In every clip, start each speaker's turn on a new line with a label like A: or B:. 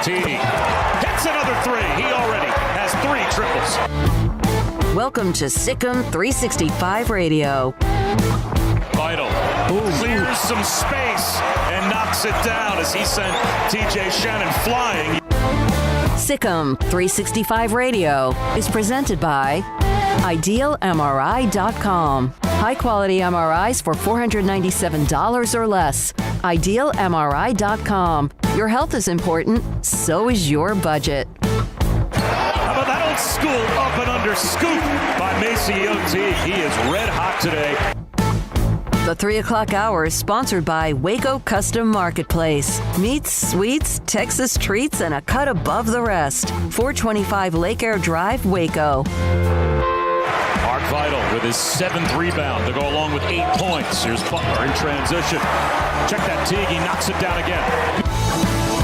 A: Teague hits another three. He already has 3 triples.
B: Welcome to SicEm365 Radio.
A: Vital clears some space and knocks it down as he sent TJ Shannon flying.
B: SicEm365 Radio is presented by IdealMRI.com. High-quality MRIs for $497 or less. IdealMRI.com. Your health is important, so is your budget.
A: How about that old school up and under scoop by Maceo Teague? He is red hot today.
B: The 3 o'clock hour is sponsored by Waco Custom Marketplace. Meats, sweets, Texas treats, and a cut above the rest. 425 Lake Air Drive, Waco.
A: Mark Vital with his 7th rebound to go along with 8 points. Here's Butler in transition. Check that Teague, he knocks it down again.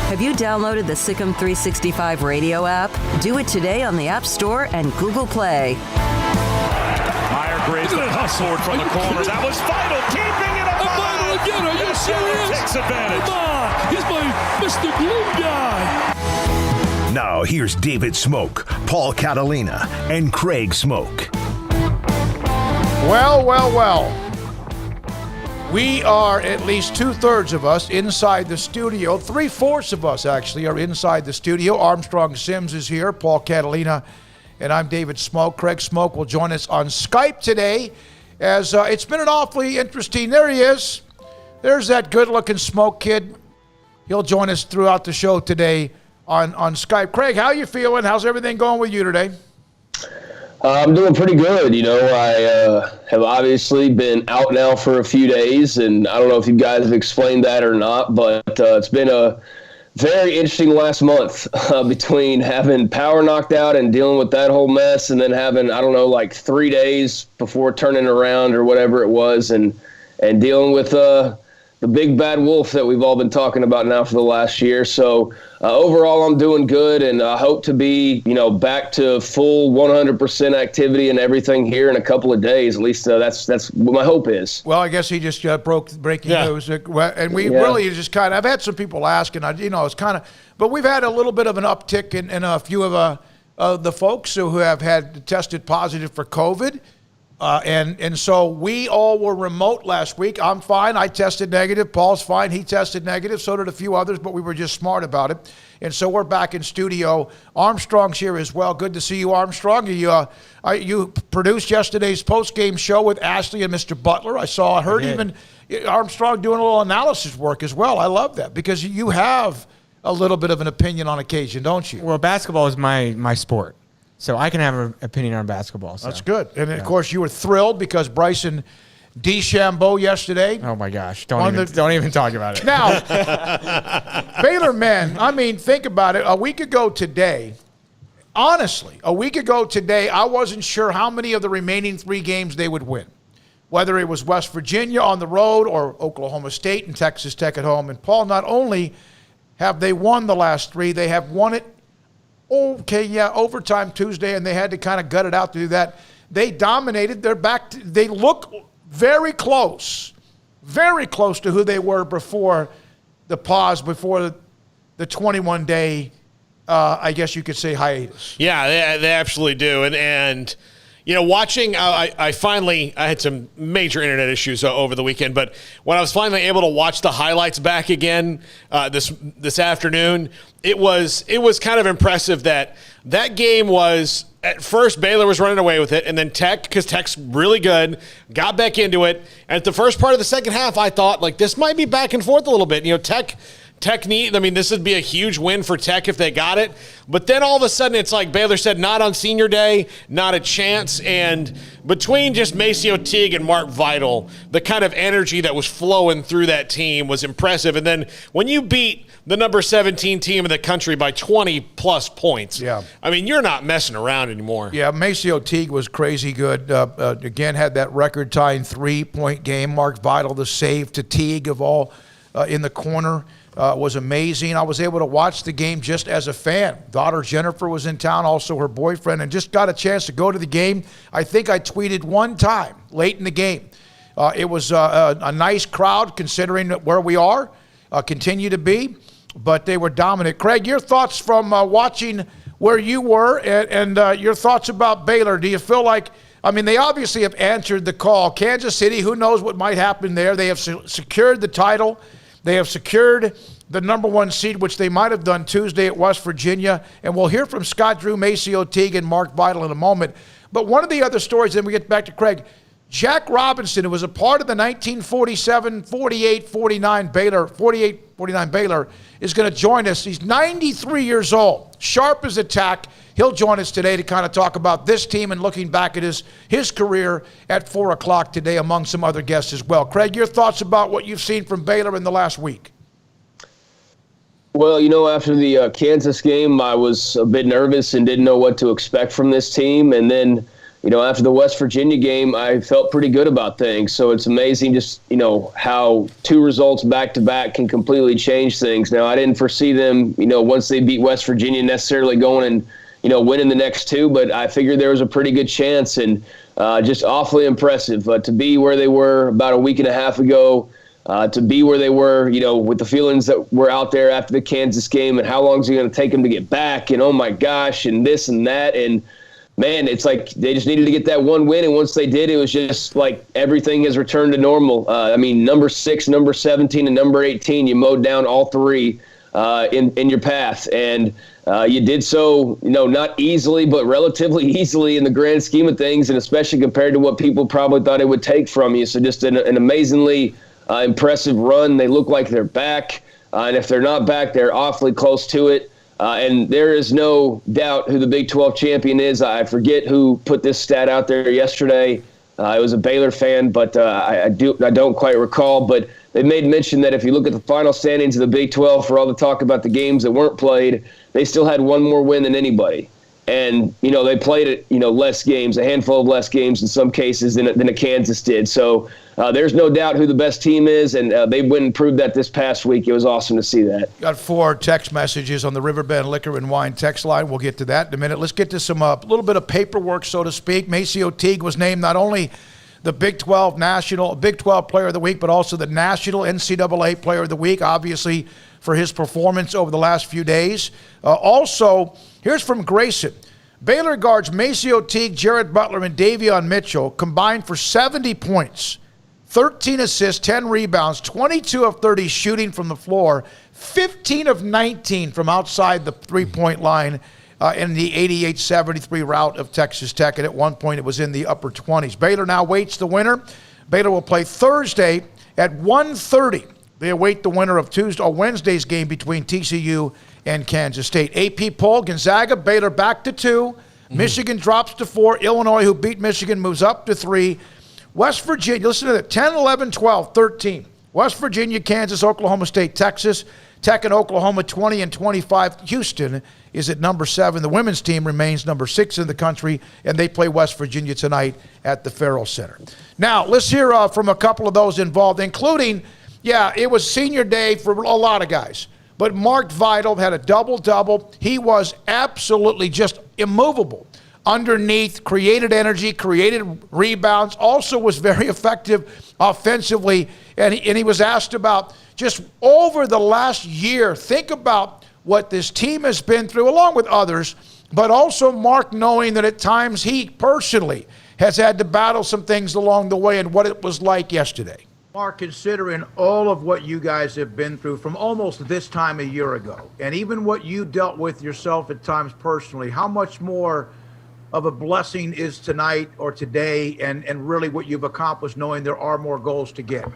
B: Have you downloaded the SicEm365 Radio app? Do it today on the App Store and Google Play.
A: Meyer grades the hustle from the corner. That was Vital, keeping it alive.
C: Vital again, are you serious?
A: Takes advantage.
C: Come on, he's my Mr. Glue guy.
D: Now here's David Smoak, Paul Catalina, and Craig Smoak.
E: Well. We are, at least 2/3 of us, inside the studio. 3/4 of us, actually, are inside the studio. Armstrong Sims is here, Paul Catalina, and I'm David Smoak. Craig Smoak will join us on Skype today, as it's been an awfully interesting... There he is. There's that good-looking Smoak kid. He'll join us throughout the show today on Skype. Craig, how you feeling? How's everything going with you today?
F: I'm doing pretty good. You know, I have obviously been out now for a few days, and I don't know if you guys have explained that or not, but it's been a very interesting last month between having power knocked out and dealing with that whole mess, and then having, I don't know, like 3 days before turning around or whatever it was, and dealing with the big bad wolf that we've all been talking about now for the last year. So overall, I'm doing good, and I hope to be, back to full 100% activity and everything here in a couple of days. At least that's what my hope is.
E: Well, I guess he just broke breaking news, and we really just kind of. I've had some people asking, it's kind of, but we've had a little bit of an uptick in a few of the folks who have had tested positive for COVID. And so we all were remote last week. I'm fine. I tested negative. Paul's fine. He tested negative. So did a few others, but we were just smart about it. And so we're back in studio. Armstrong's here as well. Good to see you, Armstrong. You produced yesterday's post-game show with Ashley and Mr. Butler. I heard even Armstrong doing a little analysis work as well. I love that because you have a little bit of an opinion on occasion, don't you?
G: Well, basketball is my sport. So I can have an opinion on basketball. So.
E: That's good. And, of course, you were thrilled because Bryson DeChambeau yesterday.
G: Oh, my gosh. Don't even talk about it.
E: Now, Baylor men, think about it. A week ago today, I wasn't sure how many of the remaining 3 games they would win, whether it was West Virginia on the road or Oklahoma State and Texas Tech at home. And, Paul, not only have they won the last 3, they have won it overtime Tuesday, and they had to kind of gut it out to do that. They dominated. They're back. They look very close to who they were before the pause, before the 21-day, I guess you could say, hiatus.
H: Yeah, they absolutely do. And watching, I had some major internet issues over the weekend, but when I was finally able to watch the highlights back again this afternoon, it was kind of impressive that game was, at first Baylor was running away with it, and then because Tech's really good, got back into it. And at the first part of the second half, I thought, this might be back and forth a little bit. Tech need, this would be a huge win for Tech if they got it. But then all of a sudden, it's like Baylor said, not on senior day, not a chance. And between just Maceo Teague and Mark Vital, the kind of energy that was flowing through that team was impressive. And then when you beat the number 17 team in the country by 20-plus points, you're not messing around anymore.
E: Yeah, Maceo Teague was crazy good. Again, had that record-tying 3-point game. Mark Vital, the save to Teague of all in the corner. Was amazing. I was able to watch the game just as a fan. Daughter Jennifer was in town, also her boyfriend, and just got a chance to go to the game. I think I tweeted one time late in the game. It was a nice crowd considering where we are, continue to be. but they were dominant. Craig, your thoughts from watching where you were and your thoughts about Baylor. Do you feel like, I mean, they obviously have answered the call. Kansas City, who knows what might happen there. They have secured the title. They have secured the number 1 seed, which they might have done Tuesday at West Virginia. And we'll hear from Scott Drew, Maceo Teague, and Mark Vital in a moment. But one of the other stories, then we get back to Craig, Jack Robinson, who was a part of the 1947, 48, 49 Baylor, 48, 49 Baylor, is going to join us. He's 93 years old, sharp as a tack. He'll join us today to kind of talk about this team and looking back at his career at 4 o'clock today, among some other guests as well. Craig, your thoughts about what you've seen from Baylor in the last week?
F: Well, after the Kansas game, I was a bit nervous and didn't know what to expect from this team. And then, after the West Virginia game, I felt pretty good about things. So it's amazing just, how 2 results back-to-back can completely change things. Now, I didn't foresee them, once they beat West Virginia, necessarily going and, winning the next 2, but I figured there was a pretty good chance, and just awfully impressive to be where they were about a week and a half ago, to be where they were, with the feelings that were out there after the Kansas game, and how long is it going to take them to get back, and oh my gosh, and this and that, and man, it's like they just needed to get that 1 win, and once they did, it was just like everything has returned to normal. Number 6, number 17, and number 18, you mowed down all 3 in your path, and you did so, not easily, but relatively easily in the grand scheme of things, and especially compared to what people probably thought it would take from you. So just an amazingly impressive run. They look like they're back, and if they're not back, they're awfully close to it. And there is no doubt who the Big 12 champion is. I forget who put this stat out there yesterday. It was a Baylor fan, but I don't quite recall. But they made mention that if you look at the final standings of the Big 12, for all the talk about the games that weren't played, they still had 1 more win than anybody. And, they played less games, a handful of less games in some cases than a Kansas did. So there's no doubt who the best team is, and they went and proved that this past week. It was awesome to see that.
E: Got 4 text messages on the Riverbend Liquor and Wine text line. We'll get to that in a minute. Let's get to some little bit of paperwork, so to speak. Maceo Teague was named not only the Big 12 Player of the Week, but also the National NCAA Player of the Week, obviously for his performance over the last few days. Also, here's from Grayson. Baylor guards Maceo Teague, Jared Butler, and Davion Mitchell combined for 70 points, 13 assists, 10 rebounds, 22 of 30 shooting from the floor, 15 of 19 from outside the three-point line in the 88-73 rout of Texas Tech, and at one point it was in the upper 20s. Baylor now waits the winner. Baylor will play Thursday at 1:30. They await the winner of Wednesday's game between TCU and Kansas State. AP poll, Gonzaga, Baylor back to 2. Michigan drops to 4. Illinois, who beat Michigan, moves up to 3. West Virginia, listen to that, 10, 11, 12, 13. West Virginia, Kansas, Oklahoma State, Texas. Tech and Oklahoma 20 and 25. Houston is at number 7. The women's team remains number 6 in the country, and they play West Virginia tonight at the Farrell Center. Now, let's hear from a couple of those involved, including, it was senior day for a lot of guys. But Mark Vital had a double-double. He was absolutely just immovable underneath, created energy, created rebounds, also was very effective offensively. And he was asked about just over the last year, think about what this team has been through, along with others, but also Mark knowing that at times he personally has had to battle some things along the way and what it was like yesterday. Mark, considering all of what you guys have been through from almost this time a year ago, and even what you dealt with yourself at times personally, how much more of a blessing is tonight or today and really what you've accomplished knowing there are more goals to get?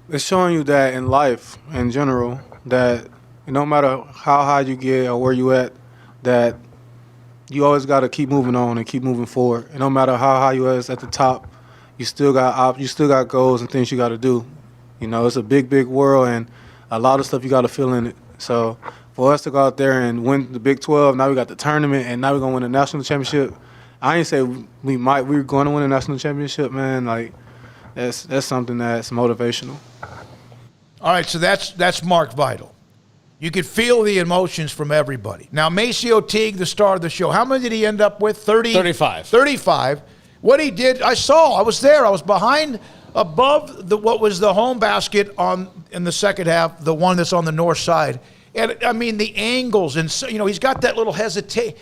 I: It's showing you that in life in general, that no matter how high you get or where you at, that you always got to keep moving on and keep moving forward. And no matter how high you is at the top, you still got goals and things you got to do. It's a big, big world, and a lot of stuff you got to feel in it. So for us to go out there and win the Big 12, now we got the tournament, and now we're going to win the national championship. I ain't say we're going to win a national championship, man. Like, that's something that's motivational.
E: All right, so that's Mark Vital. You could feel the emotions from everybody. Now, Maceo Teague, the star of the show, how many did he end up with?
H: 35.
E: 35. what he did, I was there. I was behind, above what was the home basket in the second half, the one that's on the north side. And, I mean, the angles, and, he's got that little hesitation.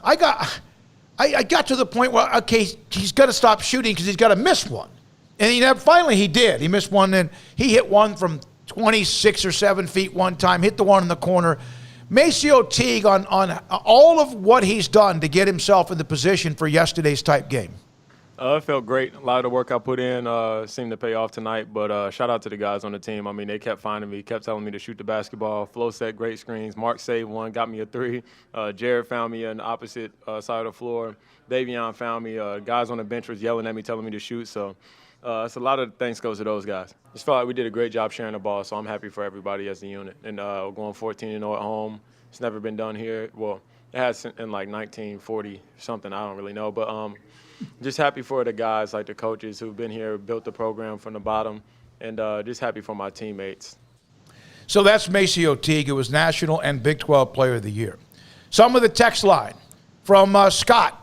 E: I got to the point where, okay, he's got to stop shooting because he's got to miss one. And finally he did. He missed one, and he hit one from 26 or 7 feet one time, hit the one in the corner. Maceo Teague on all of what he's done to get himself in the position for yesterday's type game.
J: It felt great. A lot of the work I put in seemed to pay off tonight, but shout out to the guys on the team. I mean, they kept finding me, kept telling me to shoot the basketball. Flo set great screens. Mark saved one, got me a 3. Jared found me on the opposite side of the floor. Davion found me. Guys on the bench was yelling at me, telling me to shoot. So it's a lot of thanks goes to those guys. Just felt like we did a great job sharing the ball, so I'm happy for everybody as a unit. And going 14-0 at home, it's never been done here. Well, it has in like 1940 something. I don't really know, but just happy for the guys, like the coaches who've been here, built the program from the bottom, and just happy for my teammates.
E: So that's Maceo Teague, who was National and Big 12 Player of the Year. Some of the text line from Scott.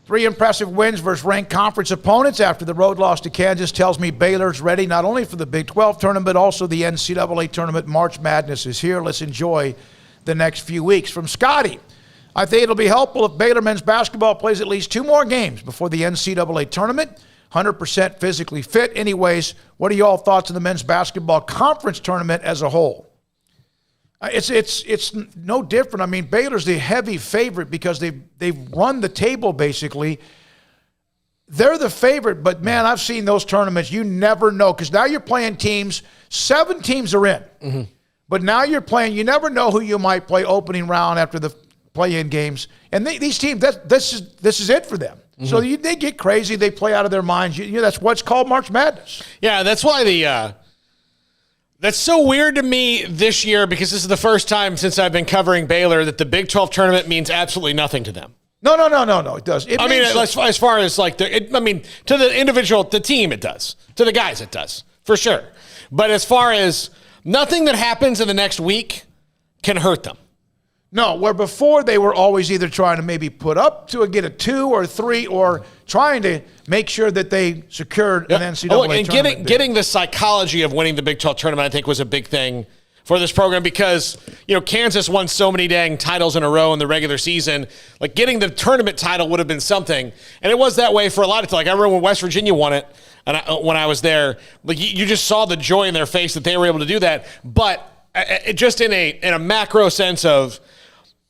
E: 3 impressive wins versus ranked conference opponents after the road loss to Kansas tells me Baylor's ready not only for the Big 12 tournament, but also the NCAA tournament. March Madness is here. Let's enjoy the next few weeks. From Scotty, I think it'll be helpful if Baylor men's basketball plays at least 2 more games before the NCAA tournament. 100% physically fit. Anyways, what are y'all thoughts on the men's basketball conference tournament as a whole? It's no different. I mean, Baylor's the heavy favorite because they've run the table basically. They're the favorite, but man, I've seen those tournaments. You never know because now you're playing teams. 7 teams are in, but now you're playing. You never know who you might play opening round after the play-in games. And these teams, this is it for them. So they get crazy. They play out of their minds. That's what's called March Madness.
H: Yeah, that's why that's so weird to me this year because this is the first time since I've been covering Baylor that the Big 12 tournament means absolutely nothing to them.
E: No, it does.
H: As far as like, to the individual, the team, it does. To the guys, it does, for sure. But as far as nothing that happens in the next week can hurt them.
E: No, where before they were always either trying to maybe put up to get a 2 or 3 or trying to make sure that they secured an NCAA tournament.
H: And getting the psychology of winning the Big 12 tournament, I think, was a big thing for this program because, Kansas won so many dang titles in a row in the regular season. Like, getting the tournament title would have been something. And it was that way for a lot of, I remember when West Virginia won it, and when I was there, you just saw the joy in their face that they were able to do that. But just in a macro sense of,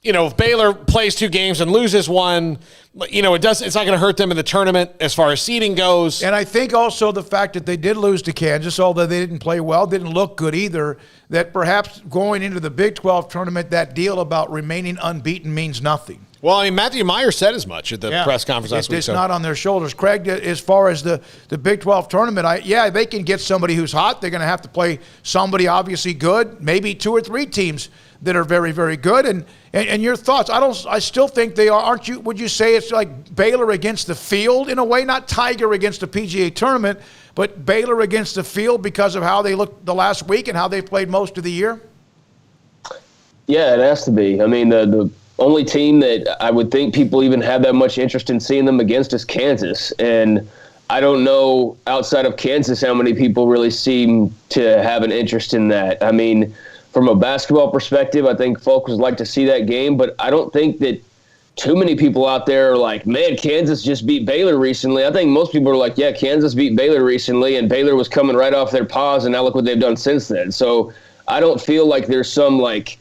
H: if Baylor plays 2 games and loses one, it's not going to hurt them in the tournament as far as seeding goes.
E: And I think also the fact that they did lose to Kansas, although they didn't play well, didn't look good either, that perhaps going into the Big 12 tournament, that deal about remaining unbeaten means nothing.
H: Well, Matthew Meyer said as much at the press conference last week.
E: It's not on their shoulders. Craig, as far as the Big 12 tournament, they can get somebody who's hot. They're going to have to play somebody obviously good, maybe 2 or 3 teams that are very, very good. And your thoughts? I still think they are. Aren't you? Would you say it's like Baylor against the field in a way, not Tiger against the PGA tournament, but Baylor against the field because of how they looked the last week and how they played most of the year?
F: Yeah, it has to be. I mean, the only team that I would think people even have that much interest in seeing them against is Kansas. And I don't know outside of Kansas how many people really seem to have an interest in that. I mean, from a basketball perspective, I think folks would like to see that game, but I don't think that too many people out there are like, man, Kansas just beat Baylor recently. I think most people are like, yeah, Kansas beat Baylor recently, and Baylor was coming right off their paws, and now look what they've done since then. So I don't feel like there's some like,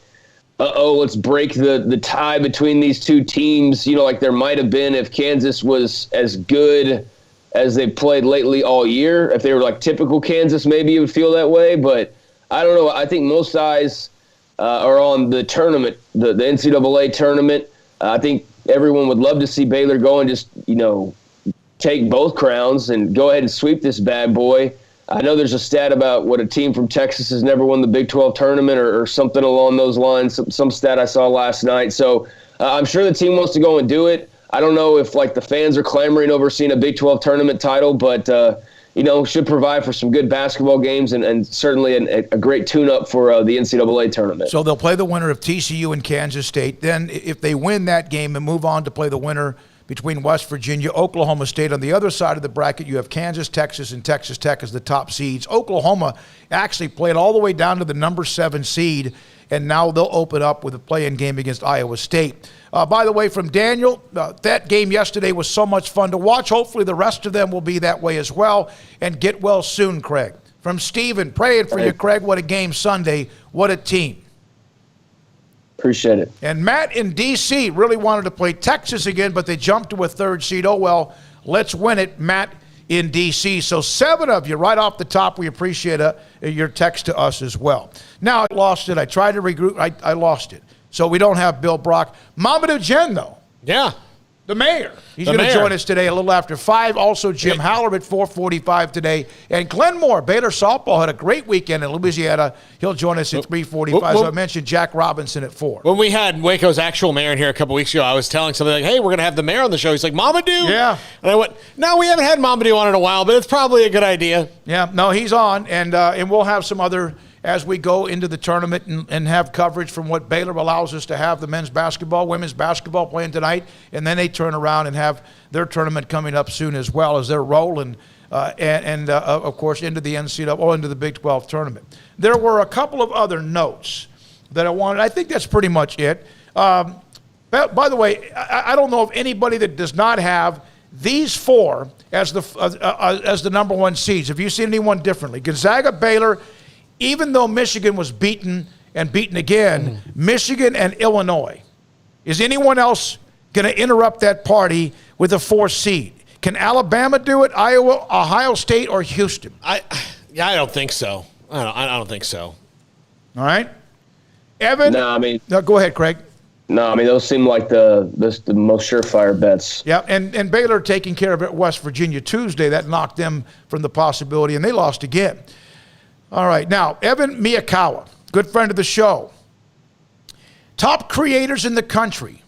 F: let's break the tie between these 2 teams, like there might have been if Kansas was as good as they've played lately all year. If they were like typical Kansas, maybe you would feel that way, but I don't know. I think most eyes are on the tournament, the NCAA tournament. I think everyone would love to see Baylor go and just, take both crowns and go ahead and sweep this bad boy. I know there's a stat about what a team from Texas has never won the Big 12 tournament or something along those lines, some stat I saw last night. So I'm sure the team wants to go and do it. I don't know if the fans are clamoring over seeing a Big 12 tournament title, but should provide for some good basketball games and certainly a great tune-up for the NCAA tournament.
E: So they'll play the winner of TCU and Kansas State. Then if they win that game and move on to play the winner between West Virginia, Oklahoma State. On the other side of the bracket, you have Kansas, Texas, and Texas Tech as the top seeds. Oklahoma actually played all the way down to the number 7 seed, and now they'll open up with a play-in game against Iowa State. By the way, from Daniel, that game yesterday was so much fun to watch. Hopefully the rest of them will be that way as well. And get well soon, Craig. From Steven, praying for you, Craig. What a game Sunday. What a team.
F: Appreciate it.
E: And Matt in D.C. really wanted to play Texas again, but they jumped to a 3rd seed. Oh, well, let's win it, Matt in D.C. So 7 of you right off the top. We appreciate your text to us as well. Now, I lost it. I tried to regroup. I lost it. So we don't have Bill Brock. Mamadou Jen, though.
H: Yeah.
E: The mayor. He's going to join us today a little after 5. Also, Jim Haller at 4:45 today. And Glenn Moore, Baylor softball, had a great weekend in Louisiana. He'll join us at 3:45. So I mentioned Jack Robinson at 4.
H: When we had Waco's actual mayor in here a couple weeks ago, I was telling somebody like, hey, we're going to have the mayor on the show. He's like, Mamadou?
E: Yeah.
H: And I went, no, we haven't had Mamadou on in a while, but it's probably a good idea.
E: Yeah, no, he's on. And we'll have some other, as we go into the tournament and have coverage from what Baylor allows us to have, the men's basketball, women's basketball playing tonight, and then they turn around and have their tournament coming up soon as well as they're rolling, of course, into the NCAA, or into the Big 12 tournament. There were a couple of other notes that I wanted. I think that's pretty much it. By the way, I don't know of anybody that does not have these 4 as the number 1 seeds. Have you seen anyone differently? Gonzaga, Baylor. Even though Michigan was beaten and beaten again, Michigan and Illinois. Is anyone else going to interrupt that party with a 4th seed? Can Alabama do it, Iowa, Ohio State, or Houston?
H: I don't think so. I don't think so.
E: All right. Evan? No, go ahead, Craig.
F: No, those seem like the most surefire bets.
E: Yeah, and Baylor taking care of it West Virginia Tuesday. That knocked them from the possibility, and they lost again. All right, now, Evan Miyakawa, good friend of the show. Top creators in the country.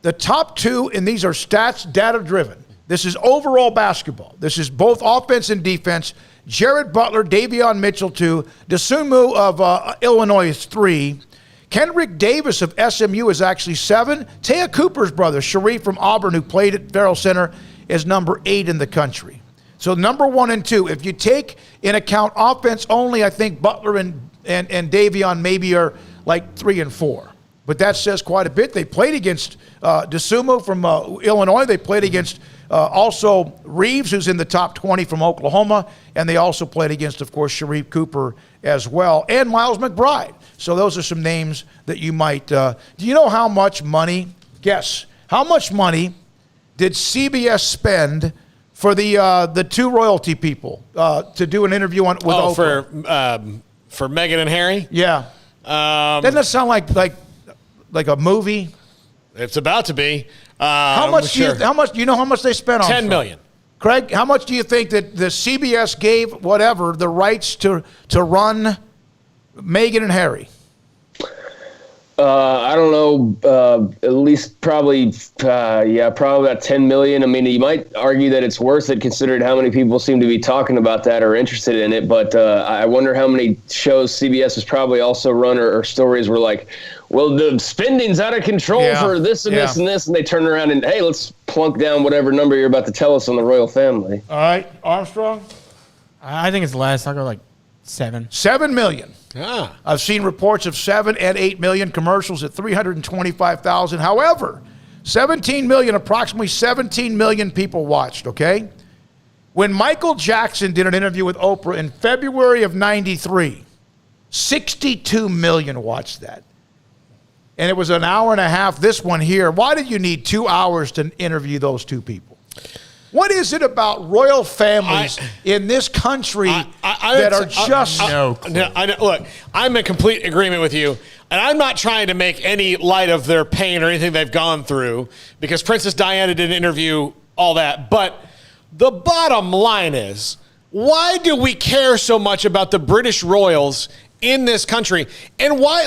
E: The top 2, and these are stats, data-driven. This is overall basketball. This is both offense and defense. Jared Butler, Davion Mitchell, 2. Dosunmu of Illinois is 3. Kendrick Davis of SMU is actually 7. Taya Cooper's brother, Sharif from Auburn, who played at Farrell Center, is number 8 in the country. So number 1 and 2, if you take in account offense only, I think Butler and Davion maybe are like 3 and 4. But that says quite a bit. They played against Dosunmu from Illinois. They played against also Reeves, who's in the top 20 from Oklahoma. And they also played against, of course, Sharif Cooper as well, and Miles McBride. So those are some names that you might do you know how much money, guess, how much money did CBS spend for the 2 royalty people to do an interview with Oprah?
H: For Meghan and Harry?
E: Yeah. Doesn't that sound like a movie?
H: It's about to be.
E: How much do you know how much they spent on
H: $10 million.
E: Craig, how much do you think that the CBS gave the rights to run Meghan and Harry?
F: I don't know. At least probably about 10 million. You might argue that it's worth it considering how many people seem to be talking about that or interested in it. But I wonder how many shows CBS has probably also run or stories were like, well, the spending's out of control for this and this and this. And they turn around and, hey, let's plunk down whatever number you're about to tell us on the royal family.
E: All right. Armstrong?
G: I think it's less. I'll go like 7.
E: 7 million.
H: Ah.
E: I've seen reports of 7 and 8 million, commercials at 325,000. However, approximately 17 million people watched, okay? When Michael Jackson did an interview with Oprah in February of 93, 62 million watched that. And it was an hour and a half, this one here. Why did you need 2 hours to interview those 2 people? What is it about royal families in this country that are just...
H: Look, I'm in complete agreement with you, and I'm not trying to make any light of their pain or anything they've gone through, because Princess Diana did an interview, all that. But the bottom line is, why do we care so much about the British royals in this country? And why,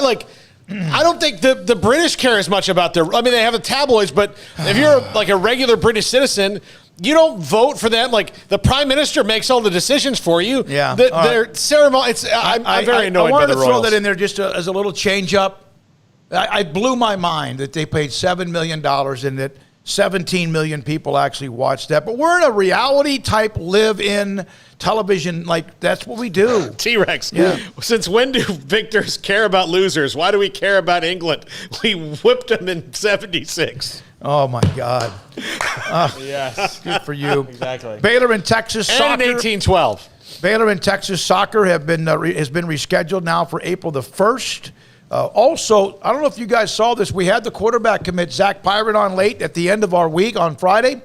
H: I don't think the British care as much about their... they have the tabloids, but if you're a regular British citizen... You don't vote for them. The prime minister makes all the decisions for you.
E: Yeah.
H: Their ceremony. I'm very annoyed by the royals.
E: I wanted to throw that in there just as a little change up. I blew my mind that they paid $7 million and that 17 million people actually watched that. But we're in a reality type live-in television, like that's what we do.
H: T-Rex, since when do victors care about losers? Why do we care about England? We whipped them in 76.
E: Oh, my God.
G: Yes.
E: Good for you.
G: Exactly.
E: Baylor and Texas
H: And
E: soccer.
H: in 1812.
E: Baylor and Texas soccer has been rescheduled now for April the 1st. Also, I don't know if you guys saw this. We had the quarterback commit, Zach Pirate, on late at the end of our week on Friday.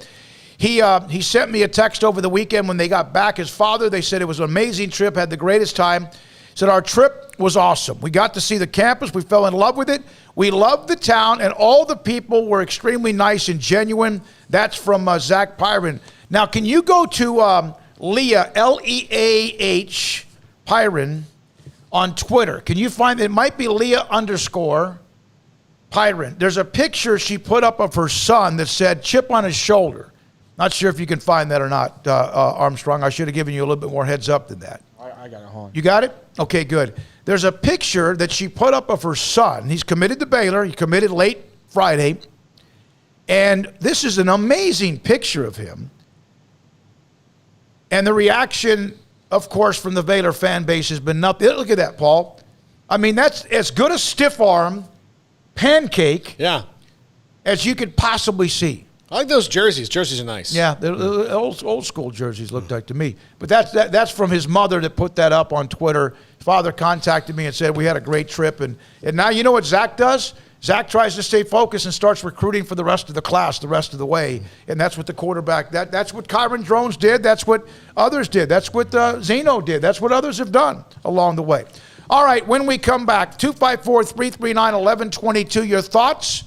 E: He sent me a text over the weekend when they got back. His father, they said it was an amazing trip, had the greatest time. Said our trip was awesome. We got to see the campus. We fell in love with it. We loved the town, and all the people were extremely nice and genuine. That's from Zach Pyron. Now, can you go to Leah, Leah Pyron, on Twitter? Can you find it? Might be Leah _ Pyron. There's a picture she put up of her son that said chip on his shoulder. Not sure if you can find that or not, Armstrong. I should have given you a little bit more heads up than that.
G: I got it. Hold on.
E: You got it? Okay, good. There's a picture that she put up of her son. He's committed to Baylor. He committed late Friday. And this is an amazing picture of him. And the reaction, of course, from the Baylor fan base has been nothing. Look at that, Paul. I mean, that's as good a stiff arm pancake as you could possibly see.
H: I like those jerseys. Jerseys are nice.
E: Yeah, the old school jerseys looked like to me. But that's from his mother that put that up on Twitter. His father contacted me and said we had a great trip. And now you know what Zach does? Zach tries to stay focused and starts recruiting for the rest of the class the rest of the way. And that's what the quarterback, that's what Kyron Drones did. That's what others did. That's what Zeno did. That's what others have done along the way. All right, when we come back, 254-339-1122, your thoughts,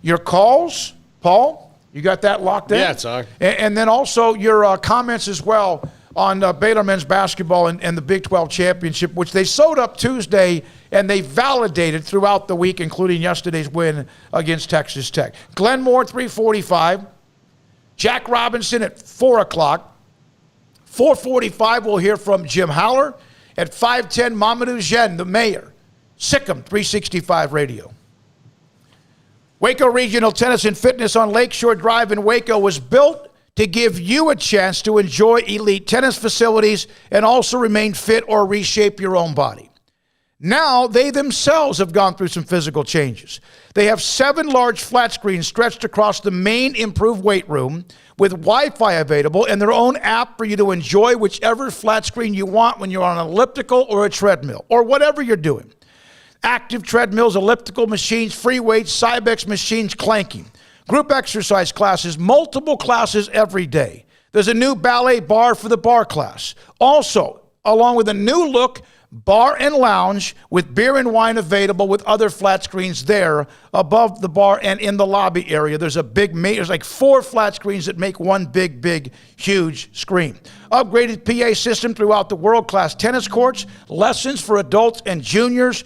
E: your calls, Paul? You got that locked in?
H: Yeah, it's all right.
E: And then also your comments as well on Baylor men's basketball and the Big 12 championship, which they sewed up Tuesday and they validated throughout the week, including yesterday's win against Texas Tech. Glenmore, 3:45. Jack Robinson at 4 o'clock. 4:45, we'll hear from Jim Howler. At 5:10, Mamadou Jen, the mayor. SicEm365 Radio. Waco Regional Tennis and Fitness on Lakeshore Drive in Waco was built to give you a chance to enjoy elite tennis facilities and also remain fit or reshape your own body. Now, they themselves have gone through some physical changes. They have 7 large flat screens stretched across the main improved weight room with Wi-Fi available and their own app for you to enjoy whichever flat screen you want when you're on an elliptical or a treadmill or whatever you're doing. Active treadmills, elliptical machines, free weights, Cybex machines, clanking. Group exercise classes, multiple classes every day. There's a new ballet bar for the bar class. Also, along with a new look bar and lounge with beer and wine available with other flat screens there above the bar and in the lobby area. There's there's like 4 flat screens that make one big, huge screen. Upgraded PA system throughout the world-class tennis courts, lessons for adults and juniors,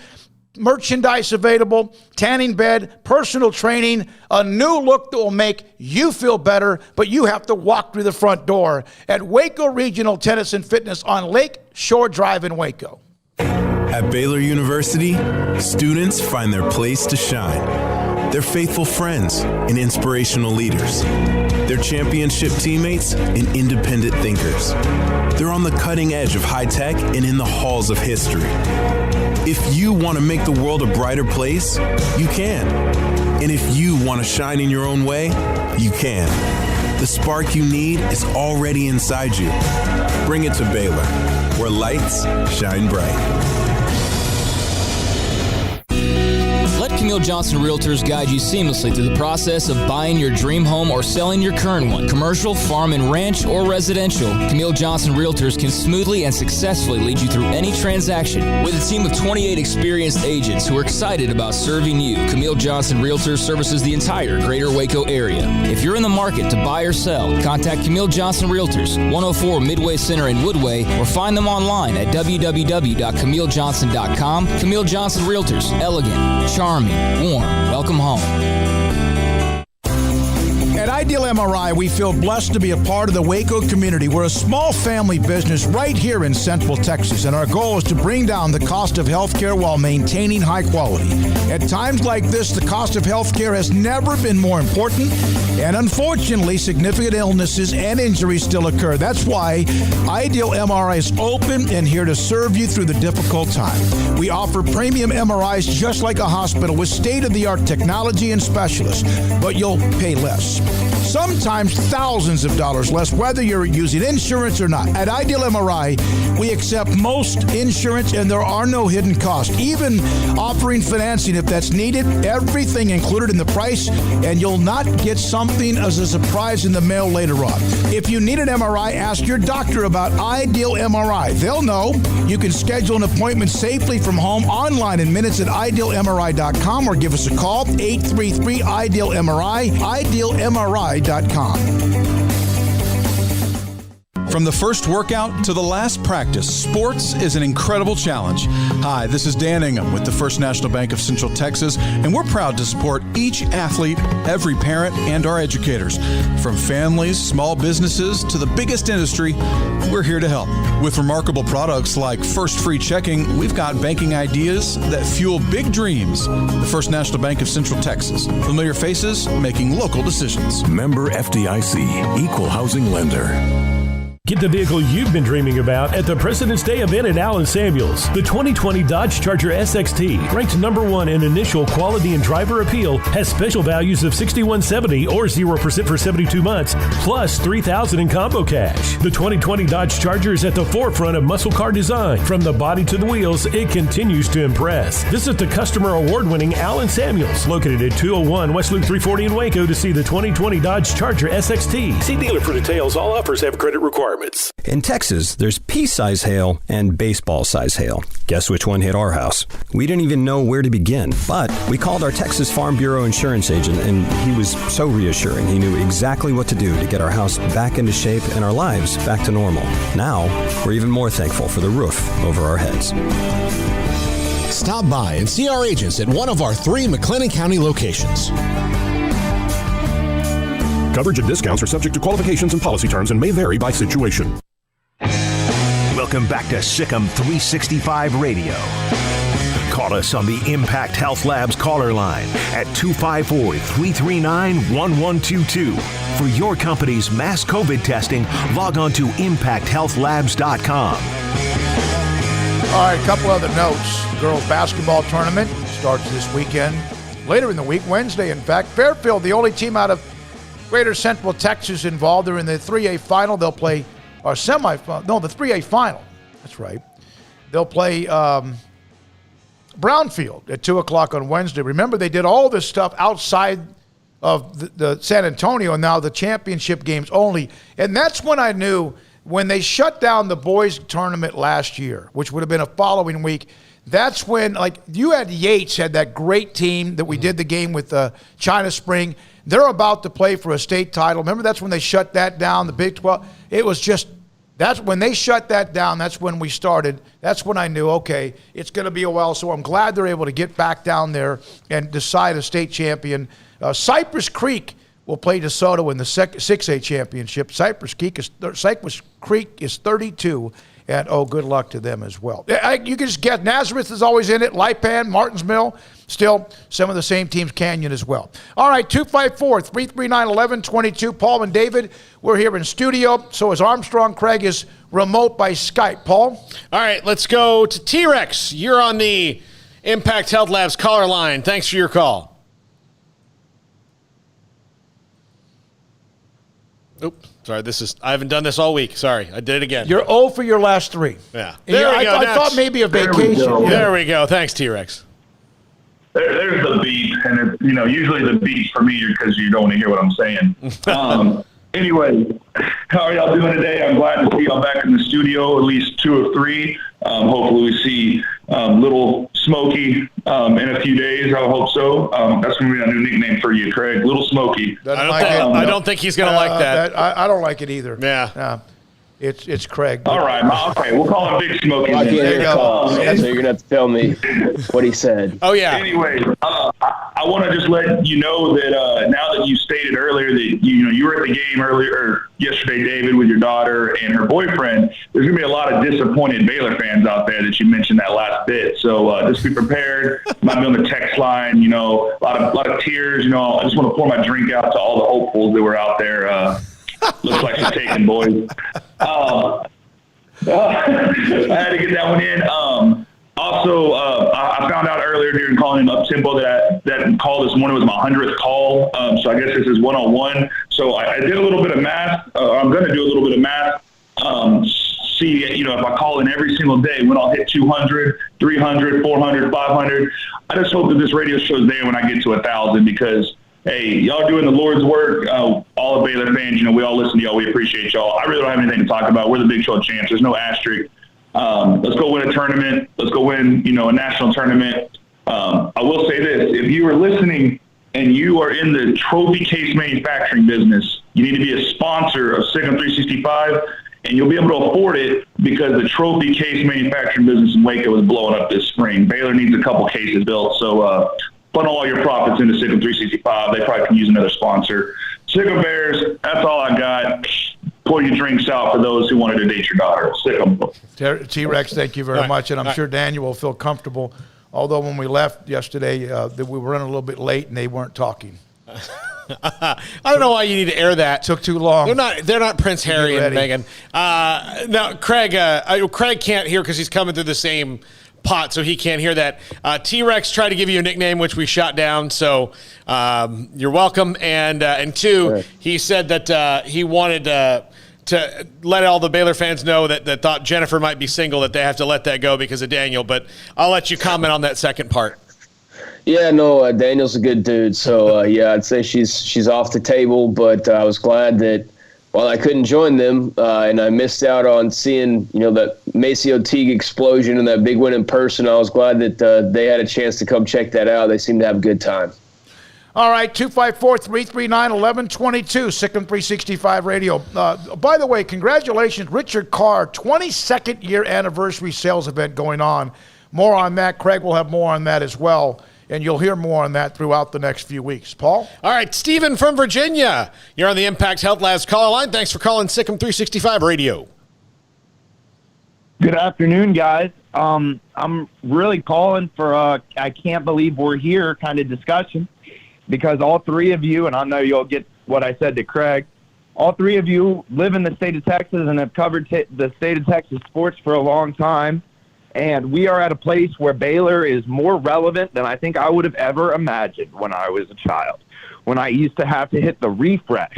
E: merchandise available, tanning bed, personal training, a new look that will make you feel better, but you have to walk through the front door at Waco Regional Tennis and Fitness on Lake Shore Drive in Waco.
K: At Baylor University, students find their place to shine. They're faithful friends and inspirational leaders. They're championship teammates and independent thinkers. They're on the cutting edge of high tech and in the halls of history. If you want to make the world a brighter place, you can. And if you want to shine in your own way, you can. The spark you need is already inside you. Bring it to Baylor, where lights shine bright.
L: Let Camille Johnson Realtors guide you seamlessly through the process of buying your dream home or selling your current one. Commercial, farm and ranch, or residential, Camille Johnson Realtors can smoothly and successfully lead you through any transaction. With a team of 28 experienced agents who are excited about serving you, Camille Johnson Realtors services the entire greater Waco area. If you're in the market to buy or sell, contact Camille Johnson Realtors, 104 Midway Center in Woodway, or find them online at www.camillejohnson.com. Camille Johnson Realtors, elegant, charming, warm, welcome home.
E: At Ideal MRI, we feel blessed to be a part of the Waco community. We're a small family business right here in Central Texas, and our goal is to bring down the cost of health care while maintaining high quality. At times like this, the cost of health care has never been more important, and unfortunately, significant illnesses and injuries still occur. That's why Ideal MRI is open and here to serve you through the difficult time. We offer premium MRIs just like a hospital with state-of-the-art technology and specialists, but you'll pay less. Sometimes thousands of dollars less, whether you're using insurance or not. At Ideal MRI, we accept most insurance and there are no hidden costs, even offering financing if that's needed. Everything included in the price, and you'll not get something as a surprise in the mail later on. If you need an MRI, ask your doctor about Ideal MRI. They'll know. You can schedule an appointment safely from home online in minutes at idealmri.com or give us a call, 833-IDEAL-MRI, idealmri.com.
M: From the first workout to the last practice, sports is an incredible challenge. Hi, this is Dan Ingham with the First National Bank of Central Texas, and we're proud to support each athlete, every parent, and our educators. From families, small businesses, to the biggest industry, we're here to help. With remarkable products like First Free Checking, we've got banking ideas that fuel big dreams. The First National Bank of Central Texas. Familiar faces making local decisions.
N: Member FDIC, Equal Housing Lender.
O: Get the vehicle you've been dreaming about at the President's Day event at Allen Samuels. The 2020 Dodge Charger Sxt, ranked #1 in initial quality and driver appeal, has special values of $6,170 or 0% for 72 months, plus $3,000 in combo cash. The 2020 Dodge Charger is at the forefront of muscle car design. From the body to the wheels, it continues to impress. Visit the customer award-winning Allen Samuels, located at 201 West Loop 340 in Waco, to see the 2020 Dodge Charger Sxt. See dealer for details. All offers have credit requirements.
P: In Texas, there's pea-size hail and baseball-size hail. Guess which one hit our house? We didn't even know where to begin, but we called our Texas Farm Bureau insurance agent, and he was so reassuring. He knew exactly what to do to get our house back into shape and our lives back to normal. Now, we're even more thankful for the roof over our heads.
Q: Stop by and see our agents at one of our 3 McLennan County locations.
N: Coverage and discounts are subject to qualifications and policy terms and may vary by situation.
D: Welcome back to SicEm365 Radio. Call us on the Impact Health Labs caller line at 254-339-1122. For your company's mass COVID testing, log on to impacthealthlabs.com.
E: All right, a couple other notes. The girls' basketball tournament starts this weekend. Later in the week, Wednesday, in fact. Fairfield, the only team out of Greater Central Texas involved. They're in the 3A final. They'll play the 3A final. That's right. They'll play Brownfield at 2 o'clock on Wednesday. Remember, they did all this stuff outside of the San Antonio, and now the championship games only. And that's when I knew, when they shut down the boys tournament last year, which would have been a following week, that's when, like, you had Yates, had that great team that we did the game with China Spring. They're about to play for a state title. Remember, that's when they shut that down, the Big 12. It was just, that's when they shut that down. That's when we started. That's when I knew, okay, it's going to be a while. So I'm glad they're able to get back down there and decide a state champion. Cypress Creek will play DeSoto in the 6A championship. Cypress Creek is 32. And, good luck to them as well. You can just guess. Nazareth is always in it. Lipan, Martins Mill, still some of the same teams. Canyon as well. All right, 254-339-1122. Paul and David, we're here in studio. So is Armstrong. Craig is remote by Skype. Paul?
H: All right, let's go to T-Rex. You're on the Impact Health Labs caller line. Thanks for your call. Oops. Sorry, I haven't done this all week. Sorry, I did it again.
E: You're 0 for your last 3.
H: Yeah.
E: There we go. I thought maybe a vacation.
H: There we go. Thanks, T-Rex.
R: There's the beat, and it's, usually the beat for me because you don't want to hear what I'm saying. Anyway, how are y'all doing today? I'm glad to see y'all back in the studio, at least 2 of 3. Hopefully we see Little Smokey in a few days. I hope so. That's going to be a new nickname for you, Craig. Little Smokey.
H: I don't think he's going to like that.
E: I don't like it either.
H: Yeah.
E: It's Craig.
R: All right. Okay. We'll call him Big Smokey.
F: I can't hear the call, so you're going to have to tell me what he said.
H: Oh, yeah.
R: Anyway, I want to just let you know that now that you stated earlier that you were at the game yesterday, David, with your daughter and her boyfriend, there's going to be a lot of disappointed Baylor fans out there that you mentioned that last bit. So just be prepared. Might be on the text line, a lot of tears. I just want to pour my drink out to all the hopefuls that were out there. Looks like she's taking, boys. I had to get that one in. Also, I found out earlier during calling him up tempo that call this morning was my 100th call. So I guess this is 101. So I did a little bit of math. I'm going to do a little bit of math. See, if I call in every single day, when I'll hit 200, 300, 400, 500. I just hope that this radio show's there when I get to 1,000 because, hey, y'all doing the Lord's work. All of Baylor fans, we all listen to y'all. We appreciate y'all. I really don't have anything to talk about. We're the Big 12 champs. There's no asterisk. Let's go win a tournament. Let's go win, a national tournament. I will say this. If you are listening and you are in the trophy case manufacturing business, you need to be a sponsor of SicEm365, and you'll be able to afford it because the trophy case manufacturing business in Waco is blowing up this spring. Baylor needs a couple cases built, so funnel all your profits into SicEm365. They probably can use another sponsor. Sic'em Bears, that's all I got. Pour your drinks out for those who wanted to date your daughter. Sic'em.
E: T-Rex, thank you very much, and I'm sure Daniel will feel comfortable. Although when we left yesterday, that we were running a little bit late and they weren't talking.
H: I don't know why you need to air that.
E: Took too long.
H: They're not Prince Harry and Meghan. Now, Craig can't hear because he's coming through the same pot, so he can't hear that. T-Rex tried to give you a nickname, which we shot down, so you're welcome. And two, he said that he wanted to let all the Baylor fans know that thought Jennifer might be single, that they have to let that go because of Daniel. But I'll let you comment on that second part.
F: Yeah, no, Daniel's a good dude. So, I'd say she's off the table, but I was glad that while I couldn't join them and I missed out on seeing, that Maceo Teague explosion and that big win in person, I was glad that they had a chance to come check that out. They seemed to have a good time.
E: All right, 254-339-1122, SicEm365 Radio. By the way, congratulations, Richard Carr, 22nd year anniversary sales event going on. More on that. Craig will have more on that as well, and you'll hear more on that throughout the next few weeks. Paul?
H: All right, Stephen from Virginia. You're on the Impact Health Labs caller line. Thanks for calling SicEm365 Radio.
S: Good afternoon, guys. I'm really calling for I can't believe we're here kind of discussion. Because all three of you, and I know you'll get what I said to Craig, all three of you live in the state of Texas and have covered the state of Texas sports for a long time. And we are at a place where Baylor is more relevant than I think I would have ever imagined when I was a child. When I used to have to hit the refresh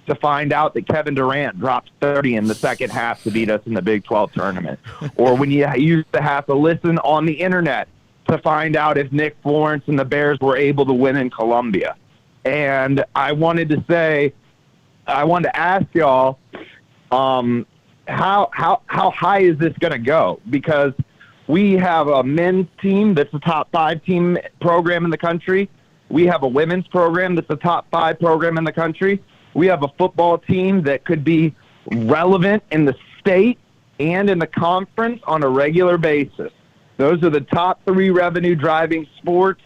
S: to find out that Kevin Durant dropped 30 in the second half to beat us in the Big 12 tournament. Or when you used to have to listen on the internet to find out if Nick Florence and the Bears were able to win in Columbia. And I wanted to ask y'all, how high is this going to go? Because we have a men's team that's a top 5 team program in the country. We have a women's program that's a top 5 program in the country. We have a football team that could be relevant in the state and in the conference on a regular basis. Those are the top 3 revenue-driving sports,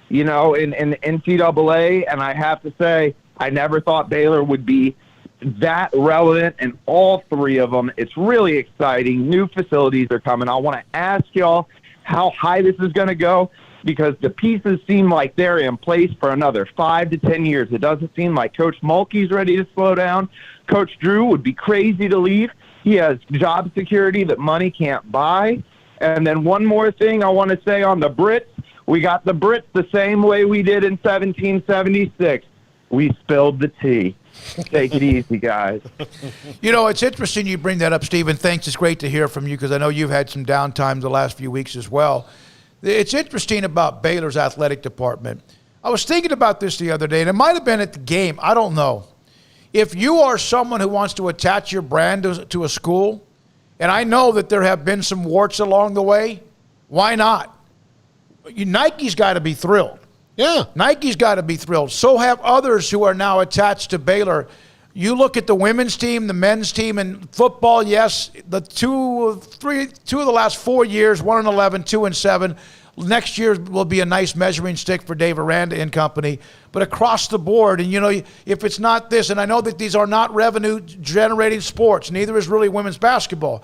S: in NCAA. And I have to say, I never thought Baylor would be that relevant in all 3 of them. It's really exciting. New facilities are coming. I want to ask y'all how high this is going to go because the pieces seem like they're in place for another 5 to 10 years. It doesn't seem like Coach Mulkey's ready to slow down. Coach Drew would be crazy to leave. He has job security that money can't buy. And then one more thing I want to say on the Brits. We got the Brits the same way we did in 1776. We spilled the tea. Take it easy, guys.
E: It's interesting you bring that up, Stephen. Thanks. It's great to hear from you because I know you've had some downtime the last few weeks as well. It's interesting about Baylor's athletic department. I was thinking about this the other day, and it might have been at the game. I don't know. If you are someone who wants to attach your brand to a school, and I know that there have been some warts along the way, why not? Nike's got to be thrilled.
H: Yeah.
E: Nike's got to be thrilled. So have others who are now attached to Baylor. You look at the women's team, the men's team, and football, yes, the two of the last 4 years, 1-11, 2-7. next year will be a nice measuring stick for Dave Aranda and company. But across the board, and if it's not this, and I know that these are not revenue-generating sports, neither is really women's basketball,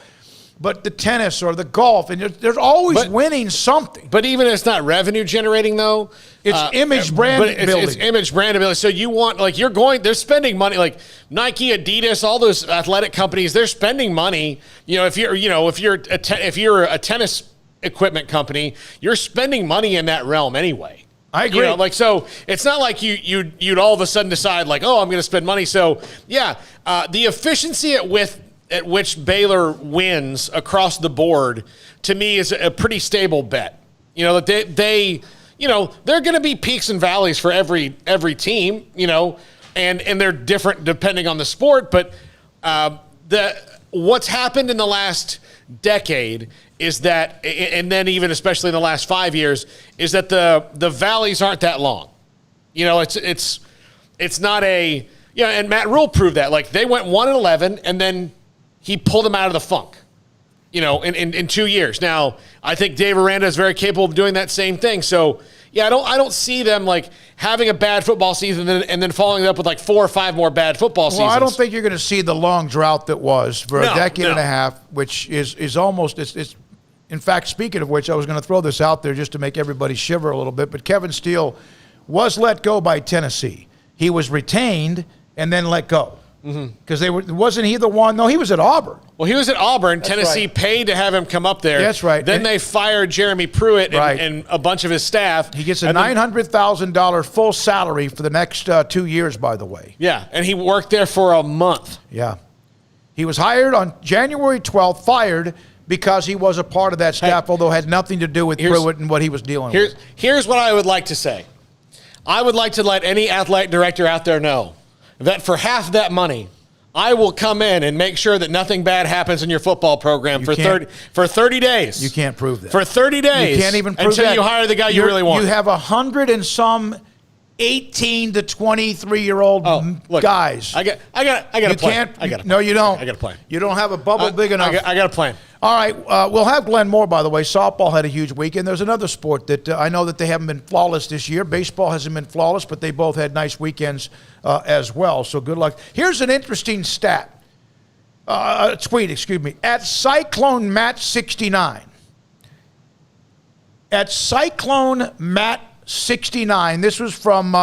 E: but the tennis or the golf, and there's always winning something.
H: But even if it's not revenue generating, though,
E: it's image brand building.
H: It's image brand building. So you want, they're spending money, like Nike, Adidas, all those athletic companies, they're spending money. If you're a tennis equipment company, you're spending money in that realm anyway.
E: I agree.
H: So it's not like you'd all of a sudden decide I'm going to spend money. So yeah, the efficiency at which Baylor wins across the board, to me, is a pretty stable bet. They're going to be peaks and valleys for every team, and they're different depending on the sport. But what's happened in the last decade is that, and then even especially in the last 5 years, is that the valleys aren't that long. It's not and Matt Rule proved that. They went 1-11, and then he pulled them out of the funk, in 2 years. Now, I think Dave Aranda is very capable of doing that same thing. So, yeah, I don't see them having a bad football season and then following it up with 4 or 5 more bad football seasons.
E: Well, I don't think you're going to see the long drought that was for a decade and a half, which is almost it's. In fact, speaking of which, I was going to throw this out there just to make everybody shiver a little bit. But Kevin Steele was let go by Tennessee. He was retained and then let go. Because wasn't he the one? No, he was at Auburn.
H: Well, he was at Auburn. That's Tennessee paid to have him come up there.
E: That's right.
H: Then they fired Jeremy Pruitt and a bunch of his staff.
E: He gets a $900,000 full salary for the next 2 years, by the way.
H: Yeah, and he worked there for a month.
E: Yeah. He was hired on January 12th, fired because he was a part of that staff, although it had nothing to do with Pruitt and what he was dealing with.
H: Here's what I would like to say. I would like to let any athletic director out there know that for half that money, I will come in and make sure that nothing bad happens in your football program for 30 days.
E: You can't prove that.
H: For 30 days.
E: You can't even prove that.
H: Until you hire the guy you really want.
E: You have 100 and some 18 to 23-year-old guys.
H: I got a plan.
E: No, you don't.
H: I got a plan.
E: You don't have a bubble big enough.
H: I got a plan.
E: All right, we'll have Glenn Moore, by the way. Softball had a huge weekend. There's another sport that I know that they haven't been flawless this year. Baseball hasn't been flawless, but they both had nice weekends as well, so good luck. Here's an interesting stat. Tweet, excuse me. At Cyclone Matt 69. At Cyclone Matt 69. This was from,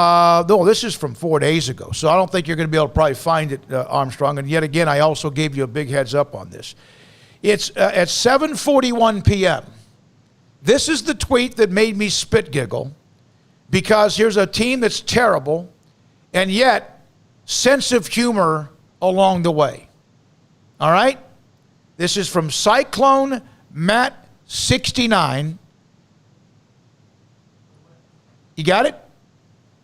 E: this is from 4 days ago, so I don't think you're going to be able to probably find it, Armstrong. And yet again, I also gave you a big heads up on this. It's at 7:41 p.m. This is the tweet that made me spit giggle, because here's a team that's terrible, and yet sense of humor along the way. All right? This is from Cyclone Matt 69. You got it?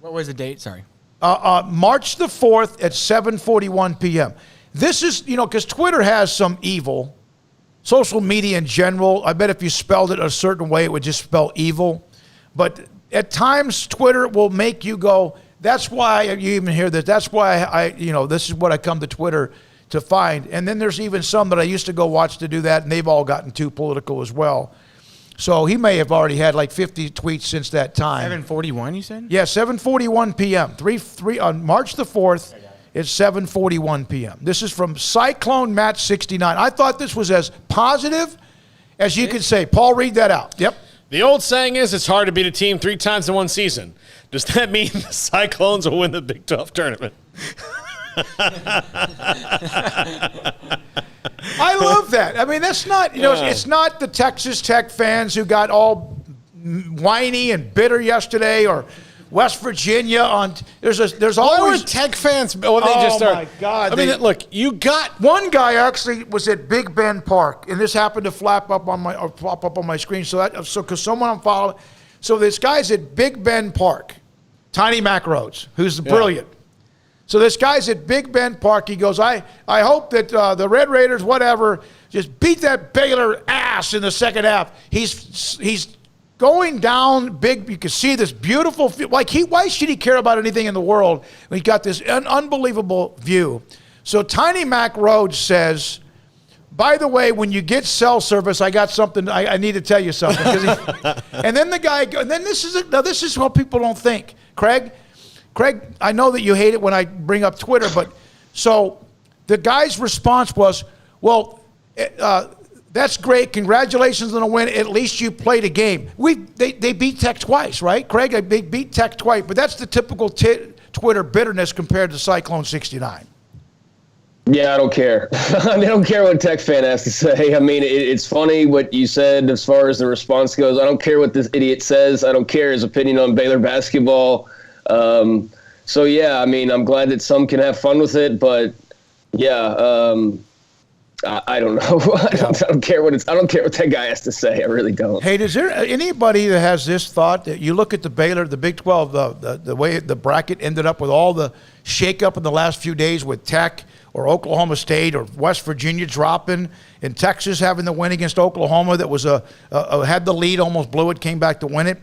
G: What was the date? Sorry.
E: March the 4th at 7:41 p.m. This is, because Twitter has some evil. Social media in general, I bet if you spelled it a certain way, it would just spell evil. But at times, Twitter will make you go, that's why you even hear this. That's why this is what I come to Twitter to find. And then there's even some that I used to go watch to do that, and they've all gotten too political as well. So he may have already had 50 tweets since that time.
G: 7:41, you said?
E: Yeah, 7:41 p.m. On March the 4th. It's 7:41 p.m. This is from Cyclone Matt 69. I thought this was as positive as you could say. Paul, read that out. Yep.
H: The old saying is it's hard to beat a team 3 times in one season. Does that mean the Cyclones will win the Big 12 tournament?
E: I love that. I mean, that's not, it's not the Texas Tech fans who got all whiny and bitter yesterday, or West Virginia there's always.
H: Why were Tech fans? Oh
E: my God!
H: Look, you got
E: one guy actually was at Big Bend Park, and this happened to pop up on my screen. So because someone I'm following, so this guy's at Big Bend Park, Tiny Mac Rhodes, who's brilliant. So this guy's at Big Bend Park. He goes, I hope that the Red Raiders, whatever, just beat that Baylor ass in the second half. He's going down big. You can see this beautiful view. Why should he care about anything in the world when he's got this unbelievable view? So Tiny Mac Rhodes says, by the way, when you get cell service, I got something. I need to tell you something. And then the guy. And then this is what people don't think. Craig, I know that you hate it when I bring up Twitter, but so the guy's response was, "Well, that's great. Congratulations on the win. At least you played a game." They beat Tech twice, right, Craig? They beat Tech twice, but that's the typical Twitter bitterness compared to Cyclone 69.
F: Yeah, I don't care. I don't care what Tech fan has to say. I mean, it's funny what you said as far as the response goes. I don't care what this idiot says. I don't care his opinion on Baylor basketball. So, yeah, I mean, I'm glad that some can have fun with it. But, yeah, I don't know. I don't care what that guy has to say. I really don't.
E: Hey, is there anybody that has this thought that you look at the Baylor, the Big 12, the way the bracket ended up with all the shakeup in the last few days with Tech or Oklahoma State or West Virginia dropping, and Texas having the win against Oklahoma that was had the lead, almost blew it, came back to win it.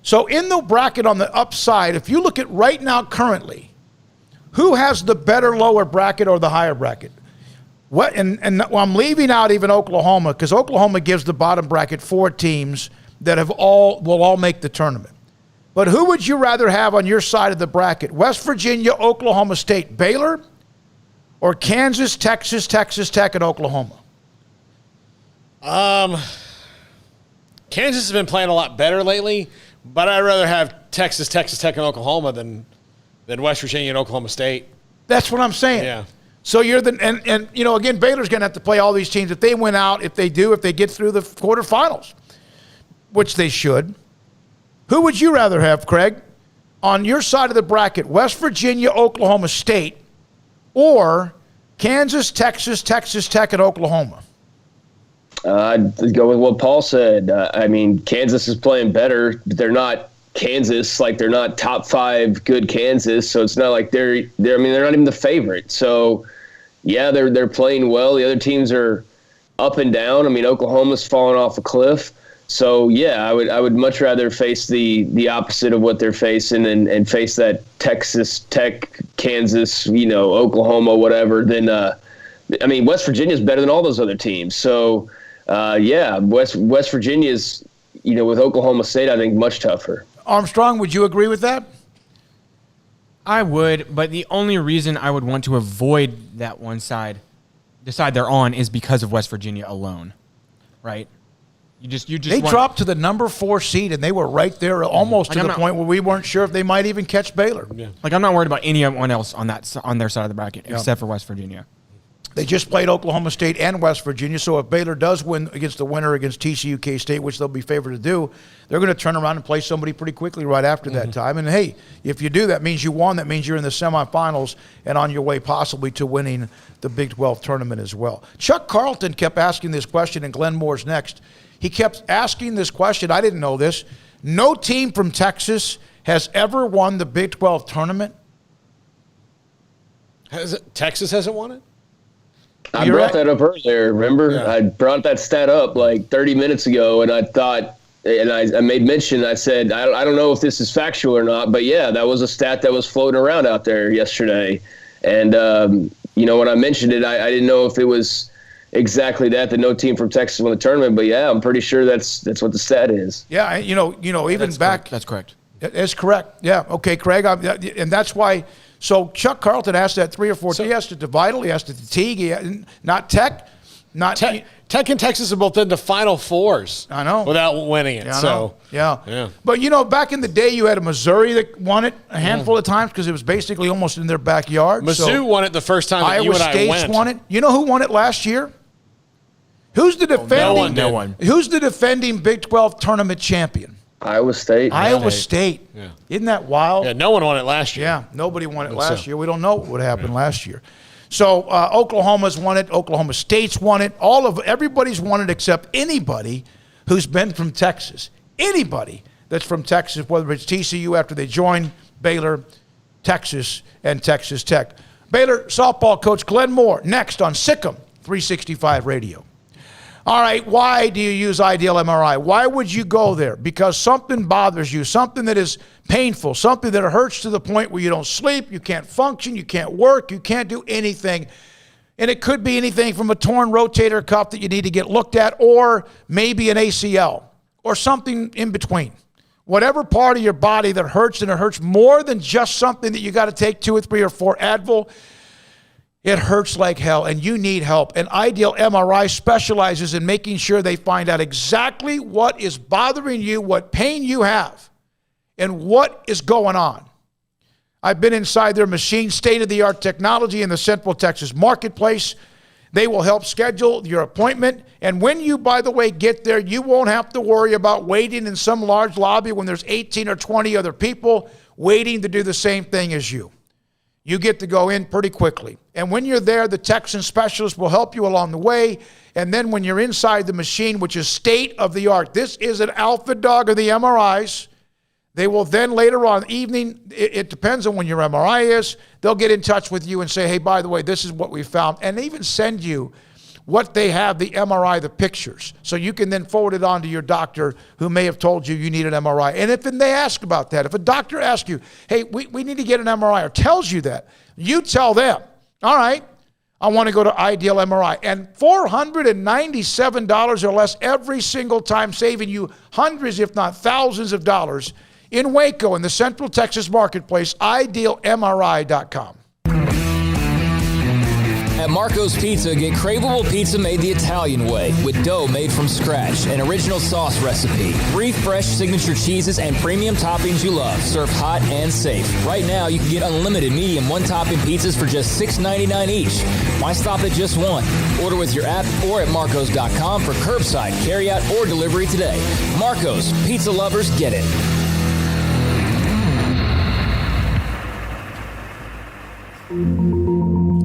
E: So in the bracket on the upside, if you look at right now currently, who has the better lower bracket or the higher bracket? I'm leaving out even Oklahoma because Oklahoma gives the bottom bracket 4 teams that will all make the tournament. But who would you rather have on your side of the bracket? West Virginia, Oklahoma State, Baylor, or Kansas, Texas, Texas Tech, and Oklahoma?
H: Kansas has been playing a lot better lately, but I'd rather have Texas, Texas Tech, and Oklahoma than West Virginia and Oklahoma State.
E: That's what I'm saying.
H: Yeah.
E: So and you know, again, Baylor's going to have to play all these teams. If they win out, if they get through the quarterfinals, which they should. Who would you rather have, Craig, on your side of the bracket? West Virginia, Oklahoma State, or Kansas, Texas, Texas Tech, and Oklahoma?
F: I'd go with what Paul said. I mean, Kansas is playing better, but they're not Kansas. Like, they're not top 5 good Kansas, so it's not like they're not even the favorite. So, yeah, they're playing well. The other teams are up and down. I mean, Oklahoma's fallen off a cliff. So, yeah, I would much rather face the opposite of what they're facing and face that Texas Tech, Kansas, Oklahoma, whatever, than West Virginia's better than all those other teams. So, yeah, West Virginia's, with Oklahoma State, I think much tougher.
E: Armstrong, would you agree with that?
G: I would, but the only reason I would want to avoid that one side, the side they're on, is because of West Virginia alone, right? They
E: dropped to the number 4 seed, and they were right there almost to the point where we weren't sure if they might even catch Baylor.
H: Yeah.
G: Like, I'm not worried about anyone else on their side of the bracket except for West Virginia.
E: They just played Oklahoma State and West Virginia, so if Baylor does win against the winner against TCU K-State, which they'll be favored to do, they're going to turn around and play somebody pretty quickly right after that time. And, hey, if you do, that means you won. That means you're in the semifinals and on your way possibly to winning the Big 12 tournament as well. Chuck Carlton kept asking this question, and Glenn Moore's next. He kept asking this question. I didn't know this. No team from Texas has ever won the Big 12 tournament.
H: Texas hasn't won it?
F: I brought that up earlier, remember? Yeah. I brought that stat up like 30 minutes ago, and I thought, and I made mention, I said, I don't know if this is factual or not, but yeah, that was a stat that was floating around out there yesterday. And, when I mentioned it, I didn't know if it was exactly that no team from Texas won the tournament, but yeah, I'm pretty sure that's what the stat is.
E: Yeah, even
G: that's
E: back.
G: Correct. That's correct.
E: That's correct. Yeah, okay, Craig, and that's why. So Chuck Carlton asked that 3 or 4. He asked it to Vital. He asked it to Teague. Not Tech.
H: Tech and Texas are both in the Final Fours.
E: I know.
H: Without winning it.
E: Yeah, yeah. But, back in the day, you had a Missouri that won it a handful of times because it was basically almost in their backyard.
H: Mizzou won it the first time that you and I went.
E: Iowa State won it. You know who won it last year? Who's the defending?
H: No one.
E: Who's the defending Big 12 tournament champion?
F: Iowa State.
E: Iowa State.
H: Yeah.
E: Isn't that wild?
H: Yeah, no one won it last year.
E: Yeah, nobody won it last year. We don't know what happened last year. So Oklahoma's won it. Oklahoma State's won it. Everybody's won it except anybody who's been from Texas. Anybody that's from Texas, whether it's TCU after they join Baylor, Texas, and Texas Tech. Baylor softball coach Glenn Moore next on SicEm365 Radio. All right, why do you use Ideal MRI? Why would you go there? Because something bothers you, something that is painful, something that hurts to the point where you don't sleep, you can't function, you can't work, you can't do anything. And it could be anything from a torn rotator cuff that you need to get looked at, or maybe an ACL or something in between. Whatever part of your body that hurts, and it hurts more than just something that you got to take 2 or 3 or 4 Advil, it hurts like hell, and you need help. And Ideal MRI specializes in making sure they find out exactly what is bothering you, what pain you have, and what is going on. I've been inside their machine, state-of-the-art technology in the Central Texas marketplace. They will help schedule your appointment. And when you, by the way, get there, you won't have to worry about waiting in some large lobby when there's 18 or 20 other people waiting to do the same thing as you. You get to go in pretty quickly. And when you're there, the Texan specialist will help you along the way. And then when you're inside the machine, which is state-of-the-art, this is an alpha dog of the MRIs. They will then later on evening, it depends on when your MRI is, they'll get in touch with you and say, hey, by the way, this is what we found. And they even send you what they have, the MRI, the pictures. So you can then forward it on to your doctor who may have told you need an MRI. And if they ask about that, if a doctor asks you, hey, we need to get an MRI, or tells you that, you tell them, all right, I want to go to Ideal MRI. And $497 or less every single time, saving you hundreds, if not thousands of dollars in Waco in the Central Texas marketplace, idealmri.com.
L: At Marco's Pizza, get craveable pizza made the Italian way with dough made from scratch, an original sauce recipe, 3 fresh signature cheeses, and premium toppings you love, served hot and safe. Right now, you can get unlimited medium one-topping pizzas for just $6.99 each. Why stop at just one? Order with your app or at marcos.com for curbside, carryout, or delivery today. Marco's, pizza lovers get it.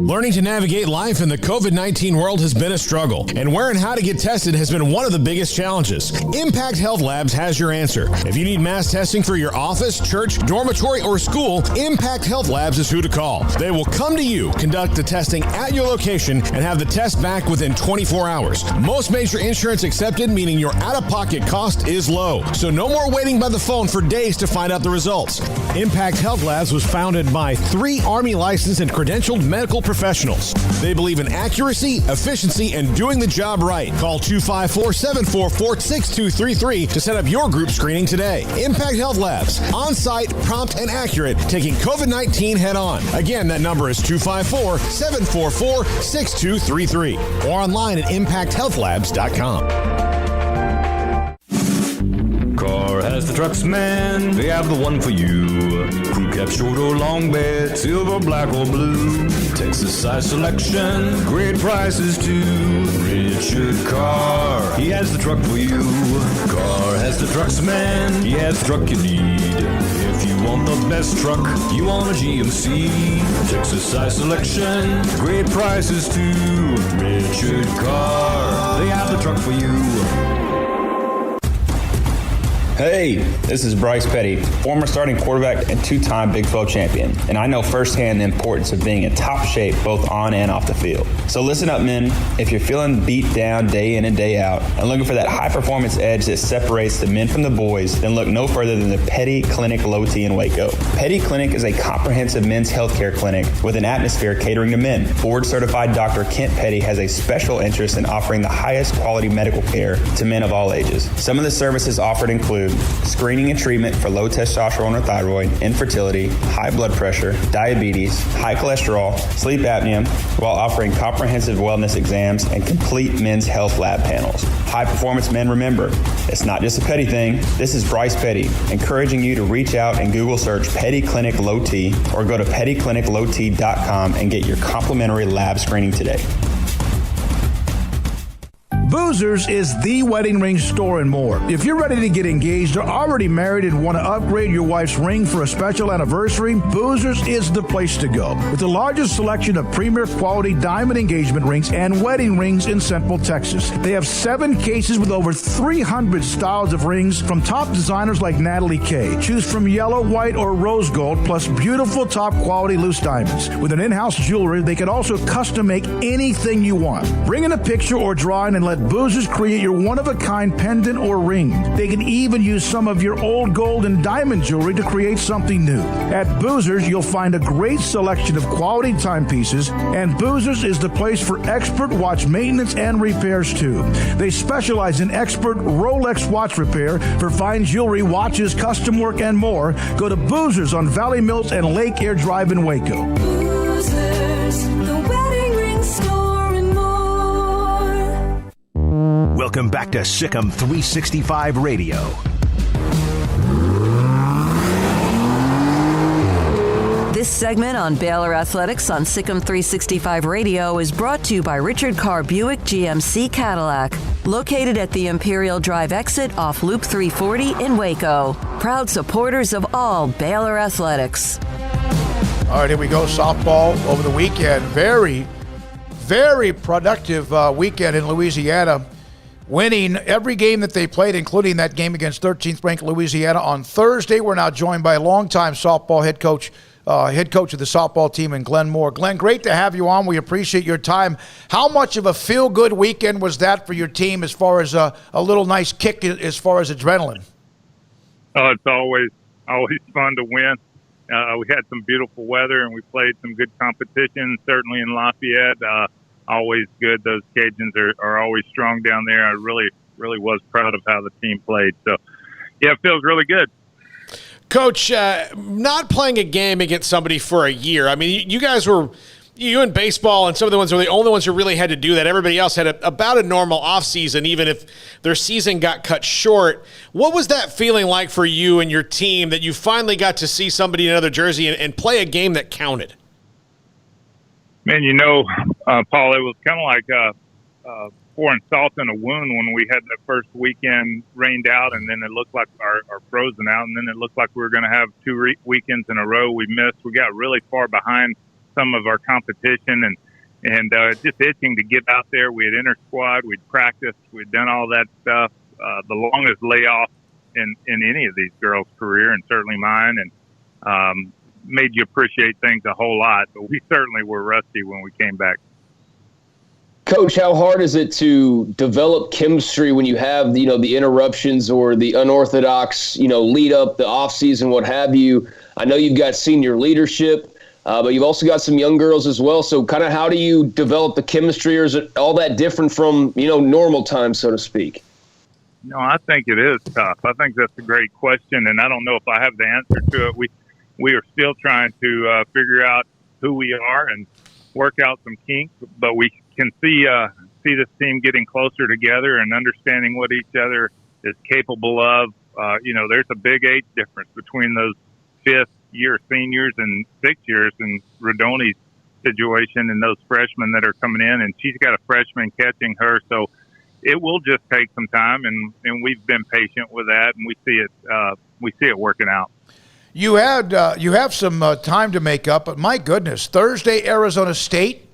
Q: Learning to navigate life in the COVID-19 world has been a struggle, and where and how to get tested has been one of the biggest challenges. Impact Health Labs has your answer. If you need mass testing for your office, church, dormitory, or school, Impact Health Labs is who to call. They will come to you, conduct the testing at your location, and have the test back within 24 hours. Most major insurance accepted, meaning your out-of-pocket cost is low. So no more waiting by the phone for days to find out the results. Impact Health Labs was founded by 3 Army licensed and credentialed medical professionals. They believe in accuracy, efficiency, and doing the job right. Call 254-744-6233 to set up your group screening today. Impact Health Labs, on-site, prompt, and accurate, taking COVID-19 head-on. Again, that number is 254-744-6233 or online at impacthealthlabs.com.
T: Car has the trucks, man. They have the one for you. Crew cab, short or long bed, silver, black or blue. Texas size selection, great prices too. Richard Carr, he has the truck for you. Carr has the trucks, man. He has the truck you need. If you want the best truck, you want a GMC. Texas size selection, great prices too. Richard Carr, they have the truck for you.
U: Hey, this is Bryce Petty, former starting quarterback and 2-time Big 12 champion, and I know firsthand the importance of being in top shape both on and off the field. So listen up, men. If you're feeling beat down day in and day out and looking for that high-performance edge that separates the men from the boys, then look no further than the Petty Clinic Low T in Waco. Petty Clinic is a comprehensive men's healthcare clinic with an atmosphere catering to men. Board-certified Dr. Kent Petty has a special interest in offering the highest quality medical care to men of all ages. Some of the services offered include screening and treatment for low testosterone or thyroid, infertility, high blood pressure, diabetes, high cholesterol, sleep apnea, while offering comprehensive wellness exams and complete men's health lab panels. High performance men, remember, it's not just a petty thing. This is Bryce Petty, encouraging you to reach out and Google search Petty Clinic Low T or go to pettycliniclowt.com and get your complimentary lab screening today.
V: Boozers is the wedding ring store and more. If you're ready to get engaged or already married and want to upgrade your wife's ring for a special anniversary, Boozers is the place to go. With the largest selection of premier quality diamond engagement rings and wedding rings in Central Texas. They have 7 cases with over 300 styles of rings from top designers like Natalie Kay. Choose from yellow, white, or rose gold, plus beautiful top quality loose diamonds. With an in-house jewelry, they can also custom make anything you want. Bring in a picture or drawing and let let Boozers create your one-of-a-kind pendant or ring. They can even use some of your old gold and diamond jewelry to create something new. At Boozers, you'll find a great selection of quality timepieces, and Boozers is the place for expert watch maintenance and repairs, too. They specialize in expert Rolex watch repair for fine jewelry, watches, custom work, and more. Go to Boozers on Valley Mills and Lake Air Drive in Waco.
A: Boozers, the wedding ring store and more.
D: Welcome back to SicEm365 Radio.
B: This segment on Baylor Athletics on SicEm365 Radio is brought to you by Richard Carr Buick GMC Cadillac, located at the Imperial Drive exit off Loop 340 in Waco. Proud supporters of all Baylor Athletics.
E: All right, here we go. Softball over the weekend. Very, very productive weekend in Louisiana. Winning every game that they played, including that game against 13th ranked Louisiana on Thursday. We're now joined by longtime softball head coach of the softball team in Glenn Moore. Glenn, great to have you on. We appreciate your time. How much of a feel-good weekend was that for your team as far as a little nice kick as far as adrenaline?
W: Oh, it's always fun to win. We had some beautiful weather, and we played some good competition, certainly in Lafayette. Always good. Those Cajuns are always strong down there. I really was proud of how the team played. So, yeah, it feels really good.
H: Coach, not playing a game against somebody for a year. I mean, you in baseball and some of the ones were the only ones who really had to do that. Everybody else had about a normal offseason, even if their season got cut short. What was that feeling like for you and your team that you finally got to see somebody in another jersey and play a game that counted?
W: Man, Paul, it was kind of like pouring salt in a wound when we had that first weekend rained out, and then it looked like our frozen out, and then it looked like we were going to have two weekends in a row we missed. We got really far behind some of our competition, and just itching to get out there. We had inter-squad, we'd practiced, we'd done all that stuff. The longest layoff in any of these girls' career, and certainly mine, and made you appreciate things a whole lot. But we certainly were rusty when we came back.
F: Coach, how hard is it to develop chemistry when you have, the interruptions or the unorthodox, lead up, the off season, what have you? I know you've got senior leadership, but you've also got some young girls as well. So kind of how do you develop the chemistry, or is it all that different from, normal time, so to speak?
W: No, I think it is tough. I think that's a great question, and I don't know if I have the answer to it. We are still trying to figure out who we are and work out some kinks, but we can see this team getting closer together and understanding what each other is capable of. There's a big age difference between those fifth-year seniors and 6 years in Rodoni's situation and those freshmen that are coming in, and she's got a freshman catching her, so it will just take some time, and we've been patient with that, and we see it working out.
E: You have some time to make up, but my goodness, Thursday, Arizona State,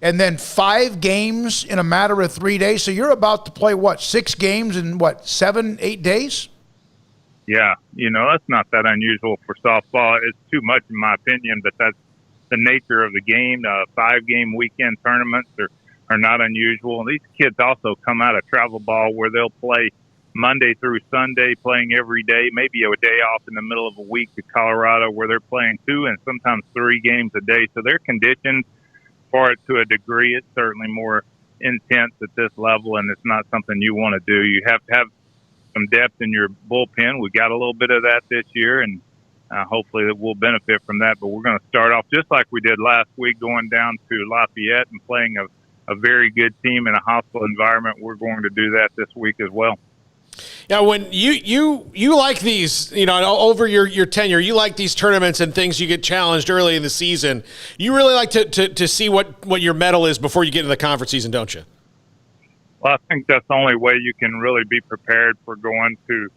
E: and then 5 games in a matter of 3 days. So you're about to play, 6 games in 7-8 days?
W: Yeah, that's not that unusual for softball. It's too much in my opinion, but that's the nature of the game. 5-game weekend tournaments are not unusual. And these kids also come out of travel ball where they'll play Monday through Sunday, playing every day, maybe a day off in the middle of a week to Colorado where they're playing 2 and sometimes 3 games a day. So they're conditioned for it to a degree. It's certainly more intense at this level, and it's not something you want to do. You have to have some depth in your bullpen. We got a little bit of that this year, and hopefully that we'll benefit from that. But we're going to start off just like we did last week, going down to Lafayette and playing a very good team in a hostile environment. We're going to do that this week as well.
H: Yeah, when you like these, over your tenure, you like these tournaments and things you get challenged early in the season. You really like to see what your medal is before you get into the conference season, don't you?
W: Well, I think that's the only way you can really be prepared for going to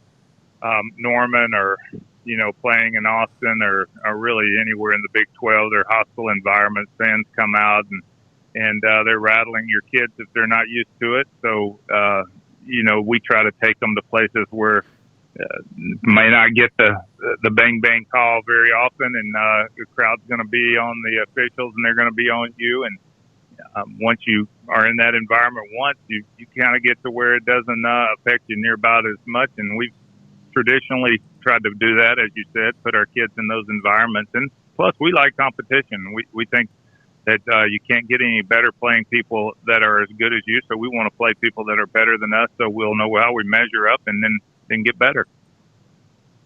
W: Norman or, playing in Austin or really anywhere in the Big 12. They're hostile environments. Fans come out and they're rattling your kids if they're not used to it. So, we try to take them to places where may not get the bang bang call very often, and the crowd's going to be on the officials and they're going to be on you. And once you are in that environment once, you kind of get to where it doesn't affect you near about as much. And we've traditionally tried to do that, as you said, put our kids in those environments. And plus, we like competition. We think that you can't get any better playing people that are as good as you. So we want to play people that are better than us, so we'll know how we measure up and then get better.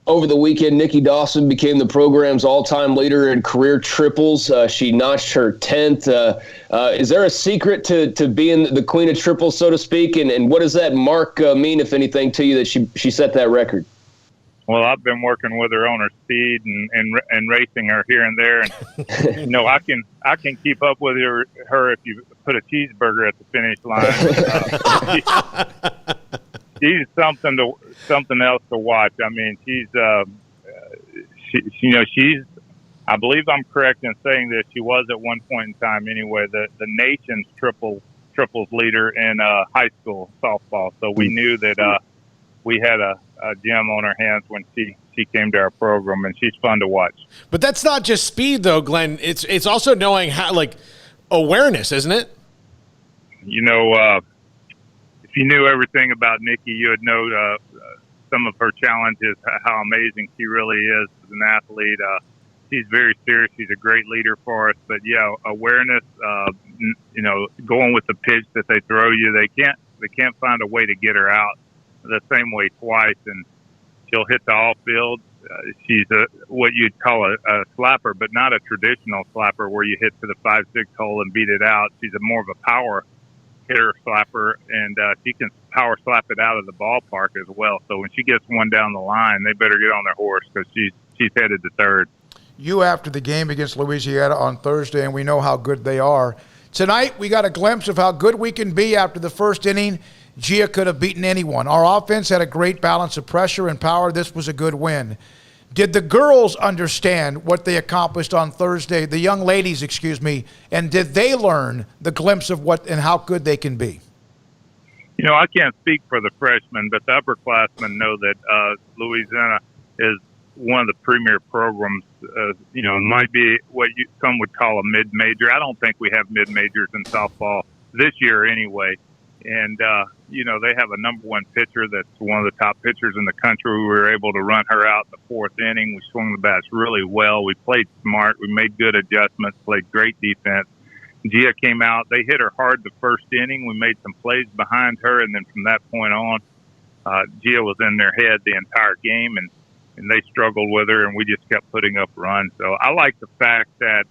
F: Over the weekend, Nikki Dawson became the program's all-time leader in career triples. She notched her 10th. Is there a secret to being the queen of triples, so to speak? And what does that mark mean, if anything, to you that she set that record?
W: Well, I've been working with her on her speed and racing her here and there. And, I can keep up with her if you put a cheeseburger at the finish line. She's something else to watch. I mean, she's I believe I'm correct in saying this. She was at one point in time anyway the nation's triples leader in high school softball. So we knew that we had a gem on our hands when she came to our program, and she's fun to watch.
H: But that's not just speed, though, Glenn. It's also knowing how, like, awareness, isn't it?
W: If you knew everything about Nikki, you would know some of her challenges, how amazing she really is as an athlete. She's very serious. She's a great leader for us. But, yeah, awareness, going with the pitch that they throw you, they can't find a way to get her out the same way twice, and she'll hit the all field. She's what you'd call a slapper, but not a traditional slapper where you hit to the 5-6 hole and beat it out. She's more of a power hitter slapper, and she can power slap it out of the ballpark as well. So when she gets one down the line, they better get on their horse because she's headed to third.
E: You after the game against Louisiana on Thursday, and we know how good they are. Tonight, we got a glimpse of how good we can be after the first inning. Gia could have beaten anyone. Our offense had a great balance of pressure and power. This was a good win. Did the girls understand what they accomplished on Thursday, the young ladies, and did they learn the glimpse of what and how good they can be?
W: I can't speak for the freshmen, but the upperclassmen know that Louisiana is one of the premier programs. Might be what some would call a mid-major. I don't think we have mid-majors in softball this year anyway. And, they have a number one pitcher that's one of the top pitchers in the country. We were able to run her out in the fourth inning. We swung the bats really well. We played smart. We made good adjustments, played great defense. Gia came out. They hit her hard the first inning. We made some plays behind her, and then from that point on, Gia was in their head the entire game, and they struggled with her, and we just kept putting up runs. So I like the fact that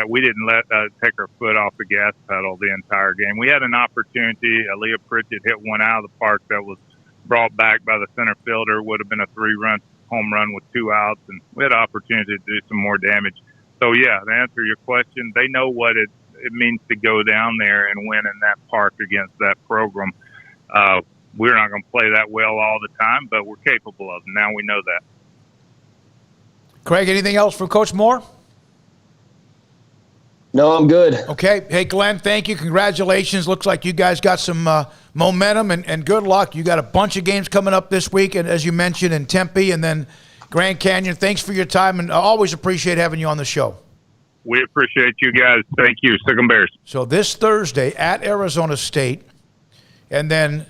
W: we didn't let take our foot off the gas pedal the entire game. We had an opportunity. Leah Pritchett hit one out of the park that was brought back by the center fielder. Would have been a 3-run home run with 2 outs, and we had an opportunity to do some more damage. So, yeah, to answer your question, they know what it means to go down there and win in that park against that program. We're not going to play that well all the time, but we're capable of it. Now we know that.
E: Craig, anything else from Coach Moore?
F: No, I'm good.
E: Okay. Hey, Glenn, thank you. Congratulations. Looks like you guys got some momentum and good luck. You got a bunch of games coming up this week, and as you mentioned, in Tempe and then Grand Canyon. Thanks for your time, and I always appreciate having you on the show.
W: We appreciate you guys. Thank you. Sic'em Bears.
E: So this Thursday at Arizona State, and then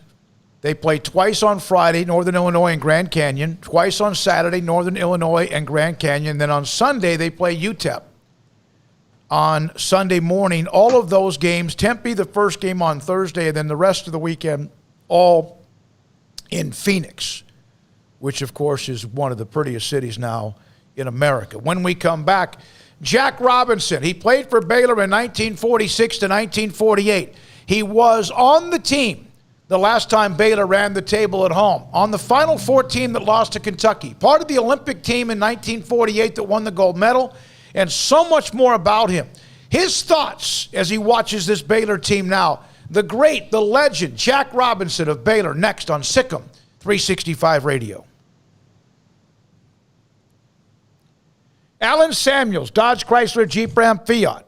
E: they play twice on Friday, Northern Illinois and Grand Canyon, twice on Saturday, Northern Illinois and Grand Canyon. Then on Sunday, they play UTEP. On Sunday morning, all of those games, Tempe, the first game on Thursday, and then the rest of the weekend, all in Phoenix, which, of course, is one of the prettiest cities now in America. When we come back, Jack Robinson, he played for Baylor in 1946 to 1948. He was on the team the last time Baylor ran the table at home, on the Final Four team that lost to Kentucky, part of the Olympic team in 1948 that won the gold medal, and so much more about him. His thoughts as he watches this Baylor team now. The great, the legend, Jack Robinson of Baylor, next on SicEm365 Radio. Alan Samuels, Dodge, Chrysler, Jeep, Ram, Fiat.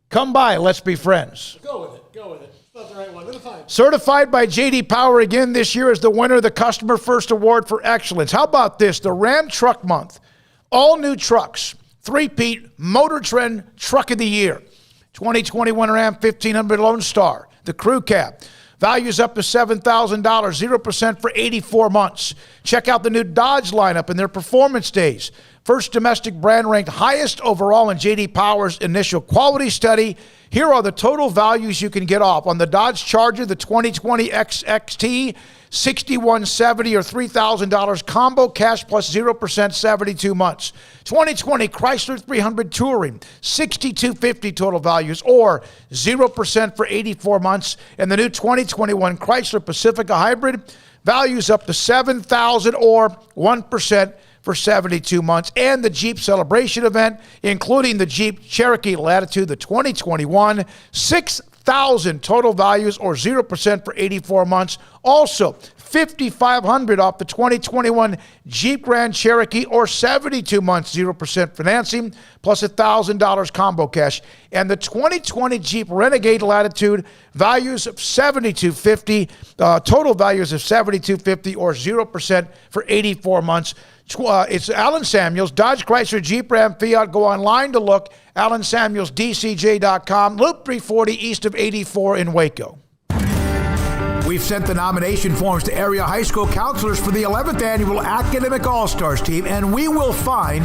E: Come by, let's be friends.
H: Go with it. It's not the right one. It'll find.
E: Certified by J.D. Power again this year as the winner of the Customer First Award for Excellence. How about this? The Ram Truck Month. All new trucks three-peat Motor Trend Truck of the Year. 2021 Ram 1500 Lone Star, the Crew Cab. Values up to $7,000, 0% for 84 months. Check out the new Dodge lineup and their performance days. First domestic brand ranked highest overall in J.D. Power's initial quality study. Here are the total values you can get off on the Dodge Charger, the 2020 XXT, $6,170 or $3,000 combo cash plus 0% 72 months. 2020 Chrysler 300 Touring, $6,250 total values or 0% for 84 months. And the new 2021 Chrysler Pacifica Hybrid, values up to $7,000 or 1% for 72 months. And the Jeep Celebration event, including the Jeep Cherokee Latitude, the 2021, $6,000 total values or 0% for 84 months. Also, $5,500 off the 2021 Jeep Grand Cherokee or 72 months, 0% financing, plus $1,000 combo cash. And the 2020 Jeep Renegade Latitude, values of $7,250, total values of $7,250 or 0% for 84 months. It's Alan Samuels, Dodge, Chrysler, Jeep, Ram, Fiat. Go online to look, AlanSamuelsDCJ.com, Loop 340 east of 84 in Waco.
V: We've sent the nomination forms to area high school counselors for the 11th annual Academic All-Stars team, and we will find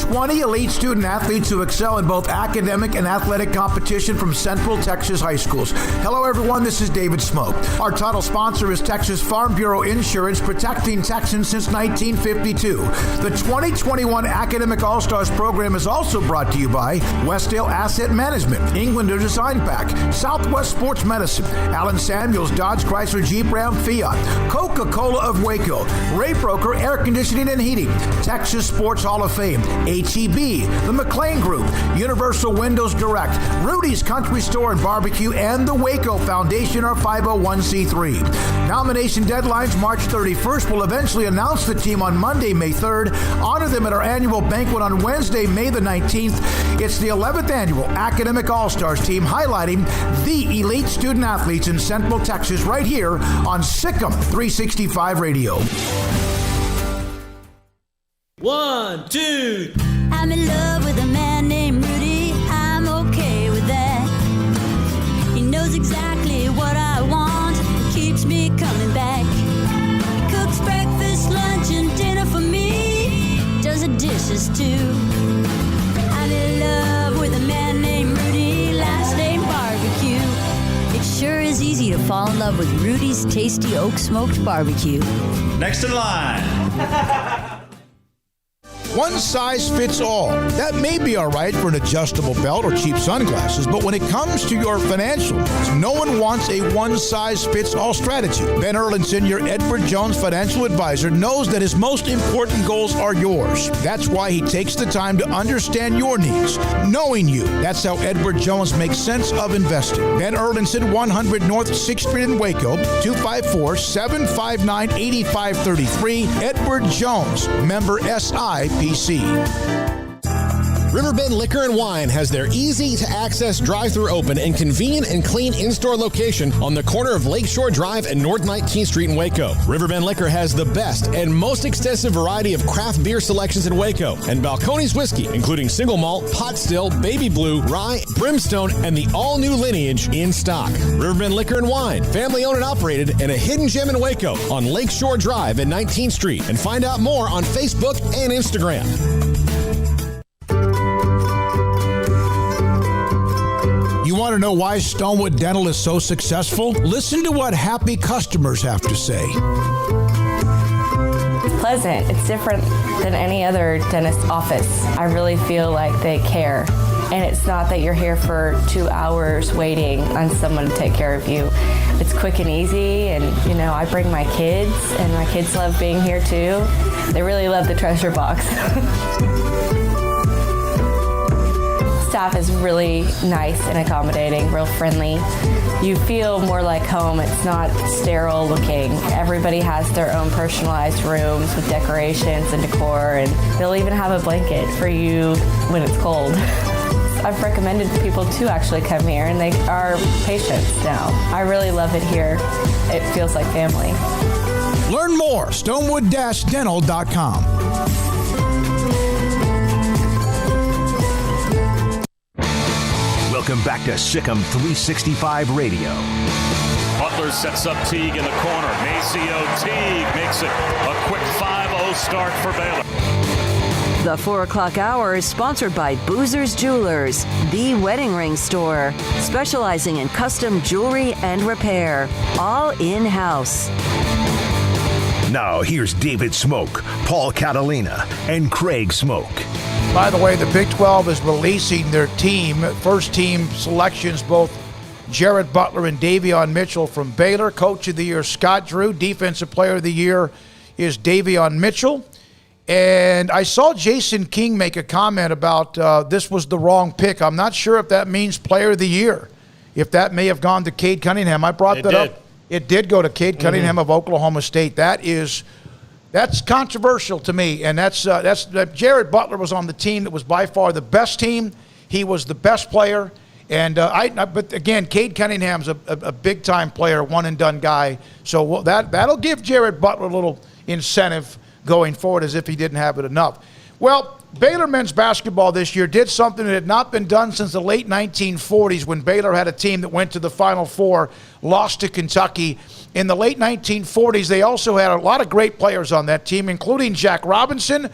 V: 20 elite student athletes who excel in both academic and athletic competition from Central Texas high schools. Hello, everyone. This is David Smoak. Our title sponsor is Texas Farm Bureau Insurance, protecting Texans since 1952. The 2021 Academic All-Stars program is also brought to you by Westdale Asset Management, Englander Design Pack, Southwest Sports Medicine, Alan Samuels, Dodge, Chrysler, Jeep, Ram, Fiat, Coca-Cola of Waco, Ray Broker Air Conditioning and Heating, Texas Sports Hall of Fame, HEB, the McLean Group, Universal Windows Direct, Rudy's Country Store and Barbecue, and the Waco Foundation are 501c3. Nomination deadlines March 31st. We'll eventually announce the team on Monday, May 3rd. Honor them at our annual banquet on Wednesday, May the 19th. It's the 11th annual Academic All-Stars team highlighting the elite student athletes in Central Texas right here on SicEm365 Radio.
A: 1, 2. I'm in love with a man named Rudy. I'm okay with that. He knows exactly what I want. Keeps me coming back. Cooks breakfast, lunch, and dinner for me. Does the dishes too. I'm in love with a man named Rudy. Last name Barbecue. It sure is easy to fall in love with Rudy's tasty oak smoked barbecue.
C: Next in line.
V: One size fits all. That may be all right for an adjustable belt or cheap sunglasses, but when it comes to your financial needs, no one wants a one-size-fits-all strategy. Ben Erlinson, your Edward Jones financial advisor, knows that his most important goals are yours. That's why he takes the time to understand your needs, knowing you. That's how Edward Jones makes sense of investing. Ben Erlinson, 100 North 6th Street in Waco, 254-759-8533. Edward Jones, member SIPC.
Q: Riverbend Liquor and Wine has their easy-to-access drive-thru open and convenient and clean in-store location on the corner of Lakeshore Drive and North 19th Street in Waco. Riverbend Liquor has the best and most extensive variety of craft beer selections in Waco, and Balcones Whiskey, including single malt, pot still, baby blue, rye, brimstone, and the all-new lineage in stock. Riverbend Liquor and Wine, family-owned and operated, and a hidden gem in Waco on Lakeshore Drive and 19th Street. And find out more on Facebook and Instagram.
V: You want to know why Stonewood Dental is so successful? Listen to what happy customers have to say.
I: It's pleasant. It's different than any other dentist office. I really feel like they care. And it's not that you're here for 2 hours waiting on someone to take care of you. It's quick and easy, and I bring my kids, and my kids love being here too. They really love the treasure box. Staff is really nice and accommodating, real friendly. You feel more like home. It's not sterile looking. Everybody has their own personalized rooms with decorations and decor, and they'll even have a blanket for you when it's cold. I've recommended people to actually come here, and they are patients now. I really love it here. It feels like family.
V: Learn more, stonewood-dental.com.
D: Welcome back to SicEm365 Radio.
C: Butler sets up Teague in the corner. Maceo Teague makes it a quick 5-0 start for Baylor.
B: The 4 o'clock hour is sponsored by Boozer's Jewelers, the wedding ring store, specializing in custom jewelry and repair, all in-house.
D: Now here's David Smoak, Paul Catalina, and Craig Smoak.
E: By the way, the Big 12 is releasing their team, first team selections, both Jared Butler and Davion Mitchell from Baylor. Coach of the Year, Scott Drew. Defensive Player of the Year is Davion Mitchell. And I saw Jason King make a comment about this was the wrong pick. I'm not sure if that means Player of the Year, if that may have gone to Kade Cunningham. I brought that up. It did go to Kade Cunningham of Oklahoma State. That's controversial to me. And that's Jared Butler was on the team that was by far the best team. He was the best player. And but again, Kade Cunningham's a big-time player, one-and-done guy. So that'll give Jared Butler a little incentive going forward, as if he didn't have it enough. Well, Baylor men's basketball this year did something that had not been done since the late 1940s, when Baylor had a team that went to the Final Four, lost to Kentucky. In the late 1940s, they also had a lot of great players on that team, including Jack Robinson.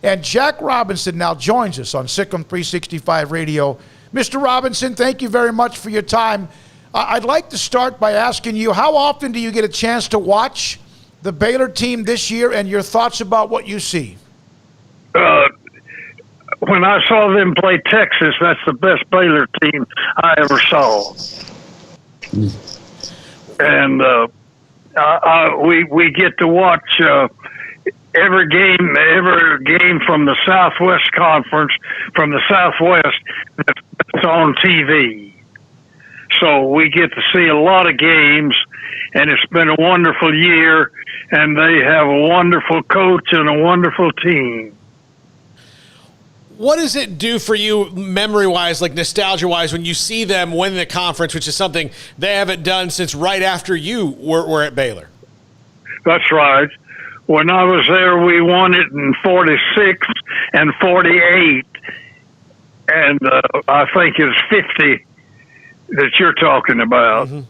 E: And Jack Robinson now joins us on SicEm365 Radio. Mr. Robinson, thank you very much for your time. I'd like to start by asking you, how often do you get a chance to watch the Baylor team this year, and your thoughts about what you see?
J: When I saw them play Texas, that's the best Baylor team I ever saw. And we get to watch every game from the Southwest Conference, from the Southwest, that's on TV. So we get to see a lot of games, and it's been a wonderful year, and they have a wonderful coach and a wonderful team.
H: What does it do for you memory-wise, like nostalgia-wise, when you see them win the conference, which is something they haven't done since right after you were at Baylor?
J: That's right. When I was there, we won it in 46 and 48, and I think it's 50 that you're talking about.
H: Mm-hmm.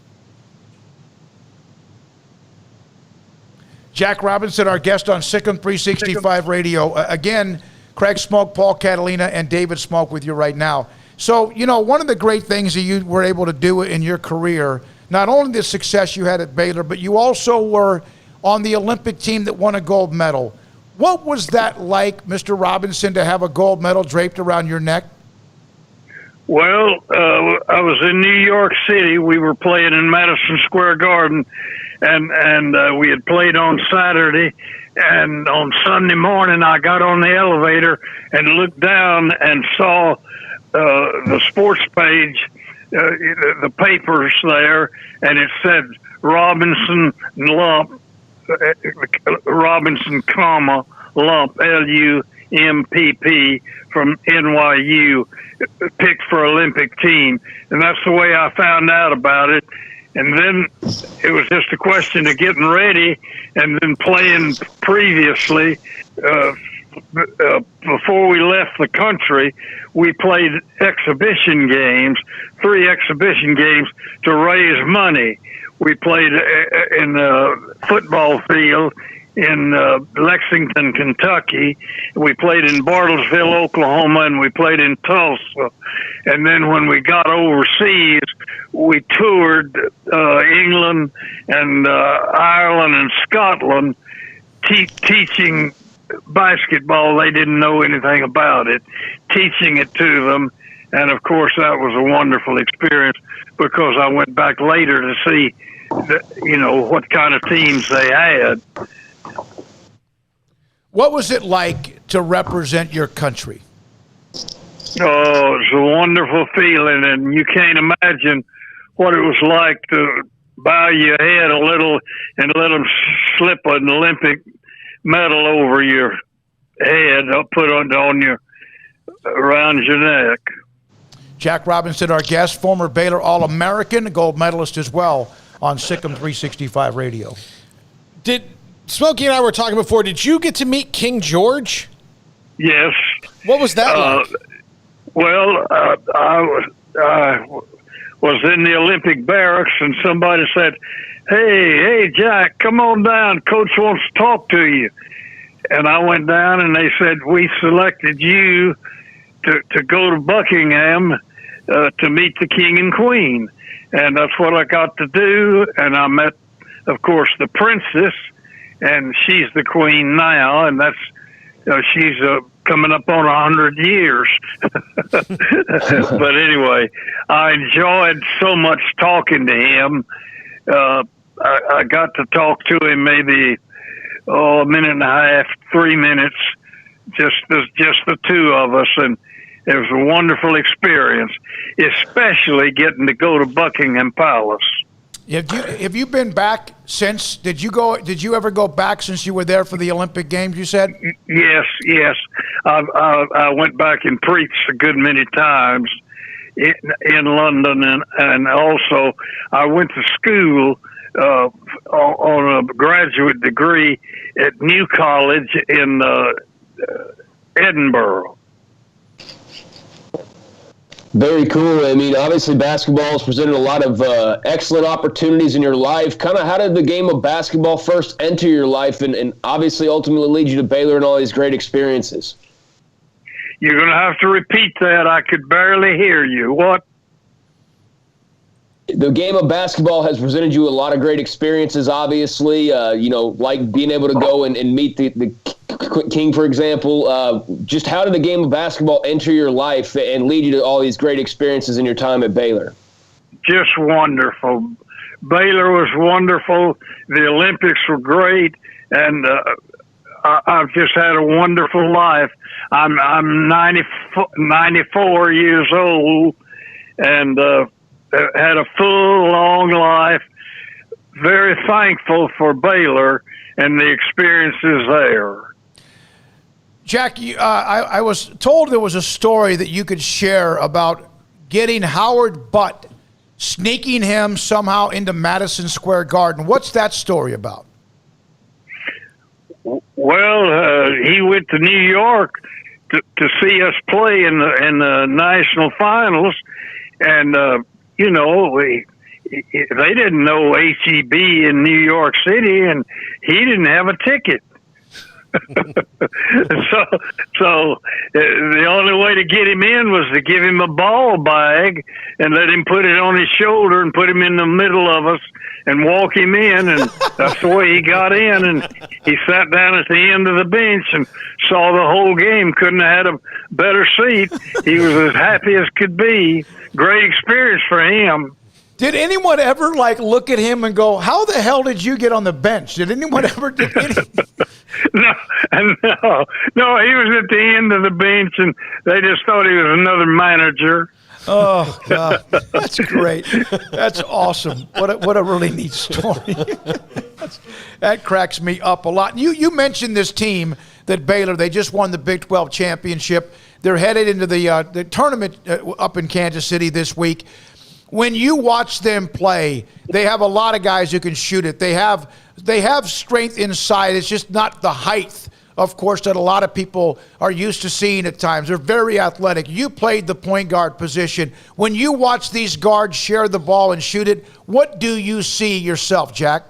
E: Jack Robinson, our guest on SicEm365 Radio. Again, Craig Smoak, Paul Catalina, and David Smoak with you right now. So, one of the great things that you were able to do in your career, not only the success you had at Baylor, but you also were on the Olympic team that won a gold medal. What was that like, Mr. Robinson, to have a gold medal draped around your neck?
J: Well, I was in New York City. We were playing in Madison Square Garden, and we had played on Saturday. And on Sunday morning, I got on the elevator and looked down and saw the sports page, the papers there, and it said Robinson Lump, Robinson, Lump, LUMPP from NYU, picked for Olympic team. And that's the way I found out about it. And then it was just a question of getting ready and then playing previously. Before we left the country, we played exhibition games, 3 exhibition games to raise money. We played in the football field in Lexington, Kentucky. We played in Bartlesville, Oklahoma, and we played in Tulsa. And then when we got overseas, we toured England and Ireland and Scotland teaching basketball. They didn't know anything about it, teaching it to them. And, of course, that was a wonderful experience because I went back later to see, what kind of teams they had.
E: What was it like to represent your country?
J: Oh, it's a wonderful feeling, and you can't imagine what it was like to bow your head a little and let them slip an Olympic medal over your head, put on your around your neck.
E: Jack Robinson, our guest, former Baylor All-American, gold medalist as well on SicEm365 Radio.
H: Did Smokey and I were talking before? Did you get to meet King George?
J: Yes.
H: What was that like?
J: Well, was in the Olympic barracks, and somebody said, hey, Jack, come on down. Coach wants to talk to you. And I went down, and they said, we selected you to go to Buckingham to meet the king and queen. And that's what I got to do. And I met, of course, the princess, and she's the queen now, and that's she's coming up on 100 years. But anyway, I enjoyed so much talking to him. I got to talk to him maybe a minute and a half, 3 minutes, just the two of us, and it was a wonderful experience, especially getting to go to Buckingham Palace.
E: Have you been back since? Did you ever go back since you were there for the Olympic Games, you said?
J: Yes. I went back and preached a good many times in London, and also I went to school on a graduate degree at New College in Edinburgh.
F: Very cool. I mean, obviously basketball has presented a lot of excellent opportunities in your life. Kind of how did the game of basketball first enter your life and obviously ultimately lead you to Baylor and all these great experiences?
J: You're going to have to repeat that. I could barely hear you. What?
F: The game of basketball has presented you a lot of great experiences, obviously, like being able to go and meet the king, for example. Just how did the game of basketball enter your life and lead you to all these great experiences in your time at Baylor?
J: Just wonderful. Baylor was wonderful. The Olympics were great, and I've just had a wonderful life. I'm 94 years old, and had a full, long life. Very thankful for Baylor and the experiences there.
E: Jack, I was told there was a story that you could share about getting Howard Butt, sneaking him somehow into Madison Square Garden. What's that story about?
J: Well, he went to New York to see us play in the national finals, and they didn't know HEB in New York City, and he didn't have a ticket. So the only way to get him in was to give him a ball bag and let him put it on his shoulder and put him in the middle of us and walk him in, and that's the way he got in. And he sat down at the end of the bench and saw the whole game. Couldn't have had a better seat. He was as happy as could be. Great experience for him.
E: Did anyone ever look at him and go, "How the hell did you get on the bench?" Did anyone ever?
J: No. He was at the end of the bench, and they just thought he was another manager.
E: Oh God, that's great. That's awesome. What a really neat story. That cracks me up a lot. You mentioned this team that Baylor. They just won the Big 12 championship. They're headed into the tournament up in Kansas City this week. When you watch them play, they have a lot of guys who can shoot it. They have strength inside. It's just not the height, of course, that a lot of people are used to seeing at times. They're very athletic. You played the point guard position. When you watch these guards share the ball and shoot it, what do you see yourself, Jack?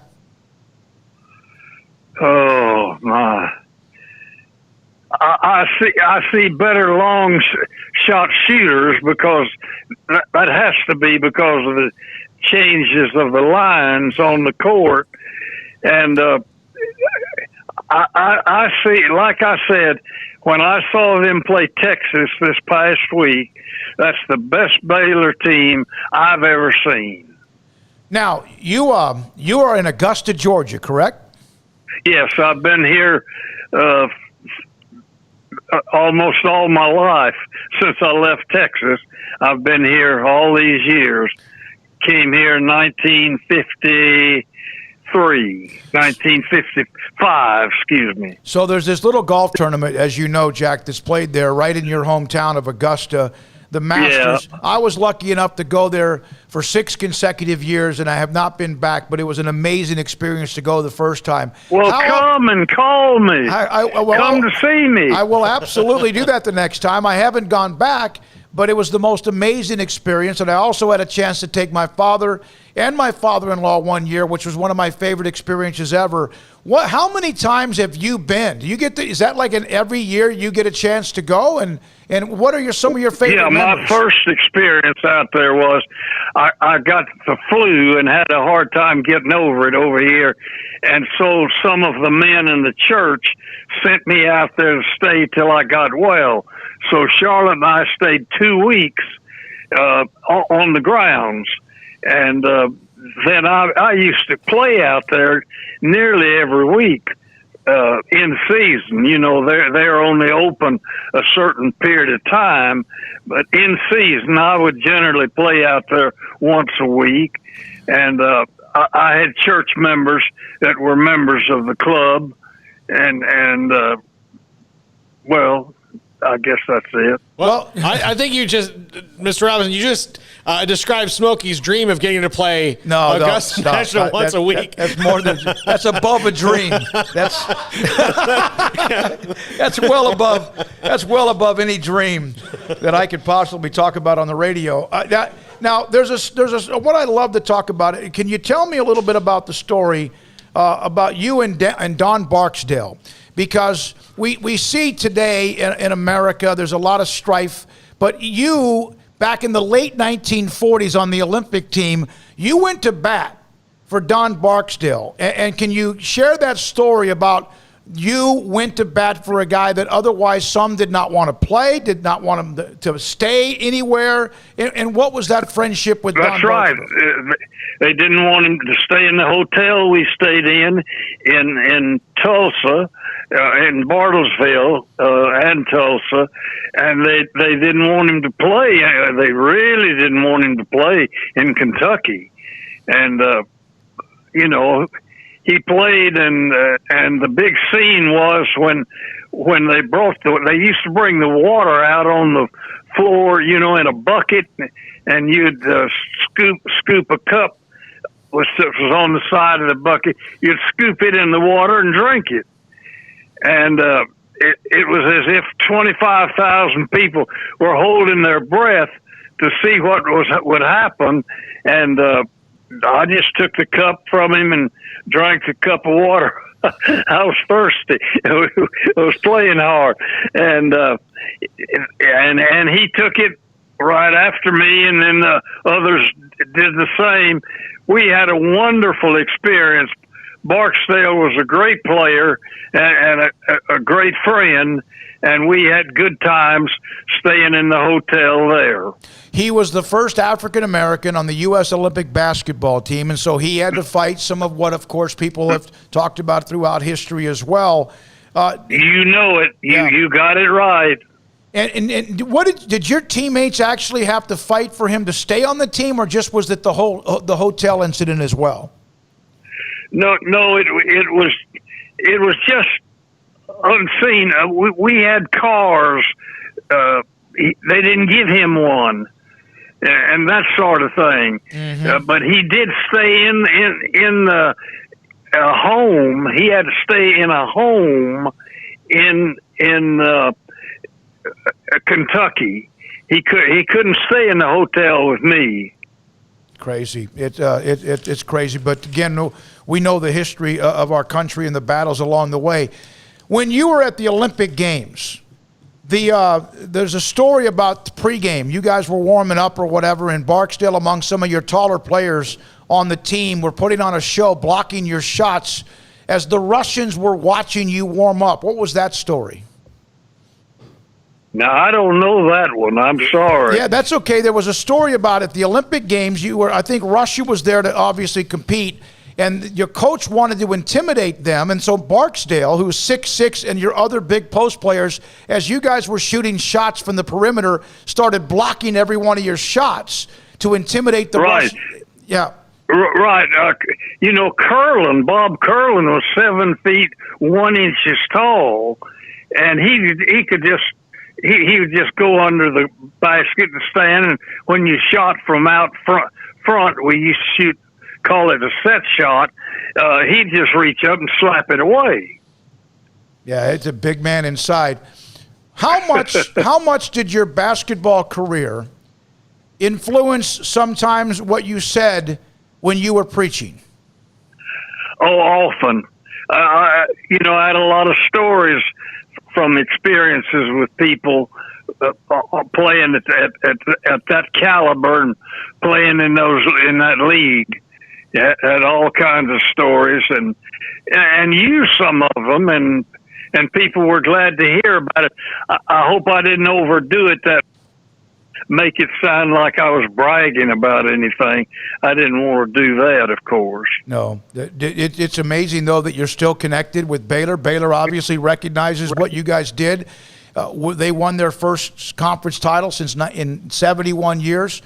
J: Oh, my. I see better long shot shooters because that has to be because of the changes of the lines on the court. And I see, like I said, when I saw them play Texas this past week, that's the best Baylor team I've ever seen.
E: Now, you are in Augusta, Georgia, correct?
J: Yes, I've been here almost all my life since I left Texas. I've been here all these years. Came here in 1955, excuse me.
E: So there's this little golf tournament, as you know, Jack, that's played there right in your hometown of Augusta, the Masters. Yeah. I was lucky enough to go there for 6 consecutive years, and I have not been back, but it was an amazing experience to go the first time.
J: Well, come and call me. Come to see me.
E: I will absolutely do that the next time. I haven't gone back, but it was the most amazing experience. And I also had a chance to take my father and my father-in-law one year, which was one of my favorite experiences ever. How many times have you been? Do you get is that like every year you get a chance to go? And what are some of your favorite memories?
J: My first experience out there was I got the flu and had a hard time getting over it over here. And so some of the men in the church sent me out there to stay till I got well. So Charlotte and I stayed 2 weeks on the grounds. And then I used to play out there nearly every week in season. You know, they're only open a certain period of time. But in season, I would generally play out there once a week. And I had church members that were members of the club. And well, I guess that's it.
H: Well, I think you just, Mr. Robinson, you just described Smokey's dream of getting to play Augusta National once a week.
E: That's more than that's above a dream. That's well above any dream that I could possibly talk about on the radio. Now, there's a what I love to talk about. Can you tell me a little bit about the story about you and Don Barksdale? Because we see today in America, there's a lot of strife. But you, back in the late 1940s on the Olympic team, you went to bat for Don Barksdale. And can you share that story about you went to bat for a guy that otherwise some did not want to play, did not want him to stay anywhere? And what was that friendship with Don Barksdale?
J: That's right. They didn't want him to stay in the hotel we stayed in Tulsa. In Bartlesville and Tulsa, and they didn't want him to play. They really didn't want him to play in Kentucky, and you know, he played, and the big scene was when they they used to bring the water out on the floor, you know, in a bucket, and you'd scoop a cup which was on the side of the bucket. You'd scoop it in the water and drink it. And it was as if 25,000 people were holding their breath to see what would happen. And I just took the cup from him and drank the cup of water. I was thirsty. I was playing hard, and he took it right after me, and then the others did the same. We had a wonderful experience. Barksdale was a great player and a great friend, and we had good times staying in the hotel there.
E: He was the first African-American on the U.S. Olympic basketball team, and so he had to fight some of what, of course, people have talked about throughout history as well.
J: You know it. You got it right.
E: And what did your teammates actually have to fight for him to stay on the team, or just was it the hotel incident as well?
J: No, it was just unseen. We had cars. They didn't give him one, and that sort of thing. Mm-hmm. But he did stay in the home. He had to stay in a home in Kentucky. He couldn't stay in the hotel with me.
E: Crazy. It's crazy. But again, we know the history of our country and the battles along the way. When you were at the Olympic Games, there's a story about the pregame. You guys were warming up or whatever, and Barksdale, among some of your taller players on the team, were putting on a show, blocking your shots as the Russians were watching you warm up. What was that story?
J: Now, I don't know that one. I'm sorry.
E: Yeah, that's okay. There was a story about it. The Olympic Games, I think Russia was there to obviously compete, and your coach wanted to intimidate them. And so Barksdale, who's 6'6", and your other big post players, as you guys were shooting shots from the perimeter, started blocking every one of your shots to intimidate the Russians. Yeah.
J: Right. You know, Bob Curlin was 7 feet 1 inch tall, and he could just... He would just go under the basket and stand, and when you shot from out front, we used to call it a set shot, he'd just reach up and slap it away.
E: Yeah, it's a big man inside. How much did your basketball career influence sometimes what you said when you were preaching?
J: Oh, often. I had a lot of stories from experiences with people playing at that caliber and playing in that league. Had all kinds of stories and used some of them, and people were glad to hear about it. I hope I didn't overdo it, that make it sound like I was bragging about anything. I didn't want to do that, of course.
E: No. It's amazing, though, that you're still connected with Baylor. Baylor obviously recognizes what you guys did. They won their first conference title in 71 years.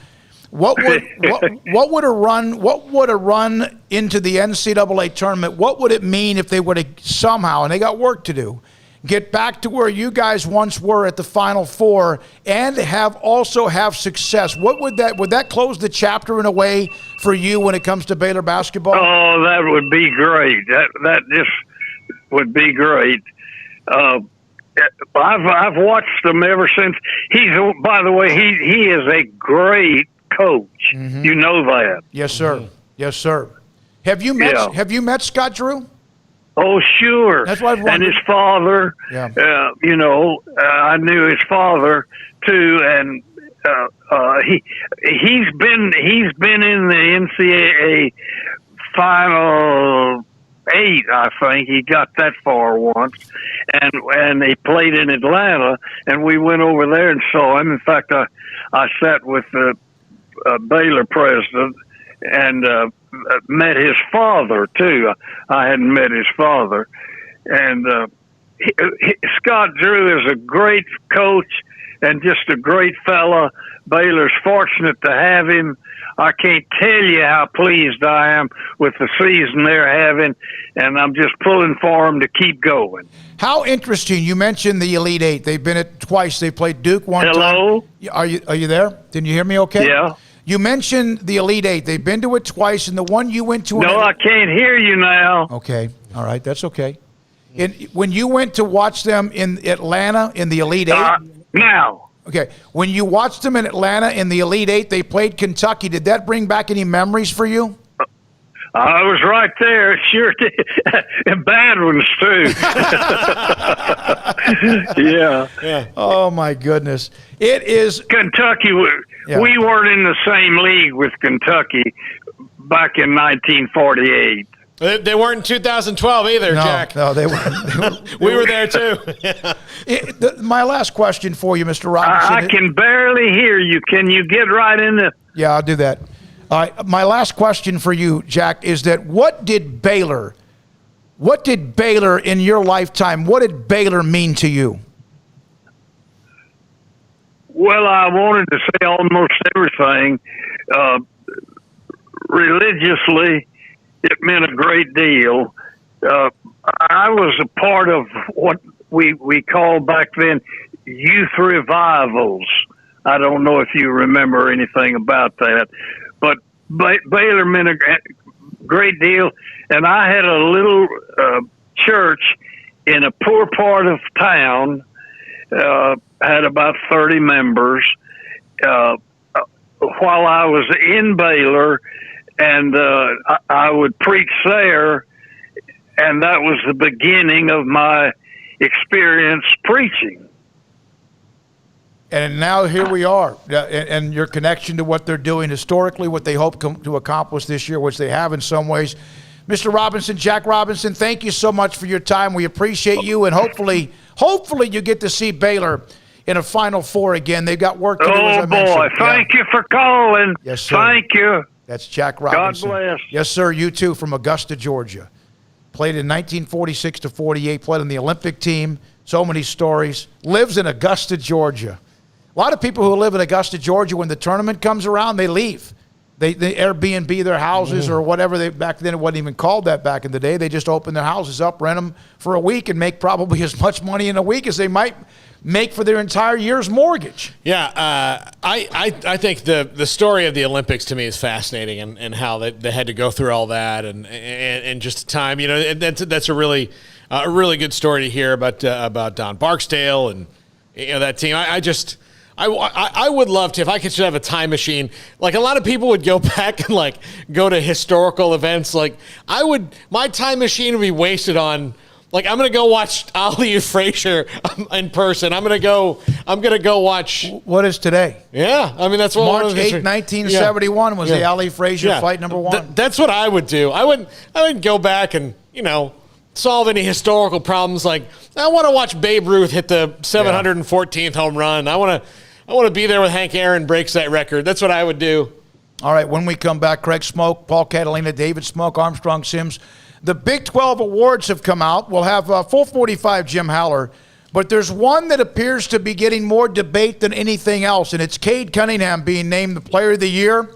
E: What would a run into the NCAA tournament? What would it mean if they would have somehow, and they got work to do, get back to where you guys once were at the Final Four and also have success? Would that close the chapter in a way for you when it comes to Baylor basketball?
J: Oh, that would be great. That just would be great. I've watched them ever since. By the way, he is a great coach. Mm-hmm. You know that.
E: Yes, sir. Mm-hmm. Yes, sir. Have you met Scott Drew?
J: Oh, sure.
E: That's what I've wondered.
J: And his father. Yeah. I knew his father too, and he's been in the NCAA Final 8, I think. He got that far once, and he played in Atlanta, and we went over there and saw him. In fact, I sat with the Baylor president and met his father too. I hadn't met his father, and Scott Drew is a great coach and just a great fella. Baylor's fortunate to have him. I can't tell you how pleased I am with the season they're having, and I'm just pulling for them to keep going.
E: How interesting. You mentioned the Elite Eight. They've been it twice. They played Duke one time.
J: Hello?
E: Are you there? Didn't you hear me okay?
J: Yeah.
E: You mentioned the Elite Eight. They've been to it twice, and the one you went to...
J: No, I can't hear you now.
E: Okay. All right. That's okay. When you went to watch them in Atlanta in the Elite Eight...
J: Now.
E: Okay. When you watched them in Atlanta in the Elite Eight, they played Kentucky. Did that bring back any memories for you?
J: I was right there. It sure did. And bad ones, too. Yeah.
E: Oh, my goodness. It is...
J: Kentucky... Yeah. We weren't in the same league with Kentucky back in 1948.
H: They weren't in 2012 either, Jack.
E: No, they weren't.
H: We were there, too.
E: My last question for you, Mr. Robinson.
J: I can barely hear you. Can you get right in the...
E: Yeah, I'll do that. My last question for you, Jack, is that what did Baylor in your lifetime, what did Baylor mean to you?
J: Well, I wanted to say almost everything. Religiously, it meant a great deal. I was a part of what we called back then youth revivals. I don't know if you remember anything about that, but Baylor meant a great deal. And I had a little church in a poor part of town, had about 30 members while I was in Baylor, and I would preach there, and that was the beginning of my experience preaching.
E: And now here we are, and your connection to what they're doing historically, what they hope to accomplish this year, which they have in some ways. Mr. Robinson, Jack Robinson, thank you so much for your time. We appreciate you, and hopefully you get to see Baylor in a Final Four again. They've got work to do, as I mentioned.
J: Oh, boy. Thank you for calling.
E: Yes, sir.
J: Thank you.
E: That's Jack Robinson.
J: God bless.
E: Yes, sir. You too, from Augusta, Georgia. Played in 1946 to 48. Played on the Olympic team. So many stories. Lives in Augusta, Georgia. A lot of people who live in Augusta, Georgia, when the tournament comes around, they leave. They Airbnb their houses or whatever. Back then, it wasn't even called that back in the day. They just open their houses up, rent them for a week, and make probably as much money in a week as they might make for their entire year's mortgage.
H: Yeah, I think the story of the Olympics to me is fascinating, and how they had to go through all that, and just the time. You know, and that's a really good story to hear about Don Barksdale and that team. I would love to, if I could have a time machine. Like, a lot of people would go back and like go to historical events. Like, my time machine would be wasted on, like, I'm going to go watch Ali Frazier in person. I'm going to go watch.
E: What is today?
H: Yeah. I mean, that's what
E: March 8, 1971 was the Ali Frazier fight number one.
H: That's what I would do. I wouldn't go back and, solve any historical problems. Like, I want to watch Babe Ruth hit the 714th home run. I want to be there when Hank Aaron breaks that record. That's what I would do.
E: All right, when we come back, Craig Smoak, Paul Catalina, David Smoak, Armstrong Sims. The Big 12 awards have come out. We'll have full 45 Jim Haller. But there's one that appears to be getting more debate than anything else, and it's Kade Cunningham being named the Player of the Year.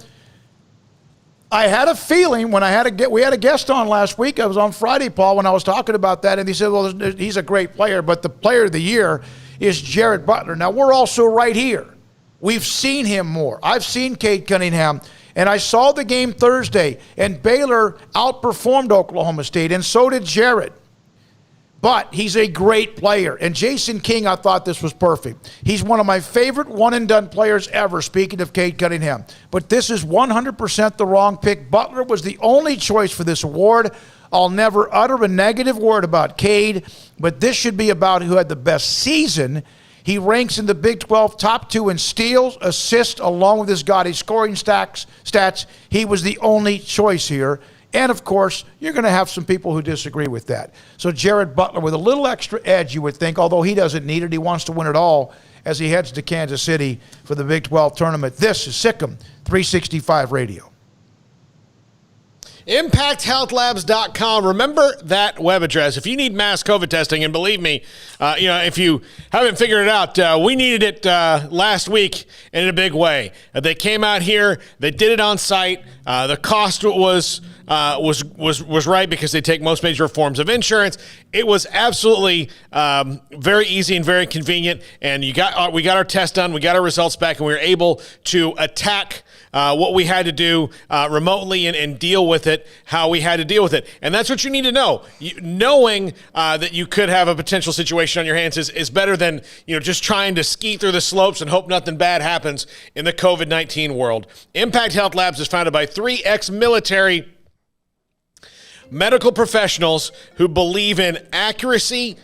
E: I had a feeling when we had a guest on last week. I was on Friday, Paul, when I was talking about that, and he said, well, he's a great player, but the Player of the Year is Jared Butler. Now, we're also right here. We've seen him more. I've seen Kade Cunningham, and I saw the game Thursday, and Baylor outperformed Oklahoma State, and so did Jared. But he's a great player. And Jason King, I thought this was perfect. He's one of my favorite one-and-done players ever, speaking of Kade Cunningham. But this is 100% the wrong pick. Butler was the only choice for this award. I'll never utter a negative word about Kade, but this should be about who had the best season. He ranks in the Big 12 top 2 in steals, assists, along with his gaudy scoring stats. He was the only choice here. And, of course, you're going to have some people who disagree with that. So Jared Butler with a little extra edge, you would think, although he doesn't need it. He wants to win it all as he heads to Kansas City for the Big 12 tournament. This is SicEm365 Radio.
H: ImpactHealthLabs.com. Remember that web address. If you need mass COVID testing, and believe me, if you haven't figured it out, we needed it last week in a big way. They came out here. They did it on site. The cost was right because they take most major forms of insurance. It was absolutely very easy and very convenient. And we got our test done. We got our results back, and we were able to attack what we had to do remotely and deal with it how we had to deal with it. And that's what you need to know. Knowing that you could have a potential situation on your hands is better than just trying to ski through the slopes and hope nothing bad happens in the COVID-19 world. Impact Health Labs is founded by 3 ex-military medical professionals who believe in accuracy,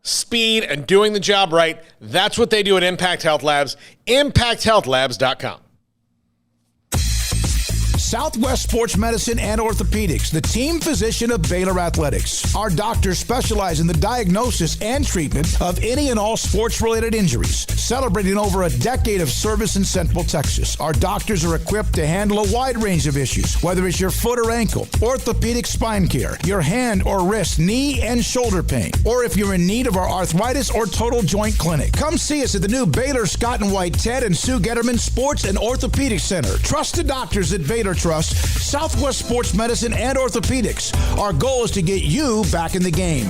H: speed, and doing the job right. That's what they do at Impact Health Labs. ImpactHealthLabs.com.
V: Southwest Sports Medicine and Orthopedics, the team physician of Baylor Athletics. Our doctors specialize in the diagnosis and treatment of any and all sports-related injuries. Celebrating over a decade of service in Central Texas, our doctors are equipped to handle a wide range of issues, whether it's your foot or ankle, orthopedic spine care, your hand or wrist, knee and shoulder pain, or if you're in need of our arthritis or total joint clinic. Come see us at the new Baylor Scott and White Ted and Sue Getterman Sports and Orthopedic Center. Trusted doctors at Baylor Trust, Southwest Sports Medicine and Orthopedics. Our goal is to get you back in the game.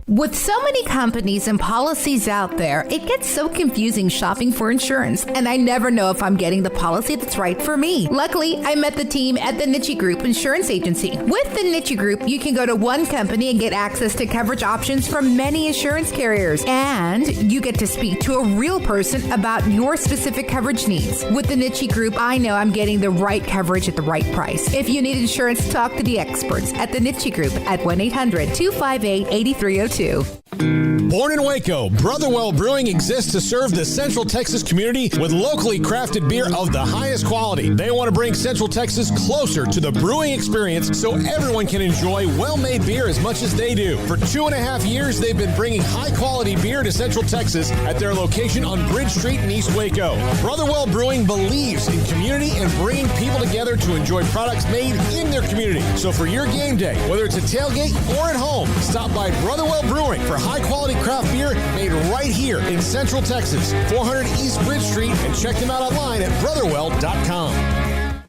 K: With so many companies and policies out there, it gets so confusing shopping for insurance, and I never know if I'm getting the policy that's right for me. Luckily, I met the team at the Niche Group Insurance Agency. With the Niche Group, you can go to one company and get access to coverage options from many insurance carriers, and you get to speak to a real person about your specific coverage needs. With the Niche Group, I know I'm getting the right coverage at the right price. If you need insurance, talk to the experts at the Niche Group at 1-800-258-8302.
Q: Born in Waco, Brotherwell Brewing exists to serve the Central Texas community with locally crafted beer of the highest quality. They want to bring Central Texas closer to the brewing experience so everyone can enjoy well-made beer as much as they do. For 2.5 years, they've been bringing high-quality beer to Central Texas at their location on Bridge Street in East Waco. Brotherwell Brewing believes in community and bringing people together to enjoy products made in their community. So for your game day, whether it's a tailgate or at home, stop by Brotherwell Brewing for high-quality craft beer made right here in Central Texas, 400 East Bridge Street, and check them out online at brotherwell.com.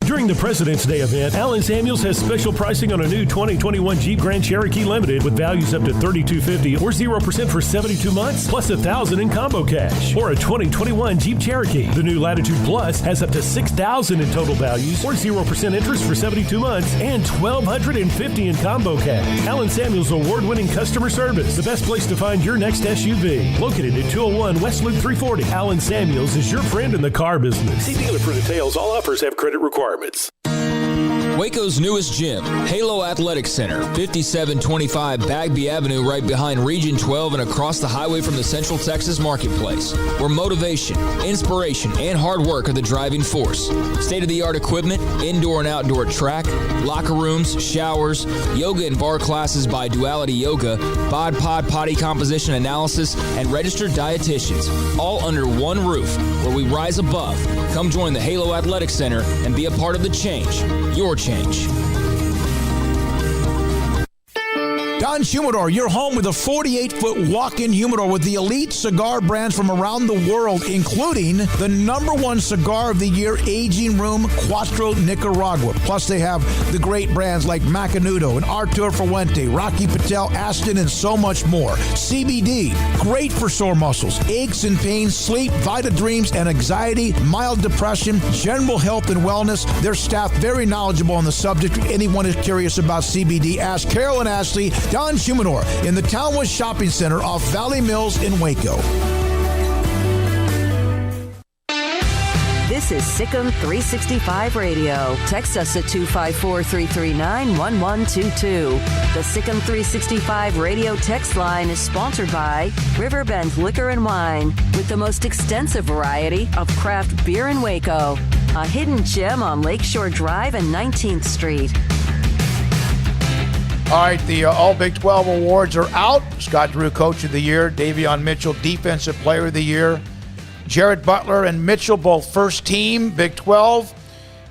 M: During the President's Day event, Allen Samuels has special pricing on a new 2021 Jeep Grand Cherokee Limited with values up to $3,250 or 0% for 72 months, plus $1,000 in combo cash. Or a 2021 Jeep Cherokee. The new Latitude Plus has up to $6,000 in total values or 0% interest for 72 months and $1,250 in combo cash. Allen Samuels award-winning customer service. The best place to find your next SUV. Located at 201 West Loop 340. Allen Samuels is your friend in the car business.
N: See dealer for details. All offers have credit requirements.
L: Waco's newest gym, Halo Athletic Center, 5725 Bagby Avenue, right behind Region 12 and across the highway from the Central Texas Marketplace, where motivation, inspiration, and hard work are the driving force. State-of-the-art equipment, indoor and outdoor track, locker rooms, showers, yoga and bar classes by Duality Yoga, Bod Pod potty composition analysis, and registered dietitians, all under one roof, where we rise above. Come join the Halo Athletic Center and be a part of the change. Your change.
V: Don Humidor, your home with a 48-foot walk-in humidor with the elite cigar brands from around the world, including the #1 cigar of the year, Aging Room Cuatro Nicaragua. Plus, they have the great brands like Macanudo and Artur Fuente, Rocky Patel, Aston, and so much more. CBD, great for sore muscles, aches and pains, sleep, Vita Dreams, and anxiety, mild depression, general health and wellness. Their staff very knowledgeable on the subject. If anyone is curious about CBD, ask Carol and Ashley. Don Humidor in the Townwood Shopping Center off Valley Mills in Waco.
B: This is SicEm365 Radio. Text us at 254-339-1122. The SicEm365 Radio text line is sponsored by Riverbend Liquor and Wine, with the most extensive variety of craft beer in Waco. A hidden gem on Lakeshore Drive and 19th Street.
E: All right, the All Big 12 awards are out. Scott Drew, Coach of the Year. Davion Mitchell, Defensive Player of the Year. Jared Butler and Mitchell, both first team, Big 12,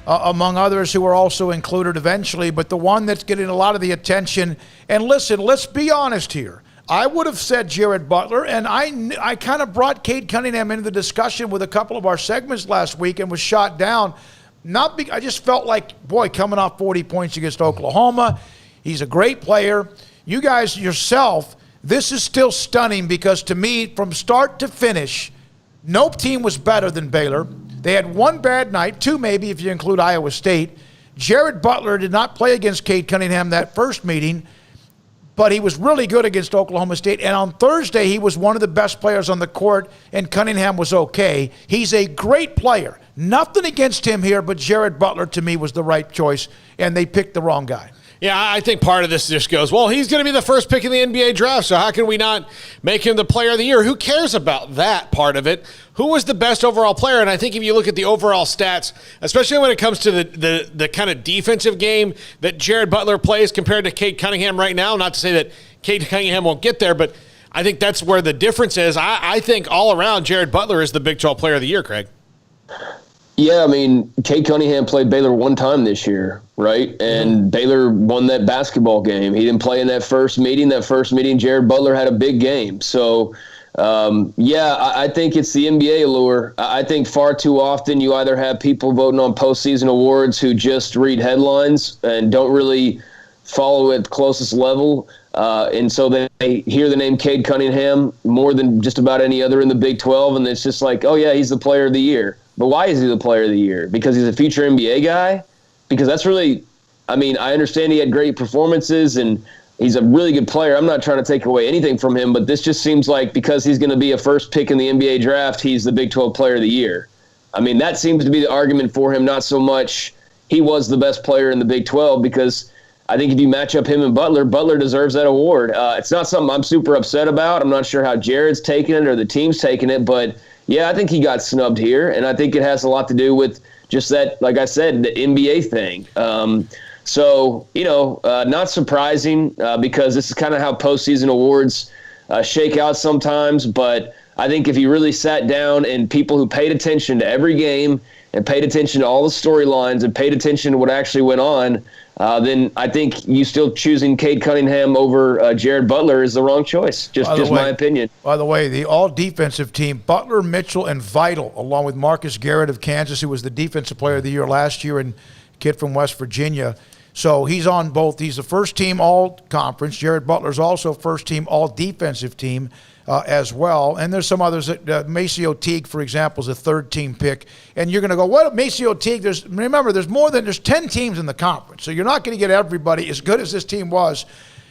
E: among others who were also included eventually. But the one that's getting a lot of the attention, and listen, let's be honest here. I would have said Jared Butler, and I kind of brought Kade Cunningham into the discussion with a couple of our segments last week and was shot down. I just felt like, boy, coming off 40 points against Oklahoma, he's a great player. You guys yourself, this is still stunning because to me, from start to finish, no team was better than Baylor. They had one bad night, two maybe if you include Iowa State. Jared Butler did not play against Kade Cunningham that first meeting, but he was really good against Oklahoma State. And on Thursday, he was one of the best players on the court, and Cunningham was okay. He's a great player. Nothing against him here, but Jared Butler to me was the right choice, and they picked the wrong guy.
H: Yeah, I think part of this just goes, well, he's going to be the first pick in the NBA draft, so how can we not make him the player of the year? Who cares about that part of it? Who was the best overall player? And I think if you look at the overall stats, especially when it comes to the kind of defensive game that Jared Butler plays compared to Kade Cunningham right now, not to say that Kade Cunningham won't get there, but I think that's where the difference is. I think all around Jared Butler is the Big 12 player of the year, Craig.
F: Yeah, I mean, Kade Cunningham played Baylor one time this year, right? And Baylor won that basketball game. He didn't play in that first meeting. That first meeting, Jared Butler had a big game. So, I think it's the NBA allure. I think far too often you either have people voting on postseason awards who just read headlines and don't really follow at the closest level. And so they hear the name Kade Cunningham more than just about any other in the Big 12, and it's just like, oh, yeah, he's the player of the year. But why is he the player of the year? Because he's a future NBA guy? Because that's really, I mean, I understand he had great performances and he's a really good player. I'm not trying to take away anything from him, but this just seems like because he's going to be a first pick in the NBA draft, he's the Big 12 player of the year. I mean, that seems to be the argument for him, not so much he was the best player in the Big 12, because I think if you match up him and Butler, Butler deserves that award. It's not something I'm super upset about. I'm not sure how Jared's taking it or the team's taking it, but yeah, I think he got snubbed here, and I think it has a lot to do with just that, like I said, the NBA thing. Not surprising because this is kind of how postseason awards shake out sometimes, but I think if you really sat down and people who paid attention to every game and paid attention to all the storylines and paid attention to what actually went on, then I think you still choosing Kade Cunningham over Jared Butler is the wrong choice. Just my opinion. By
E: the way, the all-defensive team, Butler, Mitchell, and Vital, along with Marcus Garrett of Kansas, who was the Defensive Player of the Year last year, and kid from West Virginia. So he's on both. He's the first team all-conference. Jared Butler's also first team all-defensive team as well. And there's some others. Maceo Teague, for example, is a third-team pick. And you're going to go, what? Maceo Teague, there's 10 teams in the conference. So you're not going to get everybody as good as this team was.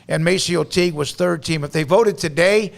E: And Maceo Teague was third team. If they voted today,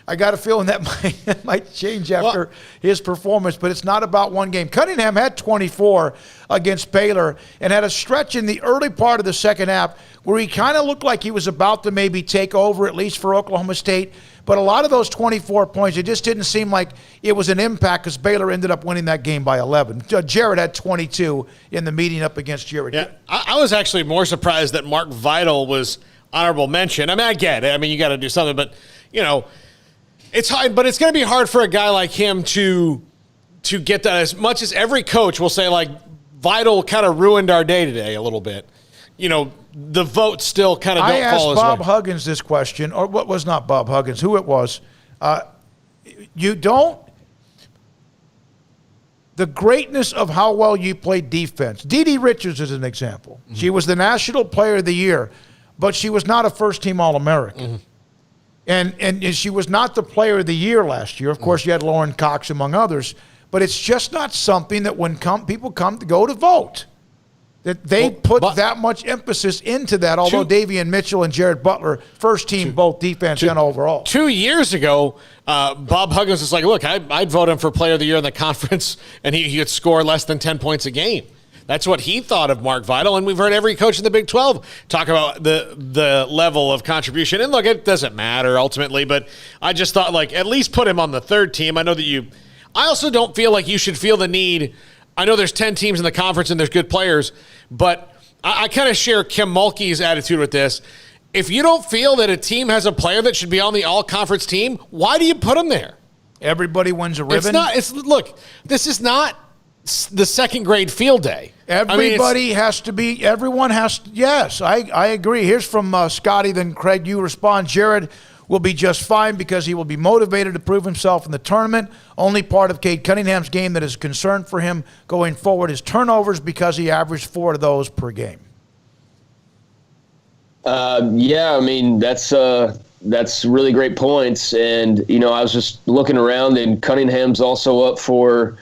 E: I got a feeling that might change after his performance, but it's not about one game. Cunningham had 24 against Baylor and had a stretch in the early part of the second half where he kind of looked like he was about to maybe take over, at least for Oklahoma State. But a lot of those 24 points, it just didn't seem like it was an impact because Baylor ended up winning that game by 11. Jared had 22 in the meeting up against Jared.
H: Yeah, I was actually more surprised that Mark Vital was honorable mention. I mean, I get it. I mean, you got to do something, but, it's hard, but it's going to be hard for a guy like him to get that, as much as every coach will say, like, Vital kind of ruined our day today a little bit. The votes still kind of don't fall as well.
E: I asked Bob Huggins this question, or what was not Bob Huggins, who it was. The greatness of how well you played defense. Dee Richards is an example. Mm-hmm. She was the National Player of the Year, but she was not a first-team All-American. Mm-hmm. And she was not the player of the year last year. Of course, you had Lauren Cox, among others. But it's just not something that when people come to go to vote, that they put that much emphasis into that, although Davian Mitchell and Jared Butler, first team, both defense and overall.
H: 2 years ago, Bob Huggins was like, look, I'd vote him for player of the year in the conference, and he could score less than 10 points a game. That's what he thought of Mark Vital, and we've heard every coach in the Big 12 talk about the level of contribution. And look, it doesn't matter ultimately, but I just thought, like, at least put him on the third team. I know that I also don't feel like you should feel the need. I know there's 10 teams in the conference and there's good players, but I kind of share Kim Mulkey's attitude with this. If you don't feel that a team has a player that should be on the all-conference team, why do you put him there?
E: Everybody wins a ribbon.
H: Look, this is not the second grade field day.
E: Everybody has to be, everyone has to, yes, I agree. Here's from Scotty, then Craig, you respond. Jared will be just fine because he will be motivated to prove himself in the tournament. Only part of Kade Cunningham's game that is a concern for him going forward is turnovers because he averaged 4 of those per game.
F: Yeah, I mean, that's really great points. And, I was just looking around, and Cunningham's also up for,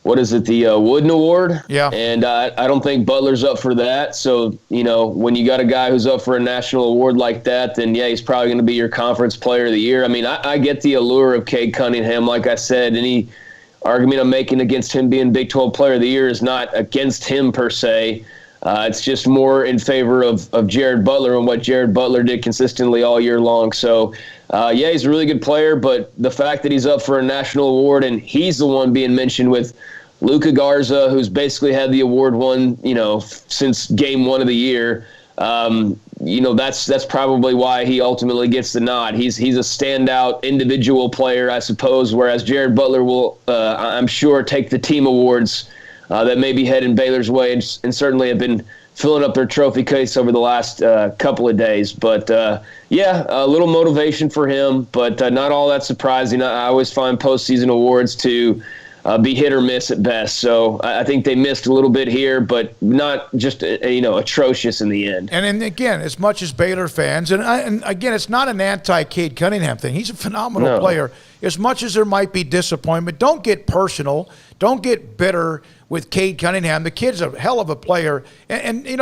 F: what is it, the Wooden Award?
E: Yeah.
F: And I don't think Butler's up for that. So, when you got a guy who's up for a national award like that, then, yeah, he's probably going to be your conference player of the year. I mean, I get the allure of Kade Cunningham. Like I said, any argument I'm making against him being Big 12 player of the year is not against him per se. It's just more in favor of Jared Butler and what Jared Butler did consistently all year long. So, yeah, he's a really good player, but the fact that he's up for a national award and he's the one being mentioned with Luka Garza, who's basically had the award won, since game 1 of the year, that's probably why he ultimately gets the nod. He's a standout individual player, I suppose, whereas Jared Butler will, I'm sure, take the team awards that may be heading Baylor's way and certainly have been filling up their trophy case over the last couple of days. But, yeah, a little motivation for him, but not all that surprising. I always find postseason awards to be hit or miss at best. So I think they missed a little bit here, but not just, atrocious in the end.
E: And again, as much as Baylor fans, and again, it's not an anti-Kade Cunningham thing. He's a phenomenal player. As much as there might be disappointment, don't get personal. Don't get bitter with Kade Cunningham. The kid's a hell of a player. And it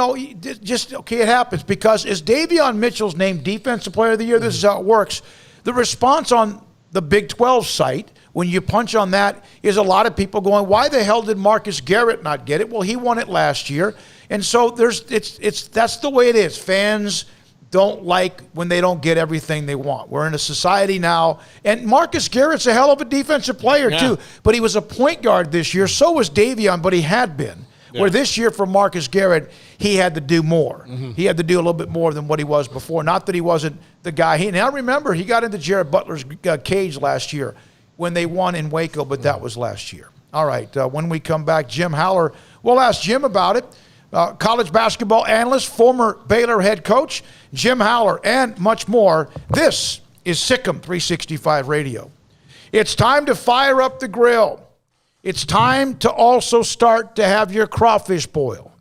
E: happens because is Davion Mitchell's named Defensive Player of the Year? This is how it works. The response on the Big 12 site, when you punch on that, is a lot of people going, why the hell did Marcus Garrett not get it? Well, he won it last year. And so that's the way it is. Fans don't like when they don't get everything they want. We're in a society now, and Marcus Garrett's a hell of a defensive player too, but he was a point guard this year. So was Davion, but he had been. Yeah. Where this year for Marcus Garrett, he had to do more. Mm-hmm. He had to do a little bit more than what he was before. Not that he wasn't the guy. Now remember, he got into Jared Butler's cage last year when they won in Waco, but that was last year. All right, when we come back, Jim Haller, we'll ask Jim about it. College basketball analyst, former Baylor head coach, Jim Haller, and much more. This is SicEm365 Radio. It's time to fire up the grill. It's time to also start to have your crawfish boil.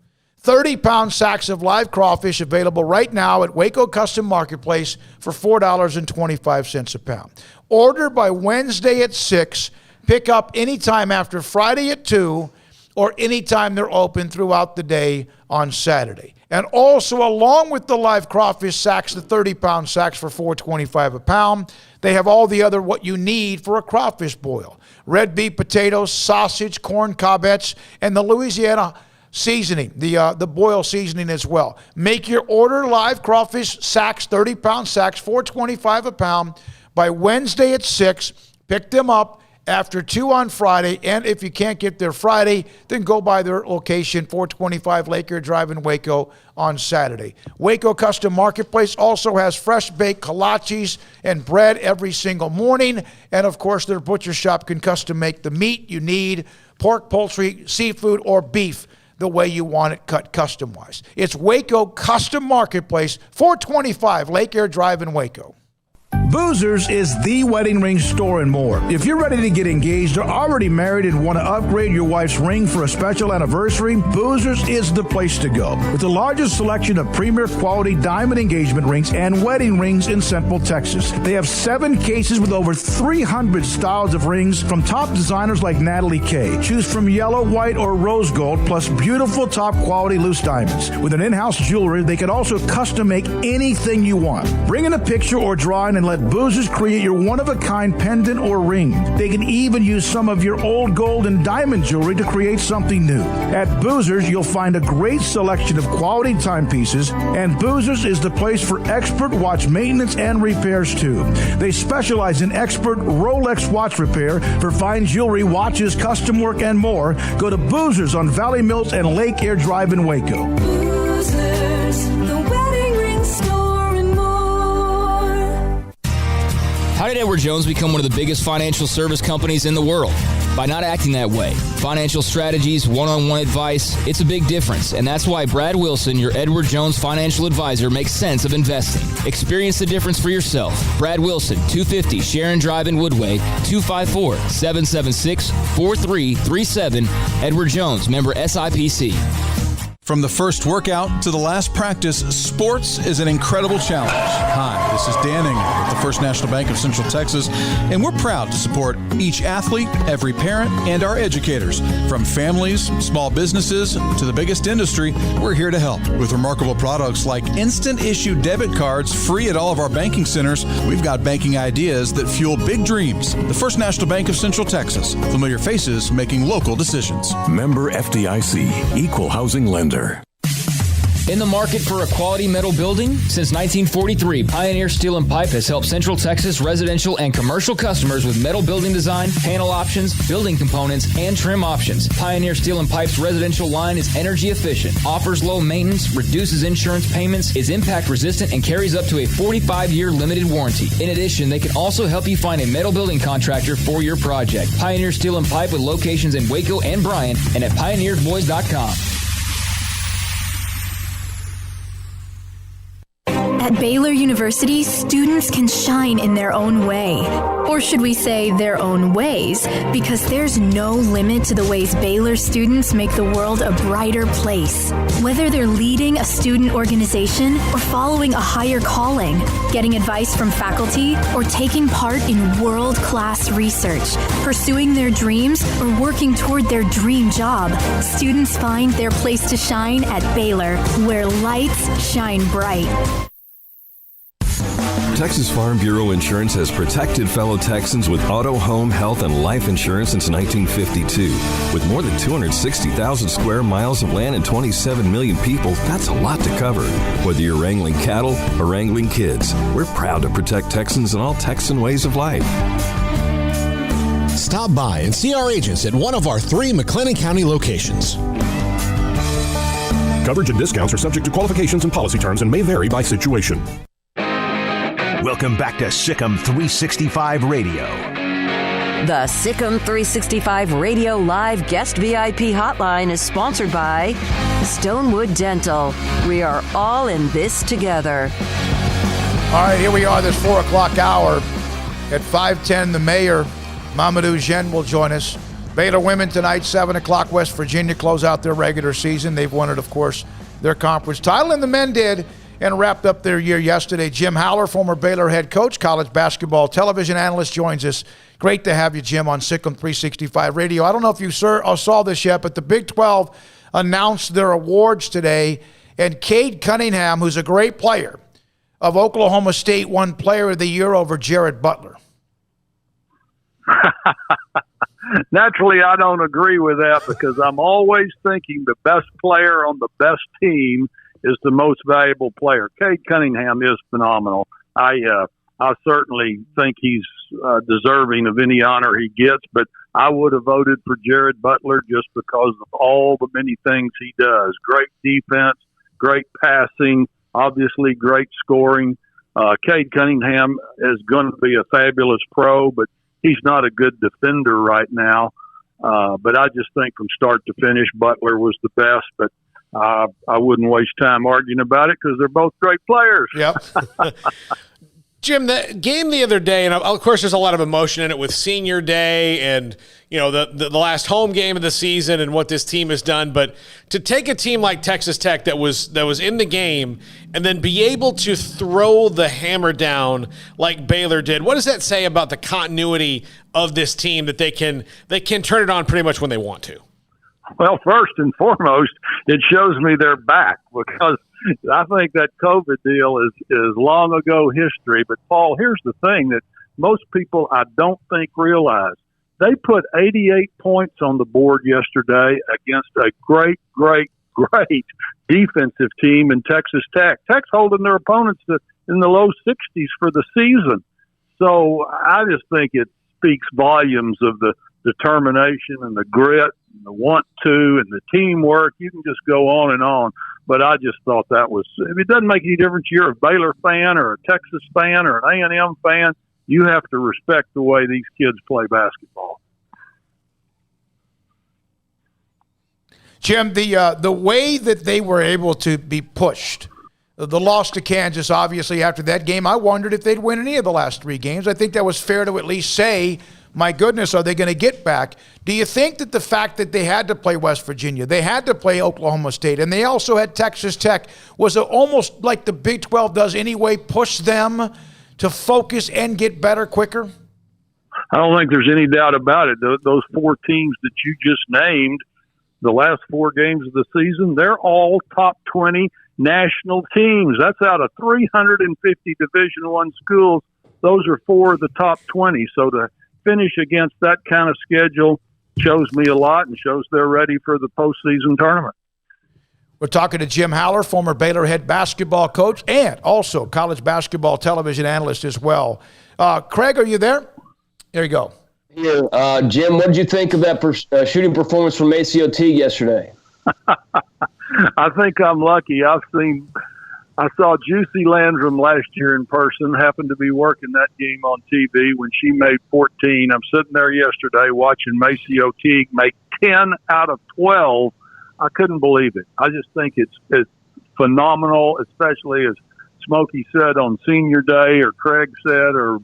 E: 30-pound sacks of live crawfish available right now at Waco Custom Marketplace for $4.25 a pound. Order by Wednesday at 6. Pick up anytime after Friday at 2 or anytime they're open throughout the day on Saturday. And also, along with the live crawfish sacks, the 30-pound sacks for $4.25 a pound, they have all the other what you need for a crawfish boil. Red beef, potatoes, sausage, corn cobettes, and the Louisiana seasoning, the boil seasoning as well. Make your order live crawfish sacks, 30-pound sacks, $4.25 a pound by Wednesday at 6. Pick them up after 2 on Friday, and if you can't get there Friday, then go by their location, 425 Lake Air Drive in Waco, on Saturday. Waco Custom Marketplace also has fresh-baked kolaches and bread every single morning, and of course their butcher shop can custom make the meat you need, pork, poultry, seafood, or beef, the way you want it cut custom-wise. It's Waco Custom Marketplace, 425 Lake Air Drive in Waco.
V: Boozers is the wedding ring store and more. If you're ready to get engaged or already married and want to upgrade your wife's ring for a special anniversary, Boozers is the place to go. With the largest selection of premier quality diamond engagement rings and wedding rings in Central Texas. They have 7 cases with over 300 styles of rings from top designers like Natalie Kay. Choose from yellow, white, or rose gold, plus beautiful top quality loose diamonds. With an in-house jeweler, they can also custom make anything you want. Bring in a picture or drawing and let Boozers create your one-of-a-kind pendant or ring. They can even use some of your old gold and diamond jewelry to create something new. At Boozers, you'll find a great selection of quality timepieces, and Boozers is the place for expert watch maintenance and repairs, too. They specialize in expert Rolex watch repair for fine jewelry, watches, custom work, and more. Go to Boozers on Valley Mills and Lake Air Drive in Waco.
A: Boozers, the wedding ring store and more.
L: How did Edward Jones become one of the biggest financial service companies in the world? By not acting that way. Financial strategies, one-on-one advice, it's a big difference. And that's why Brad Wilson, your Edward Jones financial advisor, makes sense of investing. Experience the difference for yourself. Brad Wilson, 250 Sharon Drive in Woodway, 254-776-4337. Edward Jones, member SIPC.
O: From the first workout to the last practice, sports is an incredible challenge. Hi, this is Dan Engel with the First National Bank of Central Texas, and we're proud to support each athlete, every parent, and our educators. From families, small businesses, to the biggest industry, we're here to help. With remarkable products like instant issue debit cards free at all of our banking centers, we've got banking ideas that fuel big dreams. The First National Bank of Central Texas. Familiar faces making local decisions.
N: Member FDIC, Equal Housing Lender.
L: In the market for a quality metal building? Since 1943, Pioneer Steel and Pipe has helped Central Texas residential and commercial customers with metal building design, panel options, building components, and trim options. Pioneer Steel and Pipe's residential line is energy efficient, offers low maintenance, reduces insurance payments, is impact resistant, and carries up to a 45-year limited warranty. In addition, they can also help you find a metal building contractor for your project. Pioneer Steel and Pipe with locations in Waco and Bryan and at pioneersboys.com.
P: At Baylor University, students can shine in their own way. Or should we say their own ways? Because there's no limit to the ways Baylor students make the world a brighter place. Whether they're leading a student organization or following a higher calling, getting advice from faculty, or taking part in world-class research, pursuing their dreams, or working toward their dream job, students find their place to shine at Baylor, where lights shine bright.
R: Texas Farm Bureau Insurance has protected fellow Texans with auto, home, health, and life insurance since 1952. With more than 260,000 square miles of land and 27 million people, that's a lot to cover. Whether you're wrangling cattle or wrangling kids, we're proud to protect Texans in all Texan ways of life.
Q: Stop by and see our agents at one of our 3 McLennan County locations.
N: Coverage and discounts are subject to qualifications and policy terms and may vary by situation.
D: Welcome back to SicEm365 Radio.
B: The SicEm365 Radio Live Guest VIP Hotline is sponsored by Stonewood Dental. We are all in this together.
E: All right, here we are, this 4 o'clock hour. At 5:10, the mayor, Mamadou Jen, will join us. Baylor women tonight, 7 o'clock, West Virginia, close out their regular season. They've won it, of course, their conference title, and the men did, and wrapped up their year yesterday. Jim Howler, former Baylor head coach, college basketball television analyst, joins us. Great to have you, Jim, on SicEm365 Radio. I don't know if you saw this yet, but the Big 12 announced their awards today, and Kade Cunningham, who's a great player, of Oklahoma State, won Player of the Year over Jared Butler.
G: Naturally, I don't agree with that because I'm always thinking the best player on the best team is the most valuable player. Kade Cunningham is phenomenal. I certainly think he's deserving of any honor he gets, but I would have voted for Jared Butler just because of all the many things he does. Great defense, great passing, obviously great scoring. Kade Cunningham is going to be a fabulous pro, but he's not a good defender right now. But I just think from start to finish, Butler was the best. But I wouldn't waste time arguing about it because they're both great players.
E: Yep.
H: Jim, the game the other day, and of course there's a lot of emotion in it with senior day and, you know, the last home game of the season and what this team has done. But to take a team like Texas Tech that was in the game and then be able to throw the hammer down like Baylor did, what does that say about the continuity of this team that they can turn it on pretty much when they want to?
G: Well, first and foremost, it shows me they're back because I think that COVID deal is long ago history. But, Paul, here's the thing that most people I don't think realize. They put 88 points on the board yesterday against a great defensive team in Texas Tech. Tech's holding their opponents in the low 60s for the season. So I just think it speaks volumes of the determination and the grit and the want to and the teamwork. You can just go on and on. But I just thought that was – it doesn't make any difference if you're a Baylor fan or a Texas fan or an A&M fan. You have to respect the way these kids play basketball.
E: Jim, the way that they were able to be pushed, the loss to Kansas, obviously, after that game, I wondered if they'd win any of the last three games. I think that was fair to at least say, my goodness, are they going to get back? Do you think that the fact that they had to play West Virginia, they had to play Oklahoma State, and they also had Texas Tech, was it almost like the Big 12 does anyway, push them to focus and get better quicker?
G: I don't think there's any doubt about it. Those four teams that you just named, the last four games of the season, they're all top 20 national teams. That's out of 350 Division I schools. Those are four of the top 20. So to finish against that kind of schedule shows me a lot and shows they're ready for the postseason tournament.
E: We're talking to Jim Howler, former Baylor head basketball coach and also college basketball television analyst as well. Craig, are you there? There you go.
F: Here, Jim, what did you think of that shooting performance from Maceo Teague yesterday?
G: I think I'm lucky. I saw Juicy Landrum last year in person, happened to be working that game on TV when she made 14. I'm sitting there yesterday watching Maceo Teague make 10 out of 12. I couldn't believe it. I just think it's phenomenal, especially as Smokey said on senior day, or Craig said, or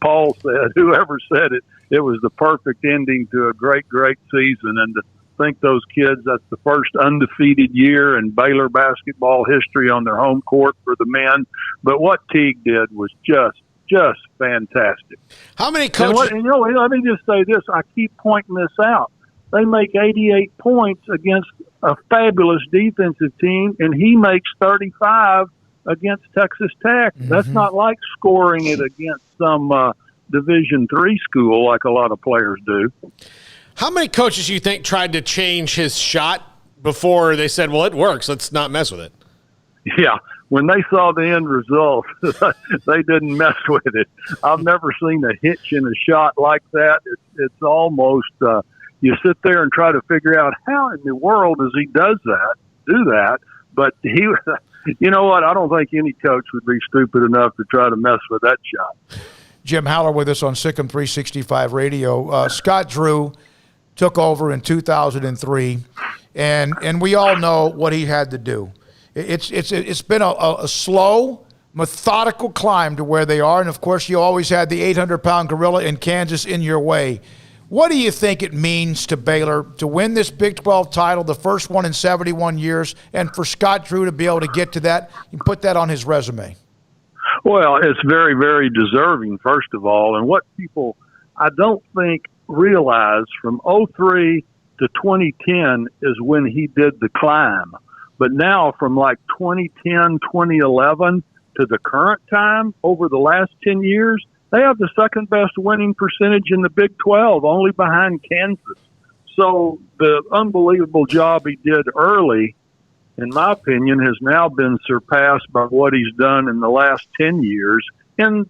G: Paul said, whoever said it. It was the perfect ending to a great season. And to think those kids, that's the first undefeated year in Baylor basketball history on their home court for the men. But what Teague did was just fantastic.
H: How many coaches?
G: Let me just say this. I keep pointing this out. They make 88 points against a fabulous defensive team, and he makes 35 against Texas Tech. Mm-hmm. That's not like scoring it against some Division III school like a lot of players do.
H: How many coaches do you think tried to change his shot before they said, well, it works, let's not mess with it?
G: Yeah, when they saw the end result, they didn't mess with it. I've never seen a hitch in a shot like that. It's almost you sit there and try to figure out how in the world does he do that. But he, you know what, I don't think any coach would be stupid enough to try to mess with that shot.
E: Jim Howler with us on SicEm365 Radio. Scott Drew took over in 2003, and we all know what he had to do. It's been a slow, methodical climb to where they are, and of course you always had the 800-pound gorilla in Kansas in your way. What do you think it means to Baylor to win this Big 12 title, the first one in 71 years, and for Scott Drew to be able to get to that and put that on his resume?
G: Well, it's very, very deserving, first of all. And what people, I don't think, realize from 2003 to 2010 is when he did the climb. But now from like 2010, 2011 to the current time, over the last 10 years, they have the second best winning percentage in the Big 12, only behind Kansas. So the unbelievable job he did early, in my opinion, has now been surpassed by what he's done in the last 10 years in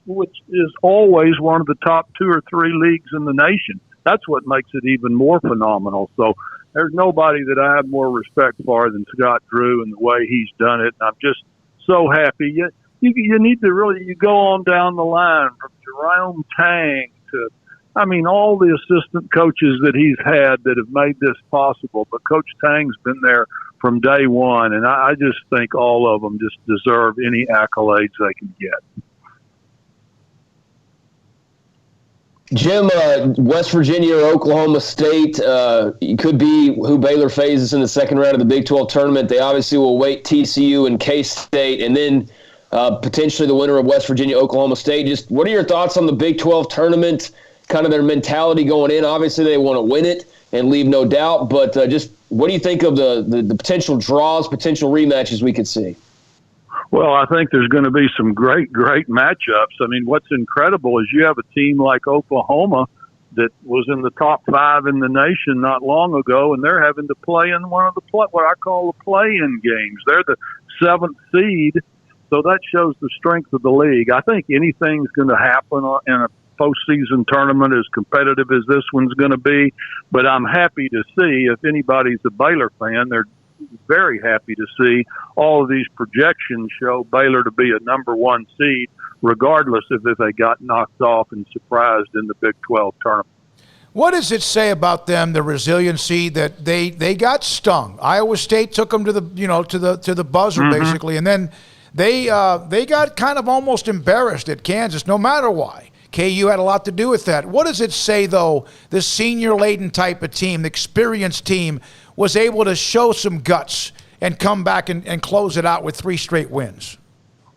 G: which is always one of the top 2 or 3 leagues in the nation. That's what makes it even more phenomenal. So there's nobody that I have more respect for than Scott Drew and the way he's done it. And I'm just so happy. You need to really, you go on down the line from Jerome Tang to, I mean, all the assistant coaches that he's had that have made this possible. But Coach Tang's been there from day one, and I just think all of them just deserve any accolades they can get.
F: Jim, West Virginia or Oklahoma State could be who Baylor faces in the second round of the Big 12 tournament. They obviously will wait TCU and K-State, and then potentially the winner of West Virginia, Oklahoma State. Just what are your thoughts on the Big 12 tournament, kind of their mentality going in? Obviously, they want to win it and leave no doubt, but just what do you think of the potential draws, potential rematches we could see?
G: Well, I think there's going to be some great matchups. I mean, what's incredible is you have a team like Oklahoma that was in the top 5 in the nation not long ago, and they're having to play in one of the what I call the play-in games. They're the 7th seed, so that shows the strength of the league. I think anything's going to happen in a postseason tournament as competitive as this one's going to be, but I'm happy to see, if anybody's a Baylor fan, they're very happy to see all of these projections show Baylor to be a number 1 seed, regardless of if they got knocked off and surprised in the Big 12 tournament.
E: What does it say about them, the resiliency that they got stung? Iowa State took them to the buzzer basically, and then they got kind of almost embarrassed at Kansas, no matter why. KU had a lot to do with that. What does it say, though, this senior-laden type of team, the experienced team, was able to show some guts and come back and close it out with 3 straight wins?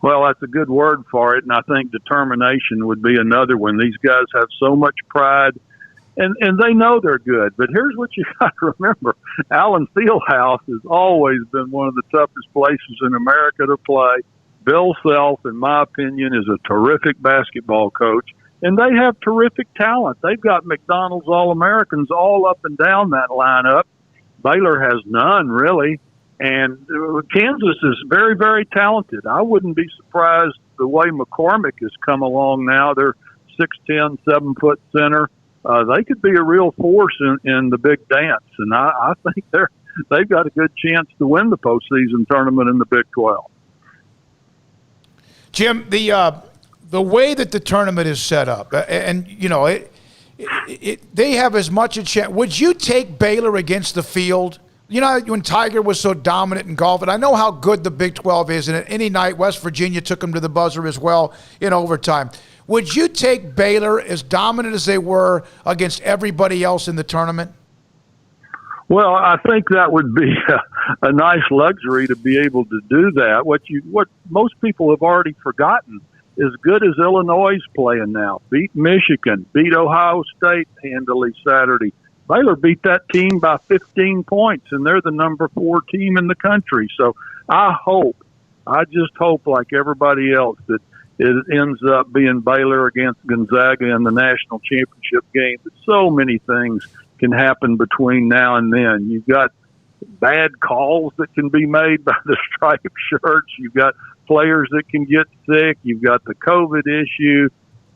G: Well, that's a good word for it, and I think determination would be another one. These guys have so much pride, and they know they're good. But here's what you got to remember. Allen Fieldhouse has always been one of the toughest places in America to play. Bill Self, in my opinion, is a terrific basketball coach. And they have terrific talent. They've got McDonald's All-Americans all up and down that lineup. Baylor has none, really. And Kansas is very, very talented. I wouldn't be surprised the way McCormick has come along now. They're 6'10", 7-foot center. They could be a real force in the big dance. And I think they've got a good chance to win the postseason tournament in the Big 12.
E: Jim, the way that the tournament is set up, and they have as much a chance. Would you take Baylor against the field? You know, when Tiger was so dominant in golf, and I know how good the Big 12 is, and any night West Virginia took them to the buzzer as well in overtime. Would you take Baylor as dominant as they were against everybody else in the tournament?
G: Well, I think that would be a nice luxury to be able to do that. What most people have already forgotten, as good as Illinois is playing now, beat Michigan, beat Ohio State handily Saturday. Baylor beat that team by 15 points, and they're the number 4 team in the country. So I just hope, like everybody else, that it ends up being Baylor against Gonzaga in the national championship game. But so many things can happen between now and then. You've got bad calls that can be made by the striped shirts. You've got players that can get sick. You've got the COVID issue.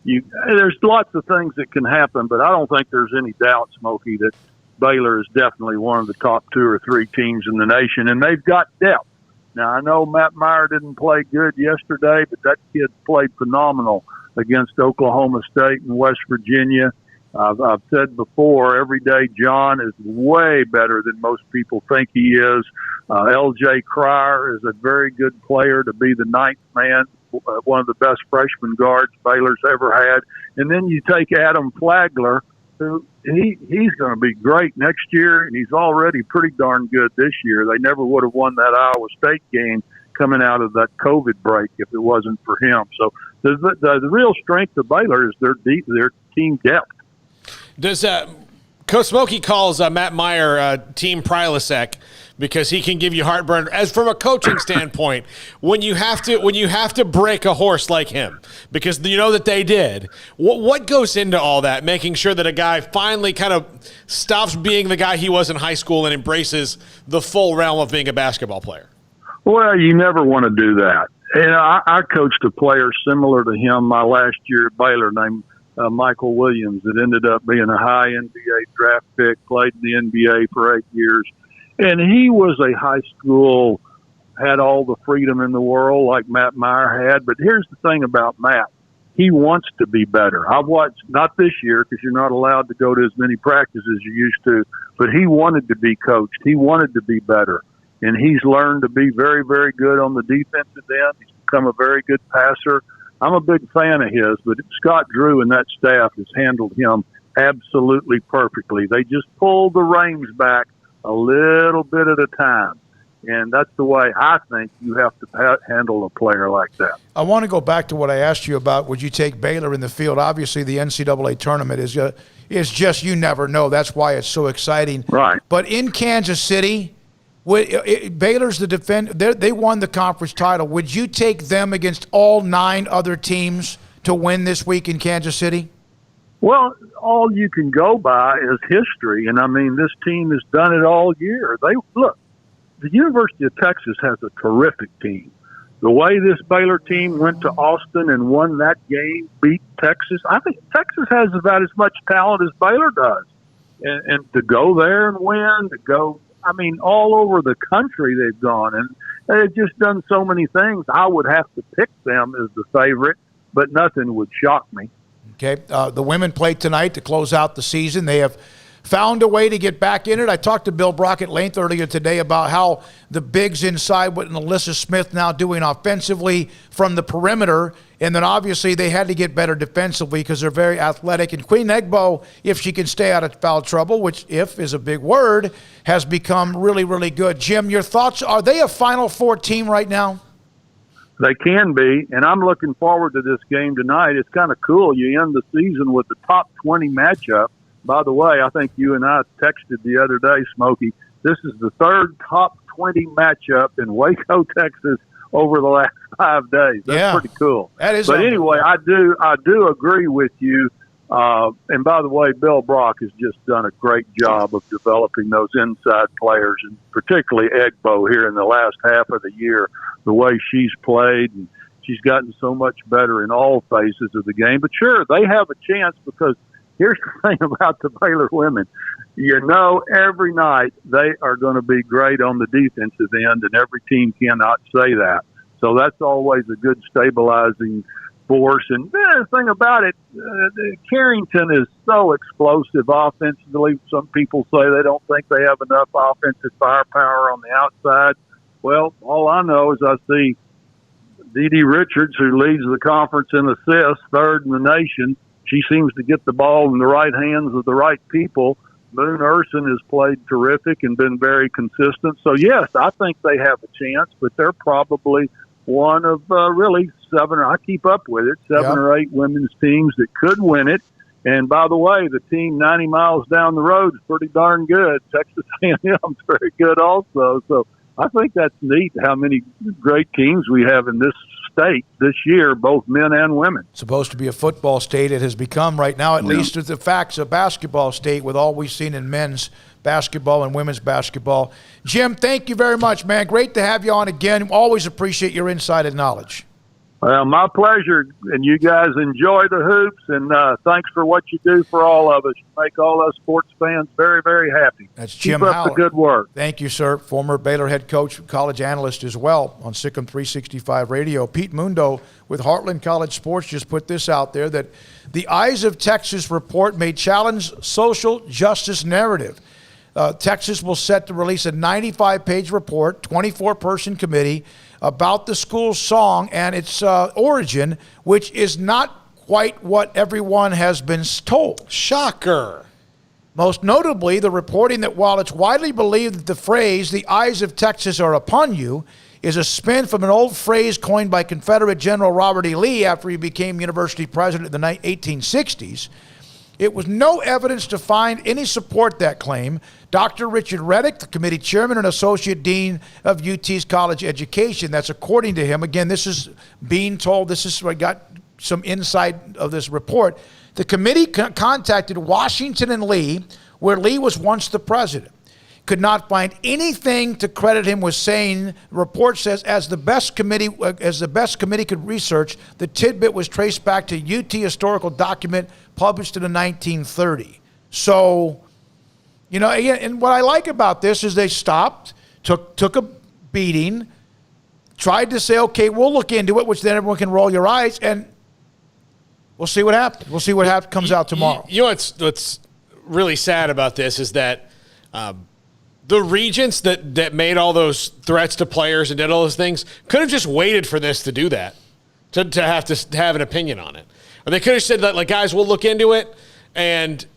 G: There's lots of things that can happen, but I don't think there's any doubt, Smokey, that Baylor is definitely one of the top 2 or 3 teams in the nation, and they've got depth. Now, I know Matt Meyer didn't play good yesterday, but that kid played phenomenal against Oklahoma State and West Virginia. I've said before, everyday John is way better than most people think he is. L.J. Cryer is a very good player to be the 9th man, one of the best freshman guards Baylor's ever had. And then you take Adam Flagler, who he's going to be great next year, and he's already pretty darn good this year. They never would have won that Iowa State game coming out of that COVID break if it wasn't for him. So the real strength of Baylor is their team depth.
H: Does Coach Smokey calls Matt Meyer Team Prilosec because he can give you heartburn. As from a coaching standpoint, when you have to break a horse like him, because you know that they did, what goes into all that, making sure that a guy finally kind of stops being the guy he was in high school and embraces the full realm of being a basketball player?
G: Well, you never want to do that. And I coached a player similar to him my last year at Baylor named Michael Williams that ended up being a high NBA draft pick, played in the NBA for 8 years. And he was a high school, had all the freedom in the world like Matt Meyer had. But here's the thing about Matt. He wants to be better. I've watched, not this year because you're not allowed to go to as many practices as you used to, but he wanted to be coached. He wanted to be better. And he's learned to be very, very good on the defensive end. He's become a very good passer. I'm a big fan of his, but Scott Drew and that staff has handled him absolutely perfectly. They just pull the reins back a little bit at a time. And that's the way I think you have to handle a player like that.
E: I want to go back to what I asked you about. Would you take Baylor in the field? Obviously, the NCAA tournament is just, you never know. That's why it's so exciting.
G: Right.
E: But in Kansas City, Baylor's the defender. They won the conference title. Would you take them against all 9 other teams to win this week in Kansas City?
G: Well, all you can go by is history. And, I mean, this team has done it all year. Look, the University of Texas has a terrific team. The way this Baylor team went to Austin and won that game, beat Texas, I think Texas has about as much talent as Baylor does. And to go there and win, to go – I mean, all over the country they've gone, and they've just done so many things. I would have to pick them as the favorite, but nothing would shock me.
E: Okay, the women played tonight to close out the season. They have found a way to get back in it. I talked to Bill Brock at length earlier today about how the bigs inside, what Alyssa Smith now doing offensively from the perimeter, and then obviously they had to get better defensively because they're very athletic. And Queen Egbo, if she can stay out of foul trouble, which if is a big word, has become really, really good. Jim, your thoughts, are they a Final Four team right now?
G: They can be, and I'm looking forward to this game tonight. It's kind of cool. You end the season with the top 20 matchup. By the way, I think you and I texted the other day, Smokey. This is the third top 20 matchup in Waco, Texas, over the last 5 days. That's pretty cool.
E: That is.
G: But anyway, I do agree with you. And by the way, Bill Brock has just done a great job of developing those inside players, and particularly Egbo here in the last half of the year. The way she's played, and she's gotten so much better in all phases of the game. But sure, they have a chance because. Here's the thing about the Baylor women. You know, every night they are going to be great on the defensive end, and every team cannot say that. So that's always a good stabilizing force. And the thing about it, Carrington is so explosive offensively. Some people say they don't think they have enough offensive firepower on the outside. Well, all I know is I see D.D. Richards, who leads the conference in assists, third in the nation. She seems to get the ball in the right hands of the right people. Moon Urson has played terrific and been very consistent. So, yes, I think they have a chance, but they're probably one of really 7, I keep up with it, 7 or 8 women's teams that could win it. And, by the way, the team 90 miles down the road is pretty darn good. Texas A&M is very good also. So, I think that's neat how many great teams we have in this state this year, both men and women.
E: Supposed to be a football state. It has become right now, at least with the facts, a basketball state with all we've seen in men's basketball and women's basketball. Jim, thank you very much, man. Great to have you on again. Always appreciate your insight and knowledge.
G: Well, my pleasure, and you guys enjoy the hoops, and thanks for what you do for all of us. You make all us sports fans very, very happy.
E: That's Jim
G: Keep
E: Howler.
G: up the good work.
E: Thank you, sir. Former Baylor head coach, college analyst as well on SicEm365 Radio. Pete Mundo with Heartland College Sports just put this out there, that the Eyes of Texas report may challenge social justice narrative. Texas will set to release a 95-page report, 24-person committee, about the school's song and its origin, which is not quite what everyone has been told.
H: Shocker.
E: Most notably, the reporting that while it's widely believed that the phrase, "the eyes of Texas are upon you," is a spin from an old phrase coined by Confederate General Robert E. Lee after he became university president in the 1860s, it was no evidence to find any support that claim. Dr. Richard Reddick, the committee chairman and associate dean of UT's college education, that's according to him. Again, this is being told, this is what got some insight of this report. The committee contacted Washington and Lee, where Lee was once the president. Could not find anything to credit him with saying, the report says, as the best committee could research, the tidbit was traced back to UT historical document published in the 1930. So, you know, and what I like about this is they stopped, took a beating, tried to say, okay, we'll look into it, which then everyone can roll your eyes, and we'll see what happens. We'll see what comes out tomorrow.
H: You know what's really sad about this is that the regents that made all those threats to players and did all those things could have just waited for this to do that, to have an opinion on it. Or they could have said that, like, guys, we'll look into it, and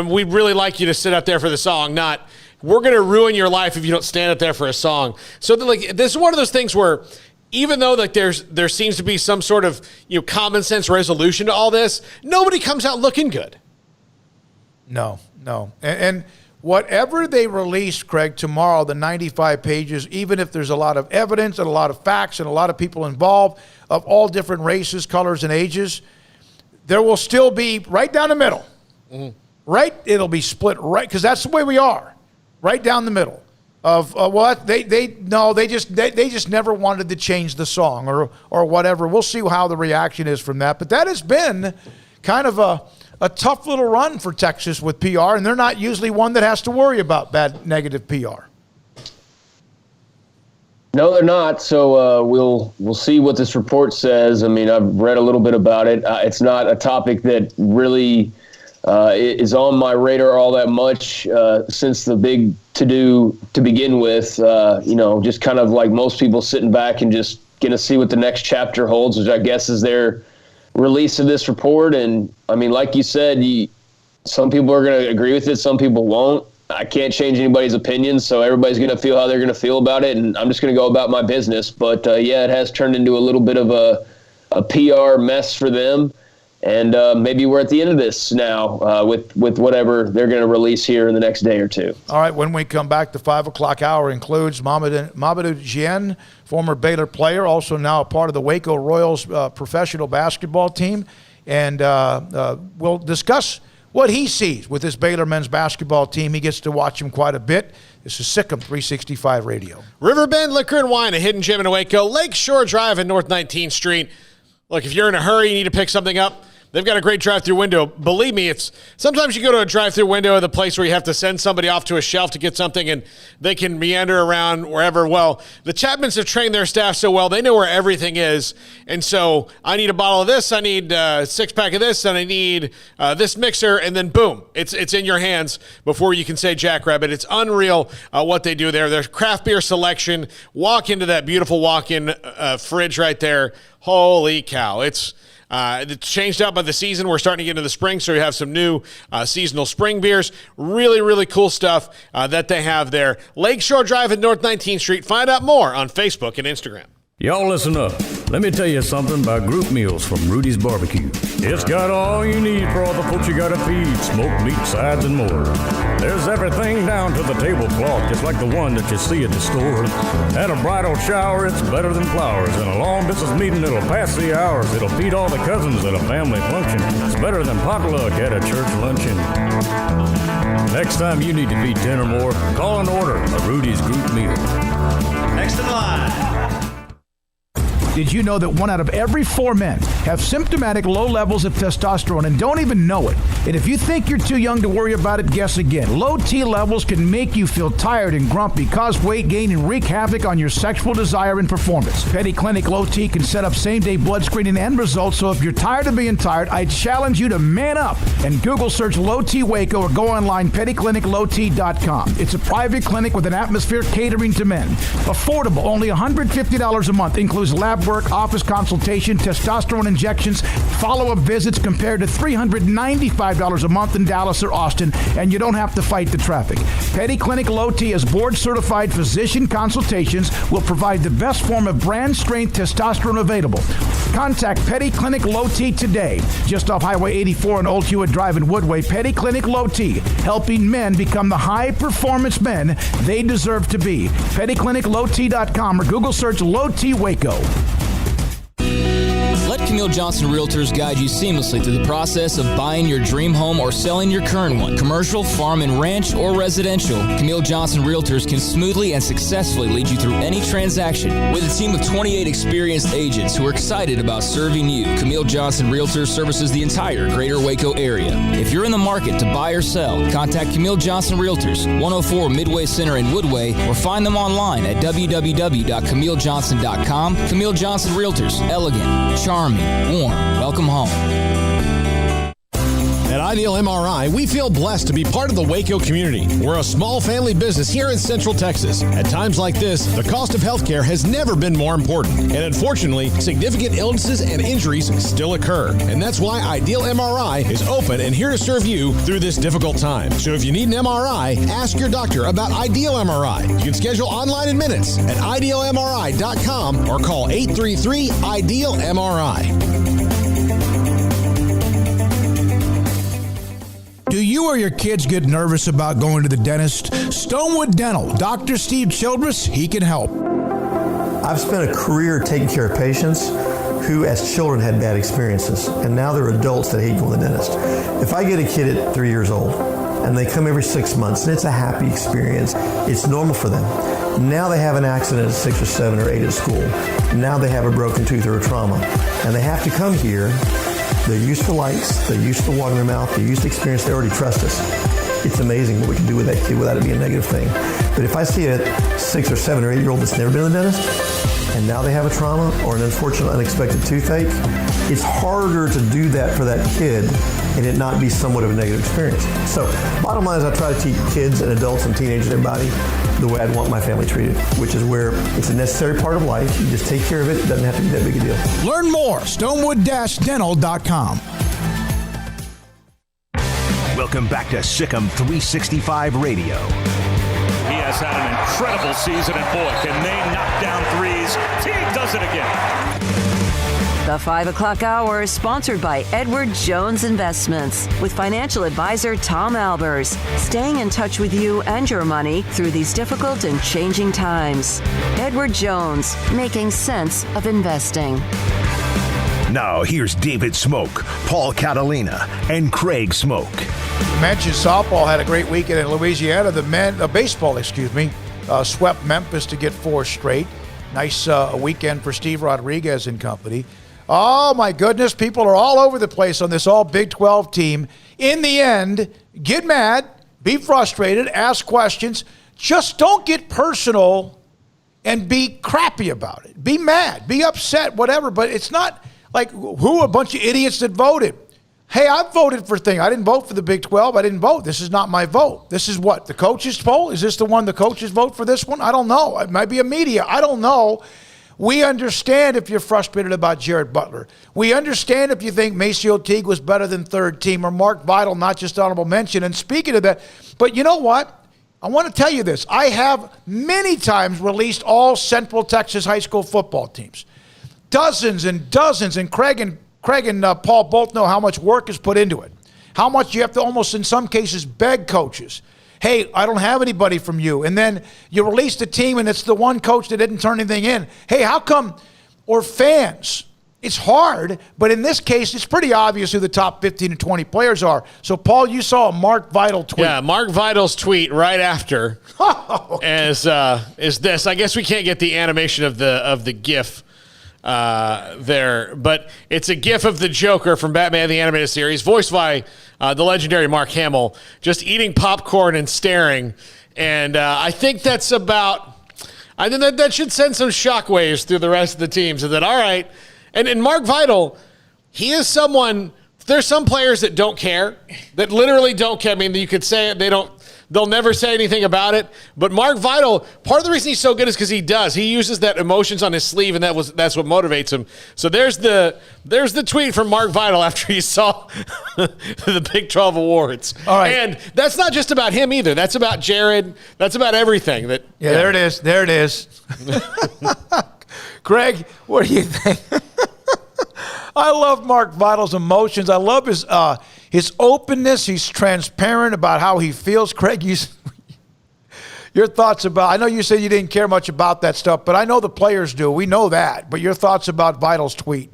H: we'd really like you to sit out there for the song, not we're going to ruin your life if you don't stand out there for a song. So, like, this is one of those things where even though, like, there seems to be some sort of, you know, common sense resolution to all this, nobody comes out looking good.
E: No. And whatever they release, Craig, tomorrow, the 95 pages, even if there's a lot of evidence and a lot of facts and a lot of people involved of all different races, colors, and ages, there will still be right down the middle. Mm-hmm. Right? It'll be split right, because that's the way we are. Right down the middle of what they just never wanted to change the song or whatever. We'll see how the reaction is from that. But that has been kind of a tough little run for Texas with PR, and they're not usually one that has to worry about bad negative PR.
F: No, they're not. So we'll see what this report says. I mean, I've read a little bit about it. It's not a topic that really is on my radar all that much since the big to-do to begin with. You know, just kind of like most people sitting back and just going to see what the next chapter holds, which I guess is their release of this report. And I mean, like you said, some people are going to agree with it, some people won't. I can't change anybody's opinion, so everybody's going to feel how they're going to feel about it, and I'm just going to go about my business. But yeah, it has turned into a little bit of a PR mess for them, and maybe we're at the end of this now with whatever they're going to release here in the next day or two.
E: All right, when we come back, the 5 o'clock hour includes Mamadou Dieng, former Baylor player, also now a part of the Waco Royals professional basketball team, and we'll discuss what he sees with this Baylor men's basketball team. He gets to watch him quite a bit. This is SicEm365 Radio.
H: Riverbend Liquor and Wine, a hidden gem in Waco, Lakeshore Drive and North 19th Street. Look, if you're in a hurry, you need to pick something up, they've got a great drive-through window. Believe me, sometimes you go to a drive-through window at the place where you have to send somebody off to a shelf to get something, and they can meander around wherever. Well, the Chapmans have trained their staff so well, they know where everything is. And so I need a bottle of this, I need a 6-pack of this, and I need this mixer, and then boom, it's in your hands before you can say Jackrabbit. It's unreal what they do there. Their craft beer selection, walk into that beautiful walk-in fridge right there. Holy cow. It's changed out by the season. We're starting to get into the spring, so we have some new seasonal spring beers. Really, really cool stuff that they have there. Lakeshore Drive at North 19th Street. Find out more on Facebook and Instagram.
S: Y'all listen up. Let me tell you something about group meals from Rudy's Barbecue. It's got all you need for all the folks you gotta feed, smoked meat, sides, and more. There's everything down to the tablecloth, just like the one that you see at the store. At a bridal shower, it's better than flowers. And a long distance meeting, it'll pass the hours. It'll feed all the cousins at a family function. It's better than potluck at a church luncheon. Next time you need to feed 10 or more, call and order a Rudy's group meal.
T: Next in line.
V: Did you know that 1 out of every 4 men have symptomatic low levels of testosterone and don't even know it? And if you think you're too young to worry about it, guess again. Low T levels can make you feel tired and grumpy, cause weight gain, and wreak havoc on your sexual desire and performance. Petty Clinic Low T can set up same-day blood screening and results, so if you're tired of being tired, I challenge you to man up and Google search Low T Waco or go online pettycliniclowt.com. It's a private clinic with an atmosphere catering to men. Affordable, only $150 a month, includes lab work, office consultation, testosterone injections, follow-up visits compared to $395 a month in Dallas or Austin, and you don't have to fight the traffic. Petty Clinic Low T as board-certified physician consultations will provide the best form of brand-strength testosterone available. Contact Petty Clinic Low T today. Just off Highway 84 and Old Hewitt Drive in Woodway, Petty Clinic Low T, helping men become the high-performance men they deserve to be. PettyClinicLowT.com or Google search Low T Waco.
L: Let Camille Johnson Realtors guide you seamlessly through the process of buying your dream home or selling your current one. Commercial, farm and ranch, or residential, Camille Johnson Realtors can smoothly and successfully lead you through any transaction. With a team of 28 experienced agents who are excited about serving you, Camille Johnson Realtors services the entire greater Waco area. If you're in the market to buy or sell, contact Camille Johnson Realtors, 104 Midway Center in Woodway, or find them online at www.camillejohnson.com. Camille Johnson Realtors, elegant, charming, warm. Welcome home.
Q: At Ideal MRI, we feel blessed to be part of the Waco community. We're a small family business here in Central Texas. At times like this, the cost of healthcare has never been more important. And unfortunately, significant illnesses and injuries still occur. And that's why Ideal MRI is open and here to serve you through this difficult time. So if you need an MRI, ask your doctor about Ideal MRI. You can schedule online in minutes at idealmri.com or call 833-IDEAL-MRI.
V: Do you or your kids get nervous about going to the dentist? Stonewood Dental, Dr. Steve Childress, he can help.
I: I've spent a career taking care of patients who as children had bad experiences, and now they're adults that hate going to the dentist. If I get a kid at 3 years old and they come every 6 months and it's a happy experience, it's normal for them. Now they have an accident at 6 or 7 or 8 at school. Now they have a broken tooth or a trauma, and they have to come here. They're used to lights, they're used to water in their mouth, they're used to experience, they already trust us. It's amazing what we can do with that kid without it being a negative thing. But if I see a 6 or 7 or 8 year old that's never been to the dentist, and now they have a trauma or an unfortunate unexpected toothache, it's harder to do that for that kid and it not be somewhat of a negative experience. So bottom line is I try to teach kids and adults and teenagers and everybody the way I'd want my family treated, which is where it's a necessary part of life. You just take care of it. It doesn't have to be that big a deal.
V: Learn more, stonewood-dental.com.
D: Welcome back to SicEm365 Radio.
C: He has had an incredible season, and boy, can they knock down threes. Teague does it again.
B: The 5 o'clock hour is sponsored by Edward Jones Investments with financial advisor Tom Albers, staying in touch with you and your money through these difficult and changing times. Edward Jones, making sense of investing.
D: Now here's David Smoak, Paul Catalina, and Craig Smoak.
E: Mentioned softball had a great weekend in Louisiana. Baseball, swept Memphis to get 4 straight. Nice weekend for Steve Rodriguez and company. Oh, my goodness. People are all over the place on this all Big 12 team. In the end, get mad, be frustrated, ask questions. Just don't get personal and be crappy about it. Be mad, be upset, whatever. But it's not like who a bunch of idiots that voted. Hey, I voted for thing. I didn't vote for the Big 12. I didn't vote. This is not my vote. This is what? The coaches' poll? Is this the one the coaches vote for this one? I don't know. It might be a media. I don't know. We understand if you're frustrated about Jared Butler. We understand if you think Maceo Teague was better than third team or Mark Vidal, not just honorable mention. And speaking of that, but you know what? I want to tell you this. I have many times released all Central Texas high school football teams. Dozens and dozens. And Craig and Paul both know how much work is put into it. How much you have to almost in some cases beg coaches. Hey, I don't have anybody from you. And then you release the team and it's the one coach that didn't turn anything in. Hey, how come? Or fans. It's hard, but in this case, it's pretty obvious who the top 15 to 20 players are. So, Paul, you saw a Mark Vidal tweet.
H: Yeah, Mark Vidal's tweet right after is this. I guess we can't get the animation of the GIF there, but it's a GIF of the Joker from Batman the Animated Series, voiced by the legendary Mark Hamill, just eating popcorn and staring. And I think that's about. I think that should send some shockwaves through the rest of the team. So that all right. And Mark Vidal, he is someone there's some players that don't care, that literally don't care. I mean, you could say they'll never say anything about it. But Mark Vital, part of the reason he's so good is because he does. He uses that emotions on his sleeve, and that's what motivates him. So there's the tweet from Mark Vital after he saw the Big 12 awards.
E: All right.
H: And that's not just about him either. That's about Jared. That's about everything.
E: There it is. There it is. Craig, what do you think? I love Mark Vital's emotions. I love his openness. He's transparent about how he feels. Craig, your thoughts about, I know you said you didn't care much about that stuff, but I know the players do. We know that. But your thoughts about Vital's tweet?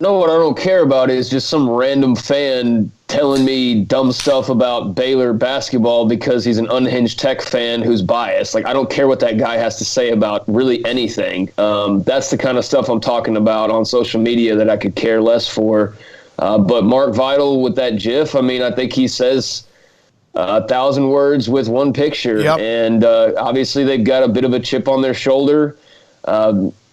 F: No, what I don't care about is just some random fan telling me dumb stuff about Baylor basketball because he's an unhinged Tech fan who's biased. Like, I don't care what that guy has to say about really anything. That's the kind of stuff I'm talking about on social media that I could care less for. But Mark Vital with that GIF, I mean, I think he says 1,000 words with one picture.
E: Yep.
F: And obviously they've got a bit of a chip on their shoulder.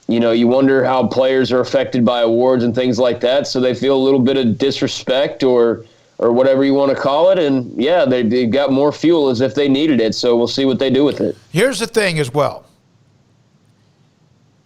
F: You wonder how players are affected by awards and things like that. So they feel a little bit of disrespect or whatever you want to call it. And, yeah, they've got more fuel as if they needed it. So we'll see what they do with it.
E: Here's the thing as well.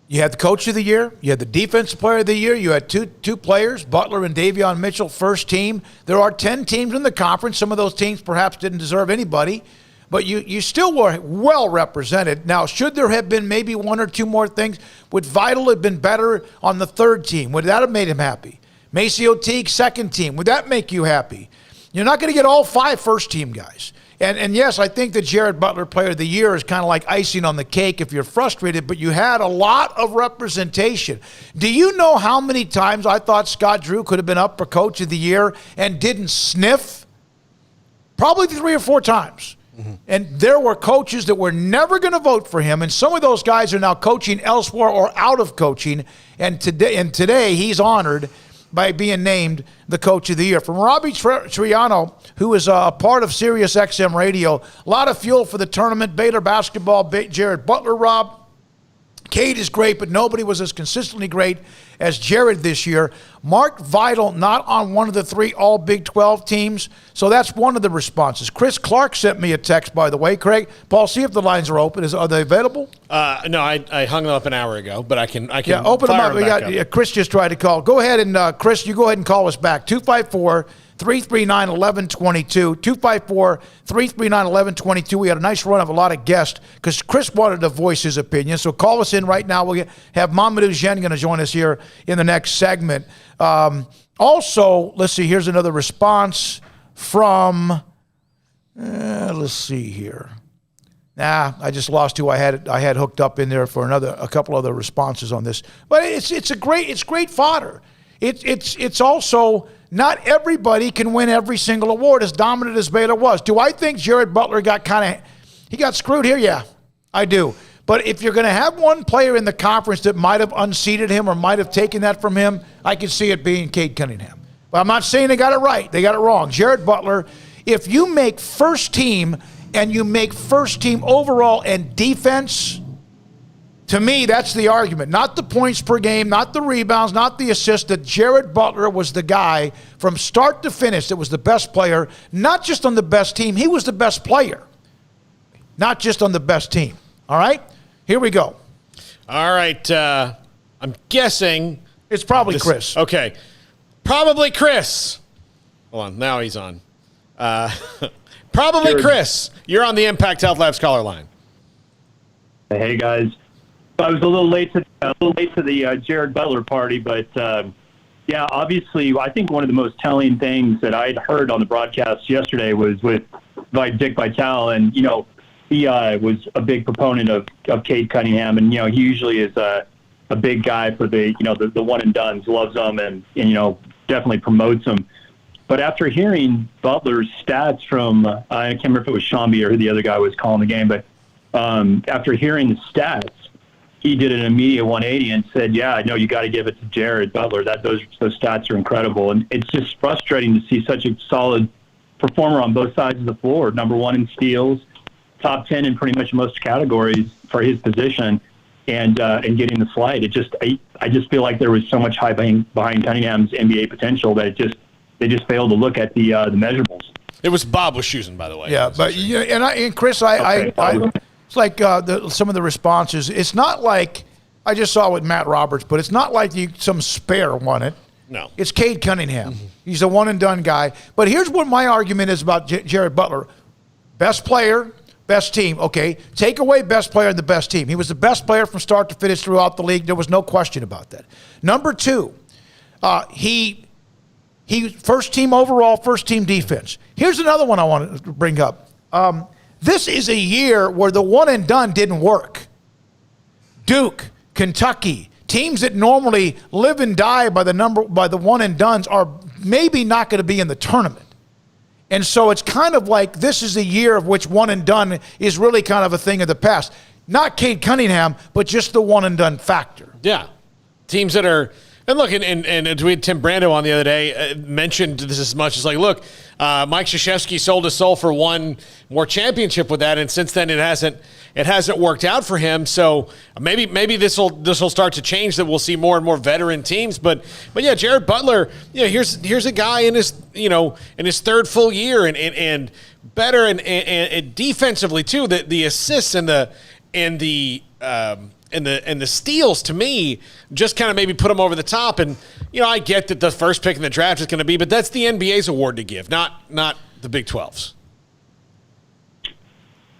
E: You had the Coach of the Year. You had the Defensive Player of the Year. You had two players, Butler and Davion Mitchell, first team. There are 10 teams in the conference. Some of those teams perhaps didn't deserve anybody. But you still were well represented. Now, should there have been maybe one or two more things? Would Vital have been better on the third team? Would that have made him happy? Maceo Teague, second team. Would that make you happy? You're not going to get all 5 first-team guys. And yes, I think the Jared Butler Player of the Year is kind of like icing on the cake if you're frustrated, but you had a lot of representation. Do you know how many times I thought Scott Drew could have been up for Coach of the Year and didn't sniff? Probably 3 or 4 times. And there were coaches that were never going to vote for him, and some of those guys are now coaching elsewhere or out of coaching. And today he's honored by being named the Coach of the Year. From Robbie Triano, who is a part of Sirius XM Radio, a lot of fuel for the tournament. Baylor basketball, Jared Butler, Rob. Kade is great, but nobody was as consistently great as Jared this year. Mark Vital not on one of the 3 all Big 12 teams, so that's one of the responses. Chris Clark sent me a text, by the way. Craig, Paul, see if the lines are open. Are they available?
H: No, I hung them up an hour ago, but I can
E: yeah, open them up. Chris just tried to call. Go ahead and, Chris, you go ahead and call us back. 254-339-1122. 254-339-1122. We had a nice run of a lot of guests because Chris wanted to voice his opinion. So call us in right now. We'll have Mamadou Zhen going to join us here in the next segment. Also, let's see. Here's another response from, let's see here. I just lost who I had hooked up in there for a couple other responses on this. But it's great fodder. It's also not everybody can win every single award as dominant as Baylor was. Do I think Jared Butler got screwed here? Yeah, I do. But if you're going to have one player in the conference that might have unseated him or might have taken that from him, I could see it being Kade Cunningham. But I'm not saying they got it right. They got it wrong. Jared Butler, if you make first team and you make first team overall and defense, to me, that's the argument. Not the points per game, not the rebounds, not the assists. That Jared Butler was the guy from start to finish that was the best player, not just on the best team. He was the best player, not just on the best team. All right? Here we go.
H: All right. I'm guessing.
E: It's probably Chris.
H: Okay. Probably Chris. Hold on. Now he's on. Probably Chris. You're on the Impact Health Labs caller line.
J: Hey, guys. I was a little late to the Jared Butler party, but yeah, obviously, I think one of the most telling things that I'd heard on the broadcast yesterday was with Dick Vitale, and he was a big proponent of Kade Cunningham, and he usually is a big guy for the the one and dones, loves them, and definitely promotes them. But after hearing Butler's stats from I can't remember if it was Shambi or who the other guy was calling the game, but after hearing the stats, he did an immediate 180 and said, yeah, I know you got to give it to Jared Butler. Those stats are incredible. And it's just frustrating to see such a solid performer on both sides of the floor. Number 1 in steals, top 10 in pretty much most categories for his position, and getting the slight. I just feel like there was so much hype behind Cunningham's NBA potential that they just fail to look at the measurables.
H: It was Bob Wischusen, by the way.
E: Yeah, but and Chris, I it's like some of the responses. It's not like I just saw with Matt Roberts, but it's not like some spare won it.
H: No,
E: it's Kade Cunningham. He's a one and done guy. But here's what my argument is about Jared Butler: best player, best team. Okay, take away best player and the best team. He was the best player from start to finish throughout the league. There was no question about that. Number two, he first team overall, first team defense. Here's another one I want to bring up. This is a year where the one and done didn't work. Duke, Kentucky, teams that normally live and die by the one and dones are maybe not going to be in the tournament. And so it's kind of like this is a year of which one and done is really kind of a thing of the past. Not Kade Cunningham, but just the one and done factor.
H: Yeah. Teams that are, and look, and we had Tim Brando on the other day, mentioned this as much as like, look, Mike Krzyzewski sold his soul for one more championship with that, and since then it hasn't worked out for him. So maybe this will start to change, that we'll see more and more veteran teams. But yeah, Jared Butler, here's a guy in his in his third full year and better and defensively too. The assists and the steals, to me, just kind of maybe put him over the top. And I get that the first pick in the draft is going to be, but that's the NBA's award to give, not the Big 12's.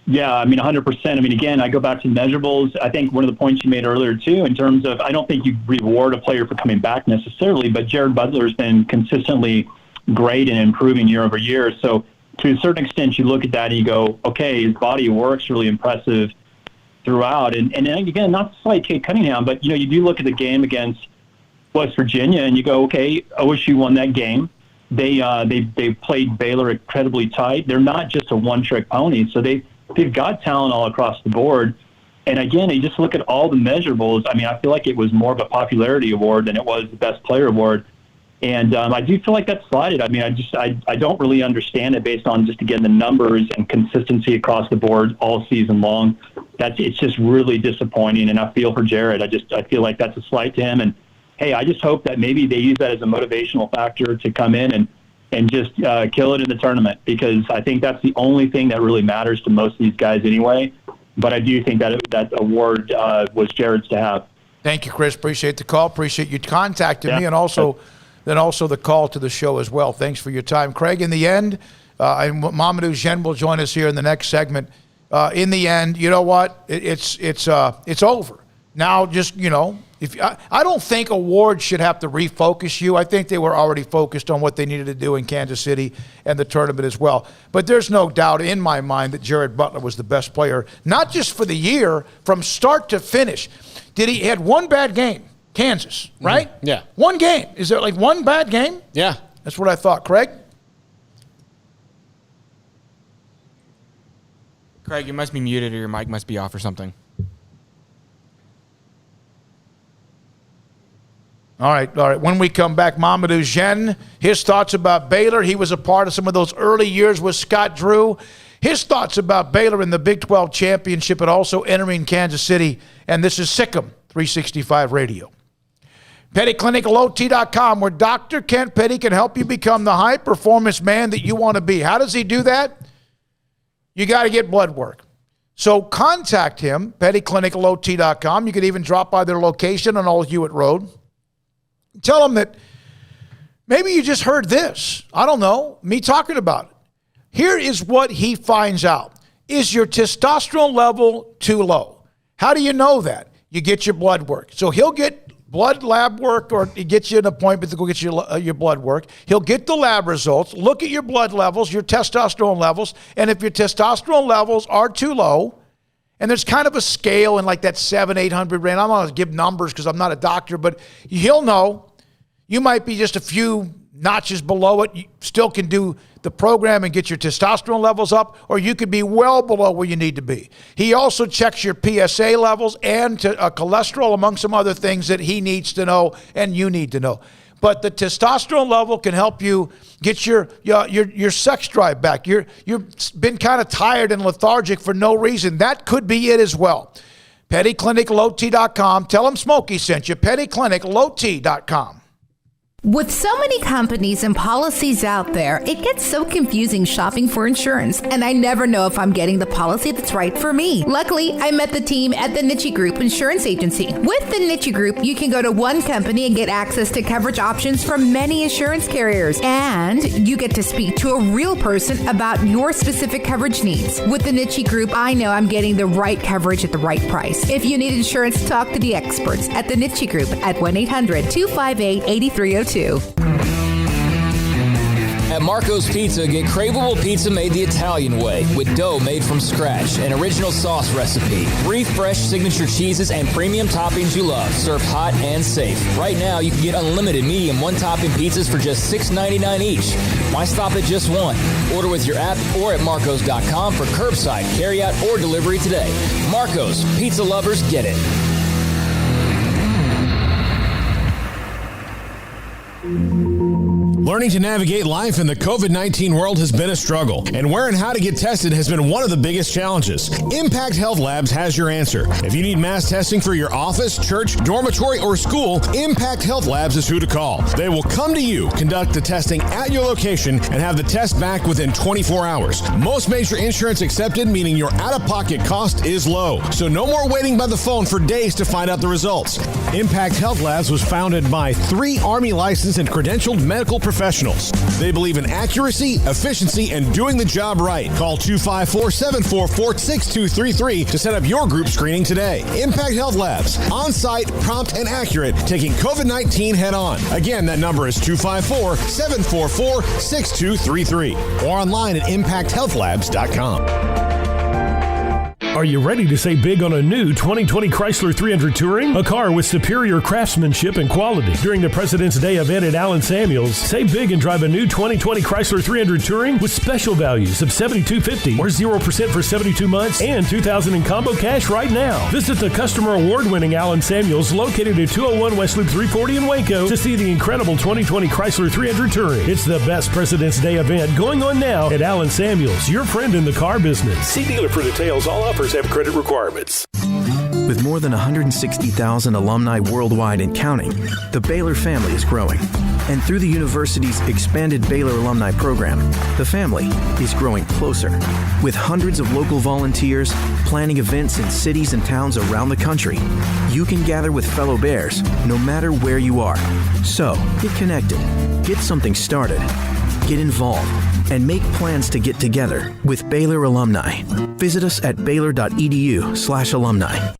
J: Yeah, 100%. Again, I go back to the measurables. I think one of the points you made earlier, too, in terms of, I don't think you reward a player for coming back necessarily, but Jared Butler has been consistently great and improving year over year. So to a certain extent, you look at that and you go, okay, his body of work's really impressive throughout. And again, not to slight Kade Cunningham, but, you do look at the game against West Virginia and you go, okay, OSU won that game. They played Baylor incredibly tight. They're not just a one-trick pony, so they've got talent all across the board. And again, you just look at all the measurables. I feel like it was more of a popularity award than it was the best player award. And I do feel like that's slided. I don't really understand it based on just, again, the numbers and consistency across the board all season long. It's just really disappointing, and I feel for Jared. I feel like that's a slight to him. And, hey, I just hope that maybe they use that as a motivational factor to come in and just kill it in the tournament, because I think that's the only thing that really matters to most of these guys anyway. But I do think that award was Jared's to have.
E: Thank you, Chris. Appreciate the call. Appreciate you contacting me, and also the call to the show as well. Thanks for your time, Craig. In the end, and Mamadou Jen will join us here in the next segment. In the end, you know what? It's over now. Just I don't think awards should have to refocus you. I think they were already focused on what they needed to do in Kansas City and the tournament as well. But there's no doubt in my mind that Jared Butler was the best player, not just for the year, from start to finish. He had one bad game, Kansas, right?
H: Mm-hmm. Yeah.
E: One game. Is there like one bad game?
H: Yeah.
E: That's what I thought. Craig?
K: Craig, you must be muted or your mic must be off or something.
E: All right. When we come back, Mamadou Jen, his thoughts about Baylor. He was a part of some of those early years with Scott Drew. His thoughts about Baylor in the Big 12 championship and also entering Kansas City. And this is SicEm365 Radio. PettyClinicalOT.com, where Dr. Kent Petty can help you become the high-performance man that you want to be. How does he do that? You got to get blood work. So contact him, PettyClinicalOT.com. You could even drop by their location on Old Hewitt Road. Tell them that maybe you just heard this. I don't know, me talking about it. Here is what he finds out. Is your testosterone level too low? How do you know that? You get your blood work. So he'll get blood lab work, or he gets you an appointment to go get your blood work. He'll get the lab results, look at your blood levels, your testosterone levels, and if your testosterone levels are too low, and there's kind of a scale in like that 700-800 range. I'm not going to give numbers because I'm not a doctor, but he'll know. You might be just a few notches below it. You still can do the program and get your testosterone levels up, or you could be well below where you need to be. He also checks your PSA levels and cholesterol, among some other things that he needs to know and you need to know. But the testosterone level can help you get your sex drive back. You've been kind of tired and lethargic for no reason. That could be it as well. PettyClinicalOT.com. Tell them Smokey sent you. PettyClinicalOT.com.
M: With so many companies and policies out there, it gets so confusing shopping for insurance, and I never know if I'm getting the policy that's right for me. Luckily, I met the team at the Niche Group Insurance Agency. With the Niche Group, you can go to one company and get access to coverage options from many insurance carriers, and you get to speak to a real person about your specific coverage needs. With the Niche Group, I know I'm getting the right coverage at the right price. If you need insurance, talk to the experts at the Niche Group at 1-800-258-8302.
L: At Marco's Pizza, get craveable pizza made the Italian way with dough made from scratch, an original sauce recipe, 3 fresh signature cheeses, and premium toppings you love, served hot and safe. Right now, you can get unlimited medium one-topping pizzas for just $6.99 each. Why stop at just one? Order with your app or at marcos.com for curbside, carryout, or delivery today. Marco's, pizza lovers get it.
Q: Learning to navigate life in the COVID-19 world has been a struggle, and where and how to get tested has been one of the biggest challenges. Impact Health Labs has your answer. If you need mass testing for your office, church, dormitory, or school, Impact Health Labs is who to call. They will come to you, conduct the testing at your location, and have the test back within 24 hours. Most major insurance accepted, meaning your out-of-pocket cost is low. So no more waiting by the phone for days to find out the results. Impact Health Labs was founded by 3 Army licensed and credentialed medical professionals. They believe in accuracy, efficiency, and doing the job right. Call 254-744-6233 to set up your group screening today. Impact Health Labs, on-site, prompt, and accurate, taking COVID-19 head-on. Again, that number is 254-744-6233 or online at impacthealthlabs.com.
U: Are you ready to say big on a new 2020 Chrysler 300 Touring? A car with superior craftsmanship and quality. During the President's Day event at Allen Samuels, say big and drive a new 2020 Chrysler 300 Touring with special values of $7,250 or 0% for 72 months and $2,000 in combo cash right now. Visit the customer award-winning Allen Samuels located at 201 West Loop 340 in Waco to see the incredible 2020 Chrysler 300 Touring. It's the best President's Day event going on now at Allen Samuels, your friend in the car business. See dealer for details. All offers have credit requirements.
W: With more than 160,000 alumni worldwide and counting, the Baylor family is growing. And through the university's expanded Baylor alumni program, the family is growing closer. With hundreds of local volunteers planning events in cities and towns around the country, you can gather with fellow Bears no matter where you are. So, get connected, get something started, get involved, and make plans to get together with Baylor alumni. Visit us at baylor.edu/alumni.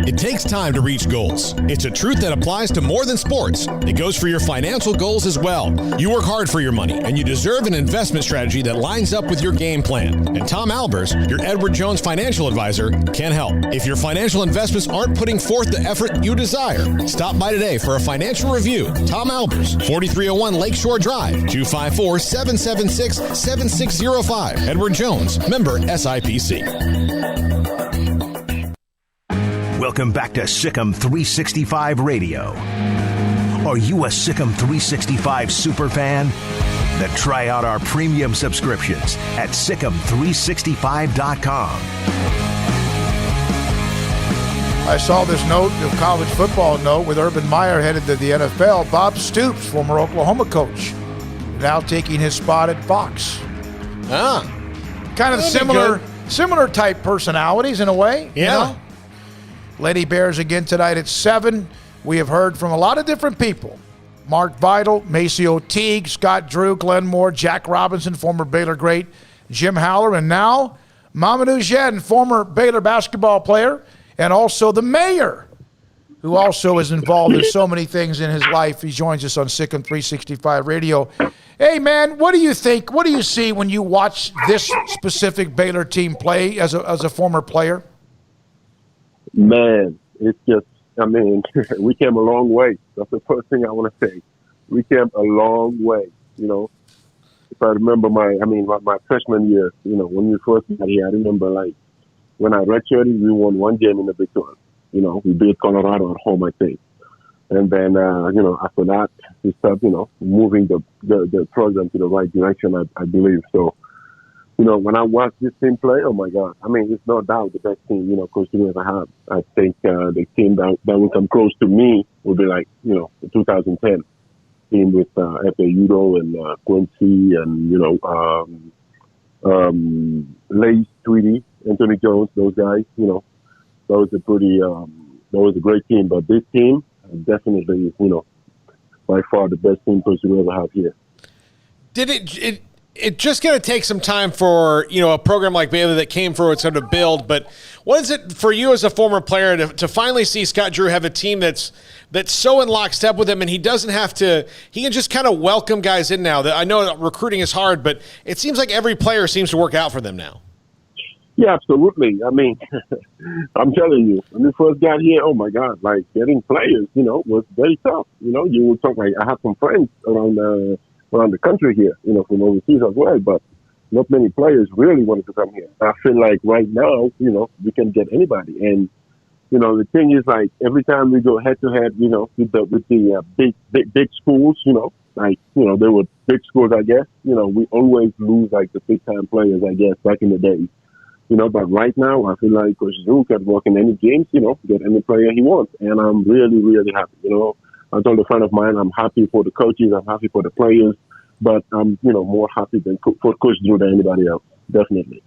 Q: It takes time to reach goals. It's a truth that applies to more than sports. It goes for your financial goals as well. You work hard for your money, and you deserve an investment strategy that lines up with your game plan. And Tom Albers, your Edward Jones financial advisor, can help. If your financial investments aren't putting forth the effort you desire, stop by today for a financial review. Tom Albers, 4301 Lakeshore Drive, 254-776-7605. Edward Jones, member SIPC.
D: Welcome back to SicEm365 Radio. Are you a SicEm365 super fan? Then try out our premium subscriptions at SicEm365.com.
E: I saw this note, a college football note, with Urban Meyer headed to the NFL. Bob Stoops, former Oklahoma coach, now taking his spot at Fox. Kind of similar type personalities in a way.
H: Yeah.
E: You know? Lady Bears again tonight at 7. We have heard from a lot of different people. Mark Vidal, Maceo Teague, Scott Drew, Glenn Moore, Jack Robinson, former Baylor great, Jim Howler, and now Mamadou Jedin, former Baylor basketball player, and also the mayor, who also is involved in so many things in his life. He joins us on SicEm365 Radio. Hey, man, what do you think? What do you see when you watch this specific Baylor team play as a former player?
X: Man, it's just, I mean, we came a long way. That's the first thing I want to say. We came a long way, you know. If I remember my freshman year, you know, when we first got here, I remember, like, when I redshirted, we won one game in the Big 12. You know, we beat Colorado at home, I think. And then, you know, after that, we started, you know, moving the program to the right direction, I believe. So you know, when I watch this team play, oh my God! I mean, it's no doubt the best team, you know, Coach Drew ever had. I think the team that would come close to me would be like, you know, the 2010 team with Efe Udo and Quincy and, you know, Lace, Tweedy, Anthony Jones, those guys. You know, that was a great team. But this team definitely is, you know, by far the best team Coach Drew ever have here.
H: Did it just going to take some time for, you know, a program like Baylor that came through it's going to build, but what is it for you as a former player to finally see Scott Drew have a team that's so in lockstep with him, and he doesn't have to, he can just kind of welcome guys in now? That I know recruiting is hard, but it seems like every player seems to work out for them now.
X: Yeah, absolutely. I mean, I'm telling you, when we first got here, oh my God, like getting players, you know, was very tough. You know, you would talk like, I have some friends around the country here, you know, from overseas as well, but not many players really wanted to come here. I feel like right now, you know, we can get anybody. And, you know, the thing is, like, every time we go head to head, you know, with the big schools, you know, like, you know, they were big schools, I guess, you know, we always lose like the big time players, I guess, back in the day. You know, but right now, I feel like Coach Drew can work in any games, you know, get any player he wants. And I'm really, really happy, you know. I told a friend of mine, I'm happy for the coaches, I'm happy for the players, but I'm, you know, more happy than for Coach Drew than anybody else, definitely.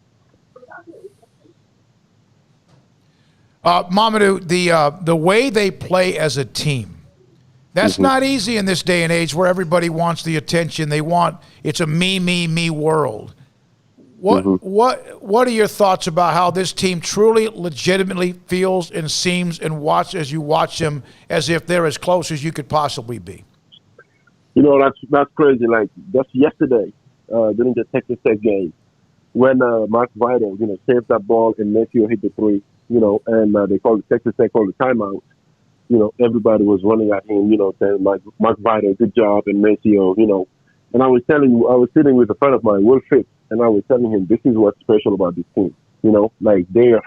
E: Mamadou, the way they play as a team, that's not easy in this day and age where everybody wants the attention. It's a me world. What are your thoughts about how this team truly, legitimately feels and seems and as you watch them as if they're as close as you could possibly be?
X: You know, that's crazy. Like, just yesterday, during the Texas Tech game, when Mark Vital, you know, saved that ball and MaCio hit the three, you know, and they called Texas Tech called the timeout. You know, everybody was running at him, you know, saying, Mark Vital, good job, and MaCio, you know. And I was sitting with a friend of mine, Will Fitz, and I was telling him, this is what's special about this team. You know, like they are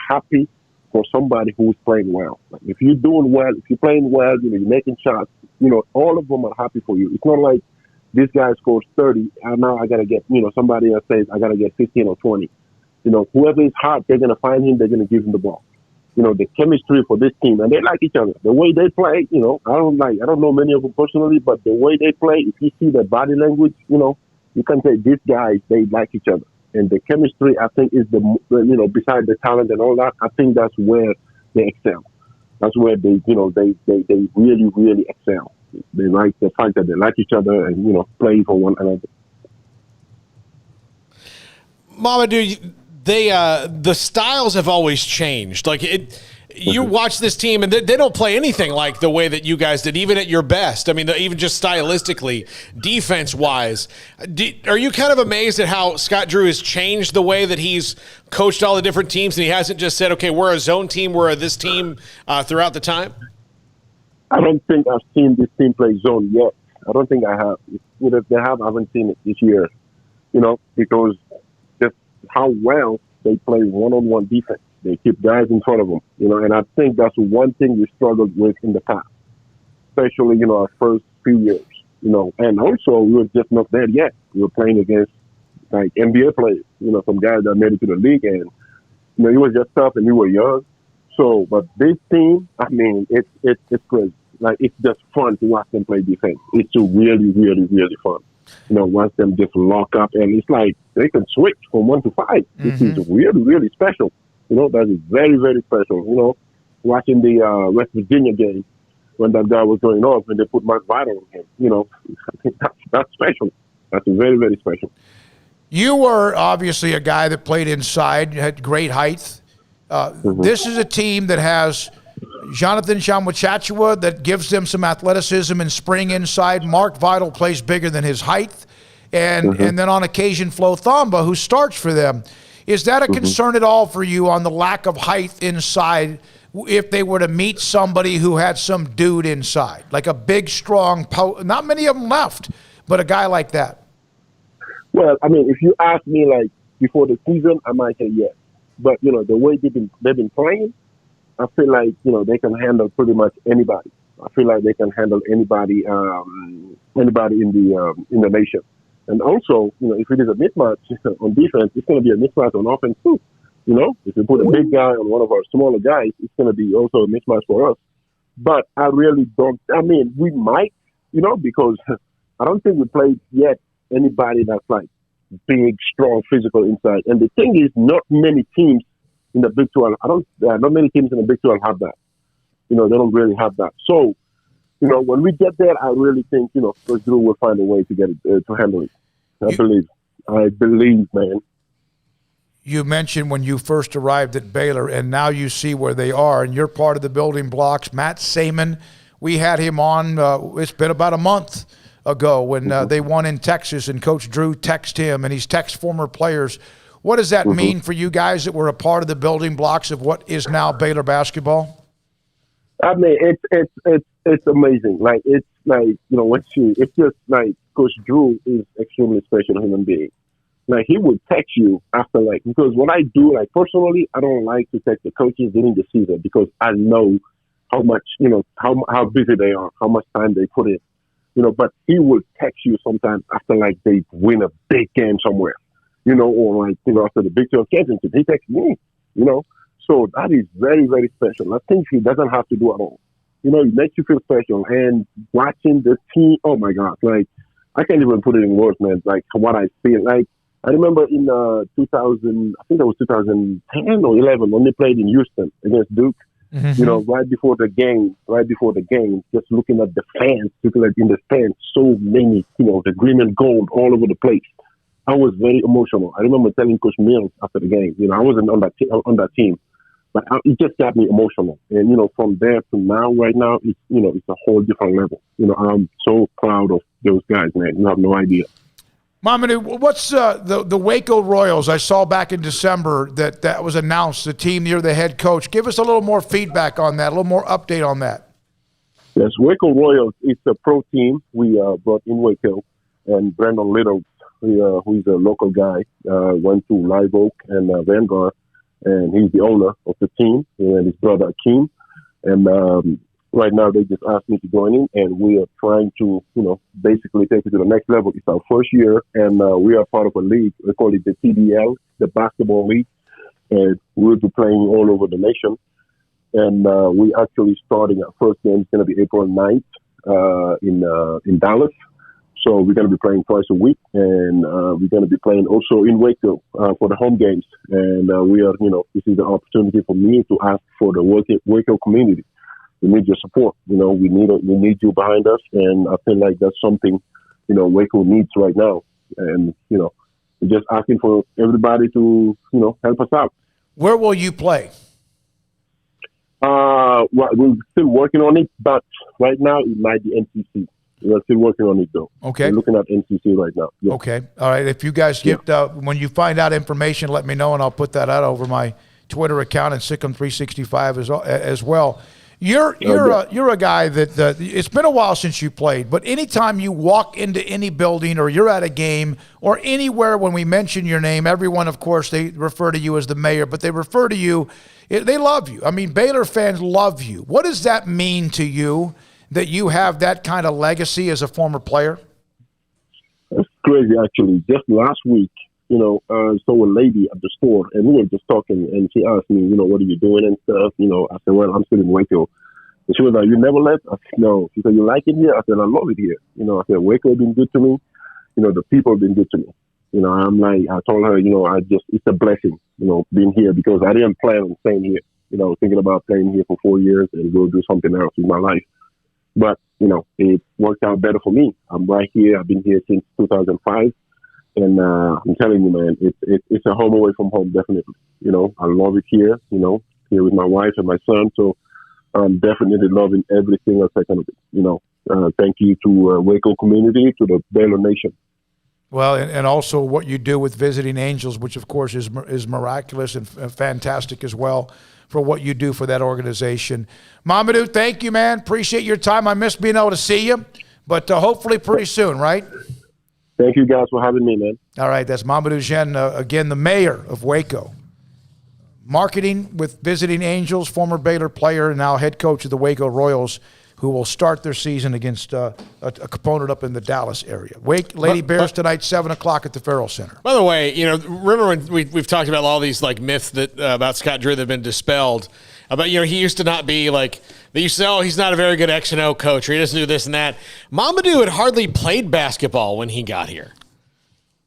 X: happy for somebody who's playing well. Like, if you're doing well, if you're playing well, you know, you're making shots, you know, all of them are happy for you. It's not like this guy scores 30, and now I got to get, you know, somebody else says I got to get 15 or 20. You know, whoever is hot, they're going to find him, they're going to give him the ball. You know, the chemistry for this team, and they like each other. The way they play, you know, I don't know many of them personally, but the way they play, if you see their body language, you know, you can say these guys, they like each other. And the chemistry, I think, is you know, beside the talent and all that, I think that's where they excel. That's where they, you know, they really, really excel. They like the fact that they like each other and, you know, play for one another.
H: Mamadou, the styles have always changed. Like you watch this team, and they don't play anything like the way that you guys did, even at your best. I mean, even just stylistically, defense-wise. Are you kind of amazed at how Scott Drew has changed the way that he's coached all the different teams, and he hasn't just said, okay, we're a zone team, we're this team throughout the time?
X: I don't think I've seen this team play zone yet. I don't think I have. If they have, I haven't seen it this year, you know, because just how well they play one-on-one defense. They keep guys in front of them, you know, and I think that's one thing we struggled with in the past, especially, you know, our first few years, you know, and also we were just not there yet. We were playing against, like, NBA players, you know, some guys that made it to the league, and, you know, it was just tough, and we were young. So, but this team, I mean, it's crazy. Like, it's just fun to watch them play defense. It's really, really, really fun. You know, watch them just lock up, and it's like they can switch from 1 to 5. This is really, really special. You know, that is very, very special. You know, watching the West Virginia game when that guy was going off and they put Mark Vital on him, you know, I think that's special. That's very, very special.
E: You were obviously a guy that played inside, had great height. This is a team that has Jonathan Shamwachachua that gives them some athleticism and spring inside. Mark Vital plays bigger than his height. And then on occasion, Flo Thamba, who starts for them. Is that a concern at all for you on the lack of height inside if they were to meet somebody who had some dude inside, like a big, strong, not many of them left, but a guy like that?
X: Well, I mean, if you ask me, like, before the season, I might say yes. But, you know, the way they've been playing, I feel like, you know, they can handle pretty much anybody. I feel like they can handle anybody in the nation. And also, if it is a mismatch on defense, it's going to be a mismatch on offense too. If you put a big guy on one of our smaller guys, it's going to be also a mismatch for us. But I really don't. I mean, we might, because I don't think we played yet anybody that's like big, strong, physical inside. And the thing is, not many teams in the Big 12. Not many teams in the Big 12 have that. They don't really have that. So, when we get there, I really think Coach Drew will find a way to get it to handle it. I believe, man.
E: You mentioned when you first arrived at Baylor, and now you see where they are, and you're part of the building blocks. Matt Saman, we had him on, it's been about a month ago when they won in Texas, and Coach Drew texted him, and he's texted former players. What does that mean for you guys that were a part of the building blocks of what is now Baylor basketball?
X: I mean, it's amazing. Like, it's like, it's just like Coach Drew is extremely special human being. Like, he would text you after, because what I do, personally, I don't like to text the coaches during the season because I know how much, how busy they are, how much time they put in, but he would text you sometimes after, they win a big game somewhere, or, after the Big 12 championship, he texts me, So that is very, very special. I think he doesn't have to do it all. It makes you feel special. And watching the team, oh, my God, I can't even put it in words, man, what I feel. I remember in 2000, I think that was 2010 or 11 when they played in Houston against Duke. Mm-hmm. Right before the game, just looking at the fans, looking at in the stands, so many, the green and gold all over the place. I was very emotional. I remember telling Coach Mills after the game, I wasn't on that team, but it just got me emotional. And from there to now, right now, it's a whole different level. I'm so proud of those guys, man. You have no idea.
E: Mamadou, what's the Waco Royals? I saw back in December that was announced, the team you're the head coach. Give us a little more feedback on that, a little more update on that.
X: Yes, Waco Royals, it's a pro team we brought in Waco, and Brandon Little, who's a local guy, went to Live Oak and Vanguard, and he's the owner of the team, and his brother Akeem. And right now they just asked me to join in, and we are trying to, basically take it to the next level. It's our first year, and we are part of a league. We call it the TBL, the Basketball League, and we'll be playing all over the nation. And we actually starting our first game is going to be April 9th in Dallas. So we're going to be playing twice a week, and we're going to be playing also in Waco for the home games. And we are, this is the opportunity for me to ask for the Waco community. We need your support. We need you behind us, and I feel like that's something, Waco needs right now. And we're just asking for everybody to, help us out.
E: Where will you play?
X: Well, we're still working on it, but right now it might be NCC. We're still working on it, though.
E: Okay.
X: We're looking at NCC right now. Yeah.
E: Okay. All right. If you guys get when you find out information, let me know, and I'll put that out over my Twitter account and SicEm365 as well. You're a guy that it's been a while since you played, but anytime you walk into any building or you're at a game or anywhere when we mention your name, everyone, of course, they refer to you as the mayor, but they refer to you, they love you. I mean, Baylor fans love you. What does that mean to you that you have that kind of legacy as a former player?
X: That's crazy, actually. Just last week, saw a lady at the store, and we were just talking, and she asked me, what are you doing and stuff? I said, well, I'm still in Waco. And she was like, you never left? I said, no. She said, you like it here? I said, I love it here. I said, Waco has been good to me. The people have been good to me. I'm like, I told her, it's a blessing, being here, because I didn't plan on staying here. Thinking about staying here for 4 years and go do something else with my life. But, it worked out better for me. I'm right here. I've been here since 2005. And I'm telling you, man, it's a home away from home, definitely. I love it here, here with my wife and my son. So I'm definitely loving every single second of it. Thank you to Waco community, to the Baylor Nation.
E: Well, and also what you do with Visiting Angels, which, of course, is miraculous and fantastic as well for what you do for that organization. Mamadou, thank you, man. Appreciate your time. I miss being able to see you, but hopefully pretty soon, right?
X: Thank you guys for having me, man.
E: All right, that's Mamadou Jen, again, the mayor of Waco. Marketing with Visiting Angels, former Baylor player, and now head coach of the Waco Royals, who will start their season against a opponent up in the Dallas area. Lady Bears tonight, 7 o'clock at the Farrell Center.
H: By the way, remember when we've talked about all these like myths that about Scott Drew that have been dispelled about, he used to not be like, they used to say, he's not a very good X and O coach, or he doesn't do this and that. Mamadou had hardly played basketball when he got here,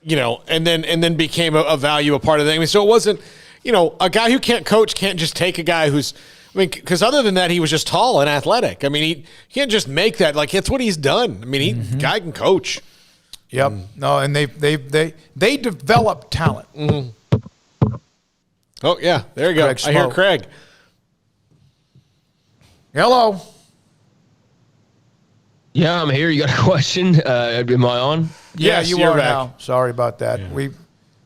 H: and then became a part of the thing. I mean, so it wasn't, a guy who can't coach can't just take a guy who's, because other than that, he was just tall and athletic. I mean, he can't just make that. Like, that's what he's done. I mean, guy can coach.
E: Yep. No, and they develop talent.
H: Mm-hmm. Oh, yeah. There you go. I hear Craig.
E: Hello.
F: Yeah, I'm here. You got a question? Am I on?
E: Yeah,
H: yes,
E: you are back now. Sorry about that. Yeah.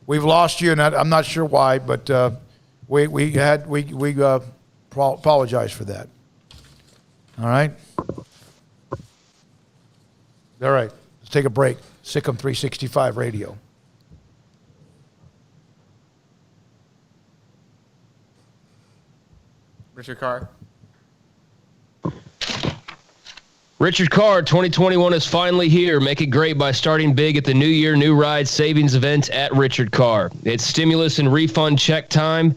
E: We've lost you, and I'm not sure why, but we apologize for that. All right. All right. Let's take a break. SicEm365 Radio.
K: Richard Carr.
F: Richard Carr, 2021 is finally here. Make it great by starting big at the New Year, New Ride savings event at Richard Carr. It's stimulus and refund check time.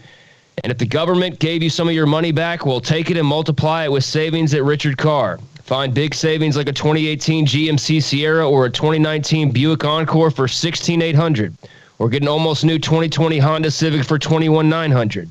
F: And if the government gave you some of your money back, we'll take it and multiply it with savings at Richard Carr. Find big savings like a 2018 GMC Sierra or a 2019 Buick Encore for $16,800. Or get an almost new 2020 Honda Civic for $21,900.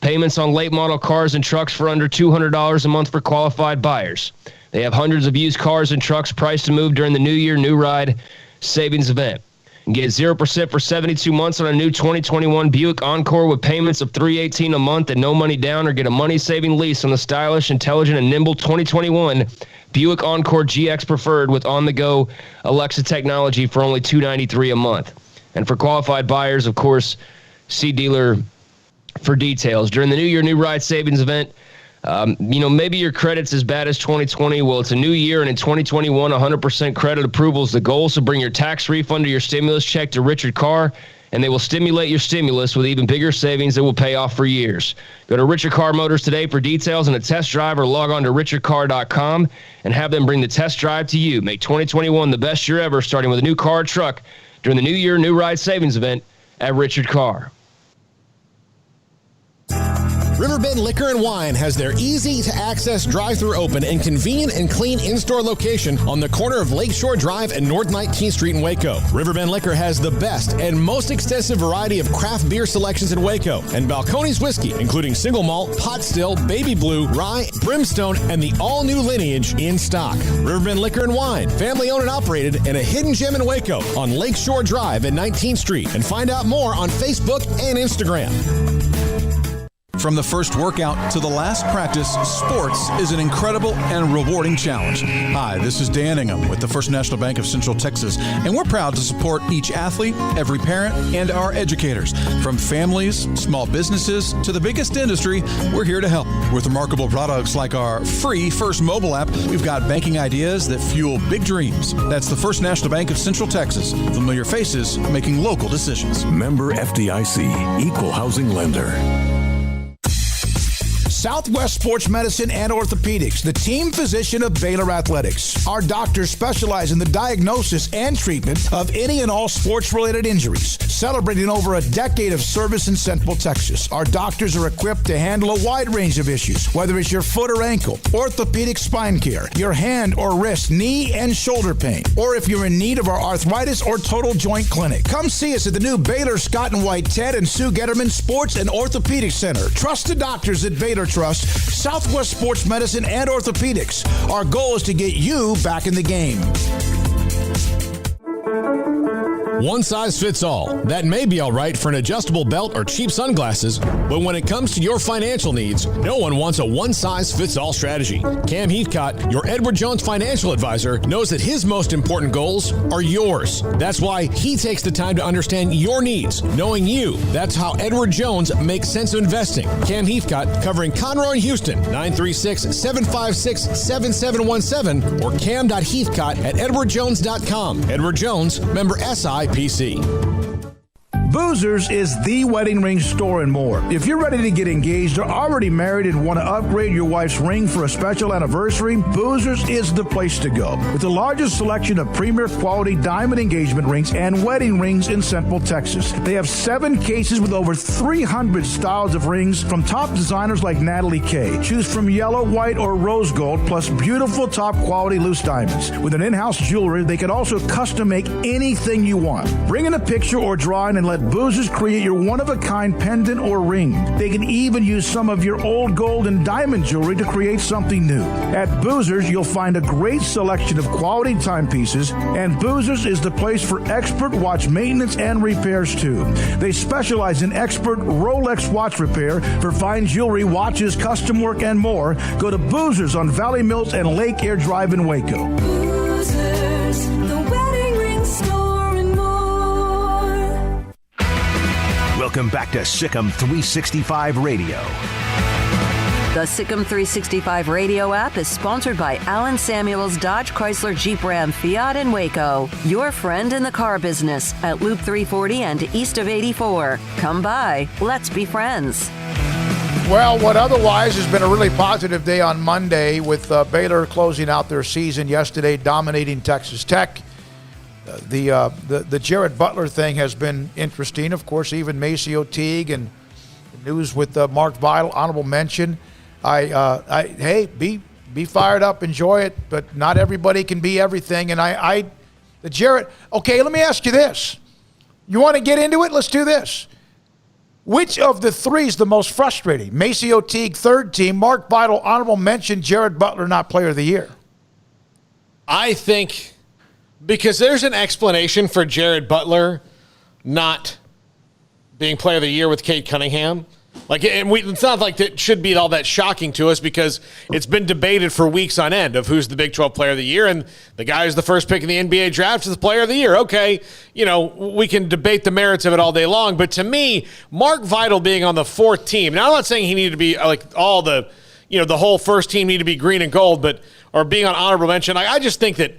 F: Payments on late model cars and trucks for under $200 a month for qualified buyers. They have hundreds of used cars and trucks priced to move during the New Year, New Ride savings event. And get 0% for 72 months on a new 2021 Buick Encore with payments of $318 a month and no money down, or get a money-saving lease on the stylish, intelligent, and nimble 2021 Buick Encore GX Preferred with on-the-go Alexa technology for only $293 a month. And for qualified buyers, of course, see dealer for details. During the New Year, New Ride savings event, maybe your credit's as bad as 2020. Well, it's a new year, and in 2021, 100% credit approval is the goal. So bring your tax refund or your stimulus check to Richard Carr, and they will stimulate your stimulus with even bigger savings that will pay off for years. Go to Richard Carr Motors today for details and a test drive, or log on to richardcarr.com and have them bring the test drive to you. Make 2021 the best year ever, starting with a new car or truck during the New Year, New Ride savings event at Richard Carr.
Q: Riverbend Liquor and Wine has their easy-to-access drive-thru open and convenient and clean in-store location on the corner of Lakeshore Drive and North 19th Street in Waco. Riverbend Liquor has the best and most extensive variety of craft beer selections in Waco, and Balcones whiskey, including single malt, pot still, baby blue, rye, brimstone, and the all-new lineage in stock. Riverbend Liquor and Wine, family-owned and operated, and a hidden gem in Waco on Lakeshore Drive and 19th Street. And find out more on Facebook and Instagram.
A: From the first workout to the last practice, sports is an incredible and rewarding challenge. Hi, this is Dan Ingham with the First National Bank of Central Texas, and we're proud to support each athlete, every parent, and our educators. From families, small businesses, to the biggest industry, we're here to help. With remarkable products like our free First mobile app, we've got banking ideas that fuel big dreams. That's the First National Bank of Central Texas. Familiar faces making local decisions.
N: Member FDIC, Equal Housing Lender.
V: Southwest Sports Medicine and Orthopedics, the team physician of Baylor Athletics. Our doctors specialize in the diagnosis and treatment of any and all sports-related injuries. Celebrating over a decade of service in Central Texas, our doctors are equipped to handle a wide range of issues, whether it's your foot or ankle, orthopedic spine care, your hand or wrist, knee and shoulder pain, or if you're in need of our arthritis or total joint clinic. Come see us at the new Baylor Scott and White Ted and Sue Getterman Sports and Orthopedic Center. Trusted doctors at Baylor Trust, Southwest Sports Medicine and Orthopedics. Our goal is to get you back in the game.
Q: One size fits all. That may be all right for an adjustable belt or cheap sunglasses, but when it comes to your financial needs, no one wants a one-size-fits-all strategy. Cam Heathcott, your Edward Jones financial advisor, knows that his most important goals are yours. That's why he takes the time to understand your needs, knowing you. That's how Edward Jones makes sense of investing. Cam Heathcott, covering Conroe and Houston, 936-756-7717 or cam.heathcott@edwardjones.com. Edward Jones, member SIPC.
V: Boozers is the wedding ring store and more. If you're ready to get engaged or already married and want to upgrade your wife's ring for a special anniversary, Boozers is the place to go. With the largest selection of premier quality diamond engagement rings and wedding rings in Central Texas. They have 7 cases with over 300 styles of rings from top designers like Natalie Kay. Choose from yellow, white, or rose gold, plus beautiful top quality loose diamonds. With an in-house jewelry, they can also custom make anything you want. Bring in a picture or drawing and let Boozers create your one-of-a-kind pendant or ring. They can even use some of your old gold and diamond jewelry to create something new. At Boozers, you'll find a great selection of quality timepieces, and Boozers is the place for expert watch maintenance and repairs too. They specialize in expert Rolex watch repair for fine jewelry, watches, custom work, and more. Go to Boozers on Valley Mills and Lake Air Drive in Waco.
G: Boozers, the wedding ring store and more.
D: Welcome back to SicEm365 Radio.
B: The Sic'em365 Radio app is sponsored by Alan Samuels Dodge Chrysler Jeep Ram Fiat in Waco. Your friend in the car business at Loop 340 and east of 84. Come by. Let's be friends.
E: Well, what otherwise has been a really positive day on Monday with Baylor closing out their season yesterday, dominating Texas Tech. The Jared Butler thing has been interesting. Of course, even Maceo Teague and news with Mark Vital, honorable mention. Hey, be fired up, enjoy it, but not everybody can be everything. And the Jared, okay, let me ask you this. You want to get into it? Let's do this. Which of the three is the most frustrating? Maceo Teague, third team, Mark Vital, honorable mention, Jared Butler, not player of the year.
H: I think because there's an explanation for Jared Butler not being player of the year with Kade Cunningham. It's not like that should be all that shocking to us because it's been debated for weeks on end of who's the Big 12 player of the year, and the guy who's the first pick in the NBA draft is the player of the year. Okay, we can debate the merits of it all day long, but to me, Mark Vital being on the fourth team, now I'm not saying he needed to be like all the, the whole first team need to be green and gold, or being on honorable mention. I just think that,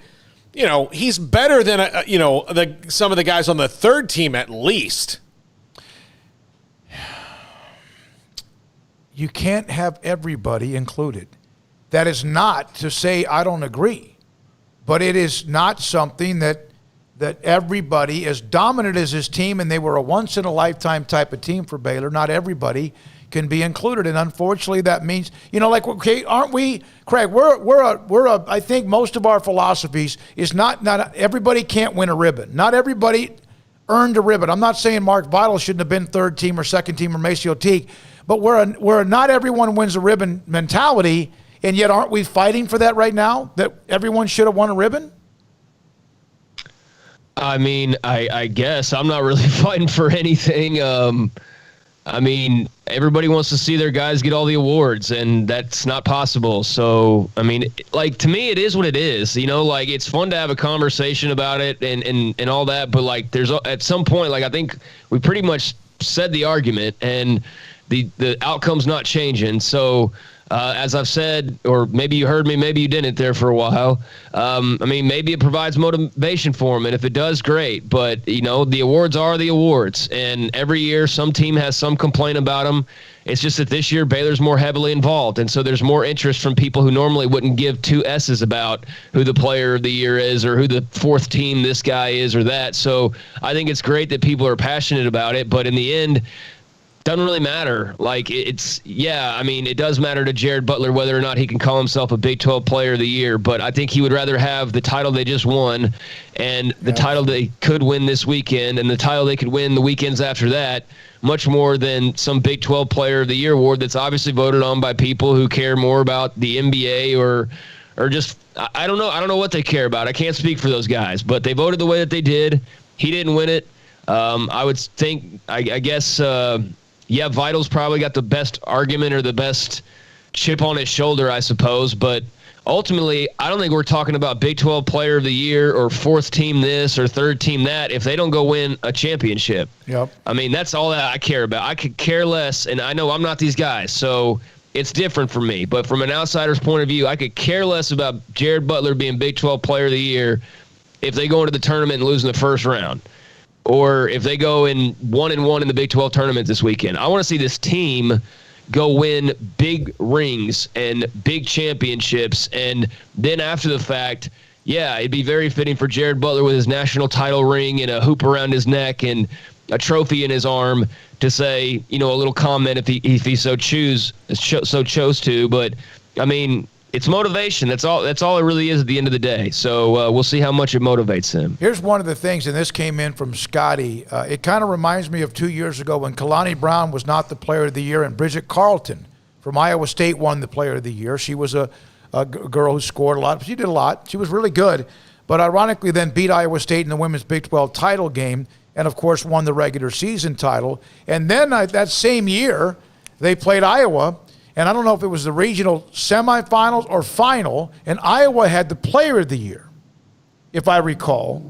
H: he's better than, some of the guys on the third team at least.
E: You can't have everybody included. That is not to say I don't agree, but it is not something that everybody, as dominant as his team, and they were a once-in-a-lifetime type of team for Baylor, not everybody can be included. And unfortunately, that means, okay, aren't we, Craig, I think most of our philosophies is not everybody can't win a ribbon. Not everybody earned a ribbon. I'm not saying Mark Vital shouldn't have been third team or second team or Maceo Teague, but we're not everyone wins a ribbon mentality, and yet aren't we fighting for that right now, that everyone should have won a ribbon?
F: I mean, I guess I'm not really fighting for anything. I mean, everybody wants to see their guys get all the awards, and that's not possible. So, I mean, to me, it is what it is. It's fun to have a conversation about it and all that, but, there's at some point, I think we pretty much said the argument, and the outcome's not changing. So, as I've said, or maybe you heard me, maybe you didn't there for a while. Maybe it provides motivation for them, and if it does, great. But, the awards are the awards, and every year some team has some complaint about them. It's just that this year Baylor's more heavily involved, and so there's more interest from people who normally wouldn't give two S's about who the player of the year is or who the fourth team this guy is or that. So I think it's great that people are passionate about it, but in the end, doesn't really matter. It does matter to Jared Butler whether or not he can call himself a Big 12 player of the year, but I think he would rather have the title they just won and the title they could win this weekend and the title they could win the weekends after that, much more than some Big 12 player of the year award that's obviously voted on by people who care more about the NBA or just, I don't know. I don't know what they care about. I can't speak for those guys, but they voted the way that they did. He didn't win it. I would think, I guess, Vital's probably got the best argument or the best chip on his shoulder, I suppose. But ultimately, I don't think we're talking about Big 12 player of the year or fourth team this or third team that if they don't go win a championship.
E: Yep.
F: That's all that I care about. I could care less, and I know I'm not these guys, so it's different for me. But from an outsider's point of view, I could care less about Jared Butler being Big 12 player of the year if they go into the tournament and lose in the first round.
O: or if they go in 1-1 in the Big 12 tournament this weekend. I want to see this team go win big rings and big championships, and then after the fact, yeah, it'd be very fitting for Jared Butler with his national title ring and a hoop around his neck and a trophy in his arm to say, a little comment if he so chose to. But I mean, it's motivation. That's all it really is at the end of the day. So we'll see how much it motivates him.
E: Here's one of the things, and this came in from Scotty. It kind of reminds me of 2 years ago when Kalani Brown was not the player of the year, and Bridget Carlton from Iowa State won the player of the year. She was a girl who scored a lot. She did a lot. She was really good, but ironically then beat Iowa State in the women's Big 12 title game and, of course, won the regular season title. And then that same year, they played Iowa, and I don't know if it was the regional semifinals or final, and Iowa had the player of the year, if I recall.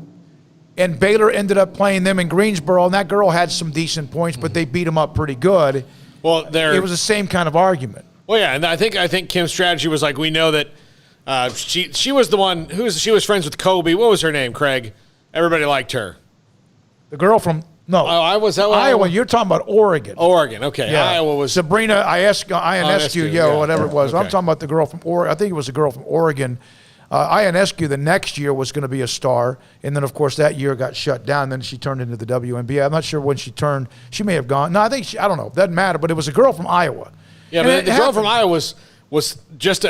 E: And Baylor ended up playing them in Greensboro, and that girl had some decent points, but they beat them up pretty good.
H: Well,
E: it was the same kind of argument.
H: Well, yeah, and I think Kim's strategy was like, we know that she was the one she was friends with Kobe. What was her name, Craig? Everybody liked her.
E: The girl from Iowa. You're talking about Oregon.
H: Oregon, okay.
E: Yeah.
H: Iowa was
E: Sabrina Ionescu, whatever it was.
H: Okay.
E: I'm talking about the girl from Oregon. I think it was the girl from Oregon. Ionescu the next year was going to be a star, and then, of course, that year got shut down. Then she turned into the WNBA. I'm not sure when she turned. She may have gone. No, I don't know. Doesn't matter, but it was a girl from Iowa.
H: Yeah, but the girl from Iowa was just,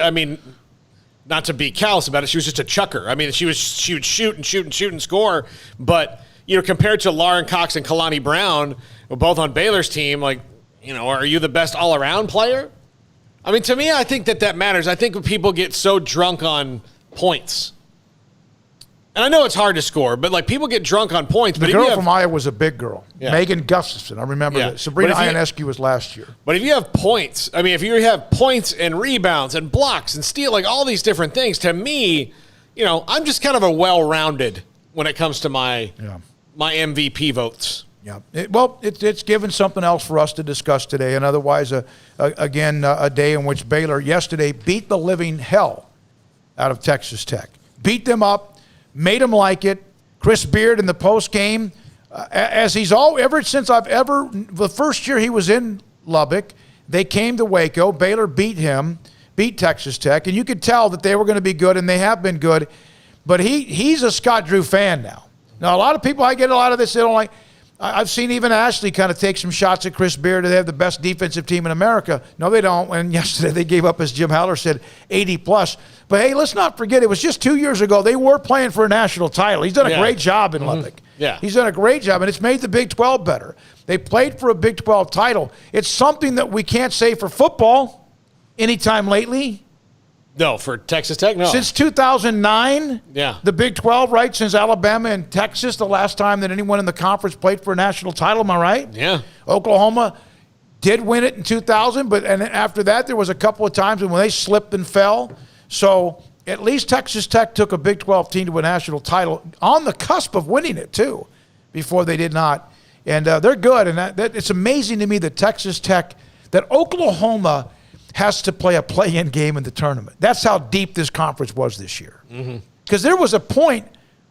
H: not to be callous about it, she was just a chucker. I mean, she would shoot and score, but compared to Lauren Cox and Kalani Brown, both on Baylor's team, are you the best all-around player? I mean, to me, I think that matters. I think when people get so drunk on points, and I know it's hard to score, but people get drunk on points.
E: The girl from Iowa was a big girl.
H: Yeah.
E: Megan Gustafson, I remember that. Sabrina Ionescu was last year.
H: But if you have points, if you have points and rebounds and blocks and steal, all these different things, to me, I'm just kind of a well-rounded when it comes to my MVP votes.
E: Yeah. It's given something else for us to discuss today, and otherwise, again, a day in which Baylor yesterday beat the living hell out of Texas Tech. Beat them up. Made him like it. Chris Beard in the post game, as he's ever since the first year he was in Lubbock, they came to Waco. Baylor beat Texas Tech, and you could tell that they were going to be good, and they have been good. But he's a Scott Drew fan now. Now, a lot of people, I get a lot of this, they don't like. I've seen even Ashley kind of take some shots at Chris Beard. They have the best defensive team in America. No, they don't. And yesterday they gave up, as Jim Haller said, 80+. But, hey, let's not forget, it was just 2 years ago. They were playing for a national title. He's done a great job in Lubbock.
H: Yeah.
E: He's done a great job, and it's made the Big 12 better. They played for a Big 12 title. It's something that we can't say for football anytime lately.
H: No, for Texas Tech, no.
E: Since 2009, the Big 12, right? Since Alabama and Texas, the last time that anyone in the conference played for a national title, am I right?
H: Yeah.
E: Oklahoma did win it in 2000, and after that, there was a couple of times when they slipped and fell. So at least Texas Tech took a Big 12 team to a national title on the cusp of winning it, too, before they did not. And they're good, and that it's amazing to me that Texas Tech, that Oklahoma has to play a play-in game in the tournament. That's how deep this conference was this year. Because there was a point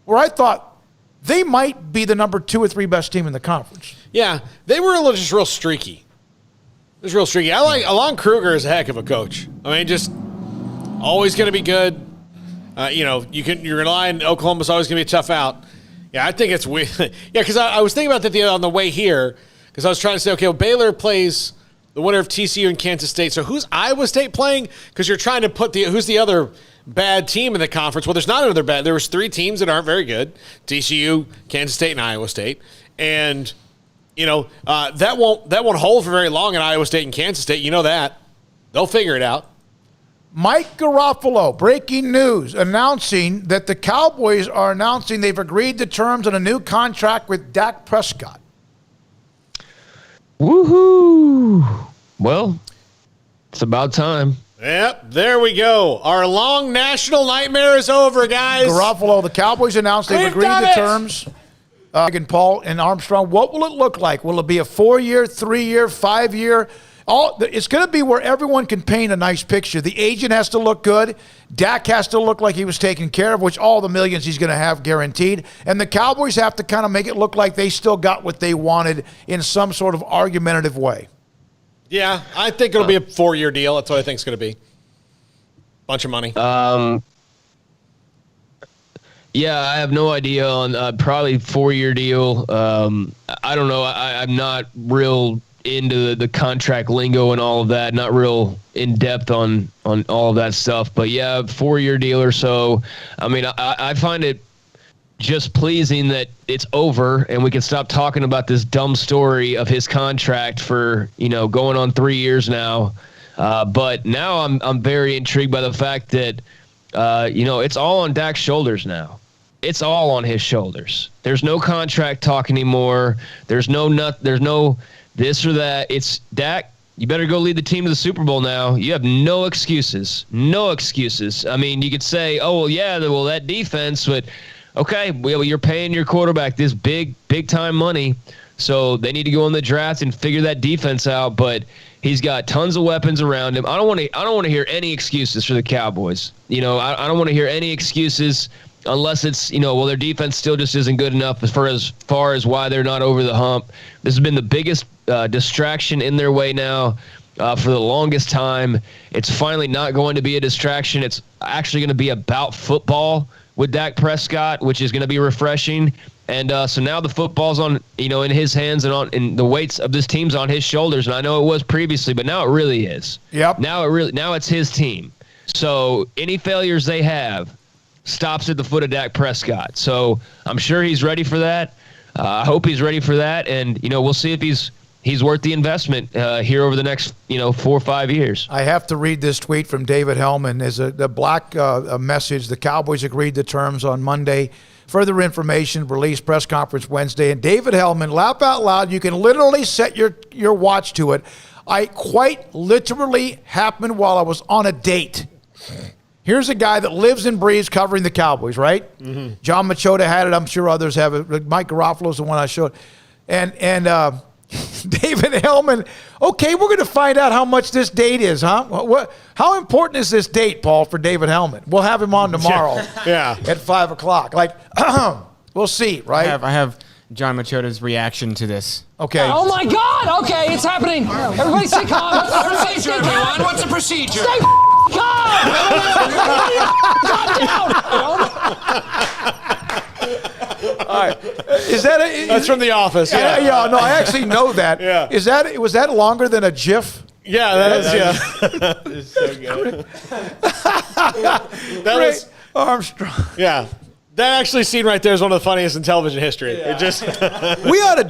E: where I thought they might be the number 2 or 3 best team in the conference.
H: Yeah, they were just real streaky. It was real streaky. Alon Kruger is a heck of a coach. Just always going to be good. You rely on Oklahoma's always going to be a tough out. Yeah, I think it's weird. Yeah, because I was thinking about that on the way here, because I was trying to say, okay, well, Baylor plays the winner of TCU and Kansas State. So who's Iowa State playing? Because you're trying to put who's the other bad team in the conference? Well, there's not another bad. There was 3 teams that aren't very good: TCU, Kansas State, and Iowa State. And that won't hold for very long in Iowa State and Kansas State. You know that. They'll figure it out.
E: Mike Garofalo, breaking news, announcing that the Cowboys are announcing they've agreed to terms on a new contract with Dak Prescott.
O: Woohoo! Well, it's about time.
H: Yep, there we go. Our long national nightmare is over, guys.
E: Garofalo, the Cowboys announced they've agreed to terms. And Paul and Armstrong, what will it look like? Will it be a 4-year, 3-year, 5-year? It's going to be where everyone can paint a nice picture. The agent has to look good. Dak has to look like he was taken care of, which all the millions he's going to have guaranteed. And the Cowboys have to kind of make it look like they still got what they wanted in some sort of argumentative way.
H: Yeah, I think it'll be a 4-year deal. That's what I think it's going to be. Bunch of money.
O: Yeah, I have no idea on probably 4-year deal. I don't know. I'm not real into the contract lingo and all of that. Not real in depth on all of that stuff. But yeah, 4-year deal or so. I mean, I find it just pleasing that it's over and we can stop talking about this dumb story of his contract for, going on 3 years now. But now I'm very intrigued by the fact that, it's all on Dak's shoulders now. It's all on his shoulders. There's no contract talk anymore. There's no this or that. It's Dak. You better go lead the team to the Super Bowl now. You have no excuses. No excuses. I mean, you could say, that defense, but okay, well, you're paying your quarterback this big time money, so they need to go in the draft and figure that defense out. But he's got tons of weapons around him. I don't want to hear any excuses for the Cowboys. I don't want to hear any excuses unless it's, their defense still just isn't good enough as far as why they're not over the hump. This has been the biggest distraction in their way now for the longest time. It's finally not going to be a distraction. It's actually going to be about football with Dak Prescott, which is going to be refreshing. And so now the football's on, in his hands and the weights of this team's on his shoulders. And I know it was previously, but now it really is.
E: Yep.
O: Now it's his team. So any failures they have stops at the foot of Dak Prescott. So I'm sure he's ready for that. I hope he's ready for that. And, we'll see if he's worth the investment here over the next, 4 or 5 years.
E: I have to read this tweet from David Hellman. As the black message, the Cowboys agreed to terms on Monday. Further information released press conference Wednesday. And David Hellman, laugh out loud. You can literally set your watch to it. I quite literally happened while I was on a date. Here's a guy that lives and breathes covering the Cowboys, right? Mm-hmm. John Machota had it. I'm sure others have it. Mike Garofalo's the one I showed. And David Hellman, okay, we're going to find out how much this date is, huh? How important is this date, Paul, for David Hellman? We'll have him on tomorrow at 5 o'clock. We'll see, right?
K: I have John Machota's reaction to this.
E: Okay.
P: Oh, my God. Okay, it's happening. Everybody stay calm.
R: What's the procedure, everyone? What's the procedure?
P: Stay calm. Calm down.
E: All right.
H: That's from The Office. Yeah.
E: Yeah. No, I actually know that.
H: Yeah.
E: Was that longer than a GIF?
H: Yeah, that is. Yeah. It's so good. That was
E: Armstrong.
H: Yeah. That actually scene right there is one of the funniest in television history.
E: Yeah.
H: It just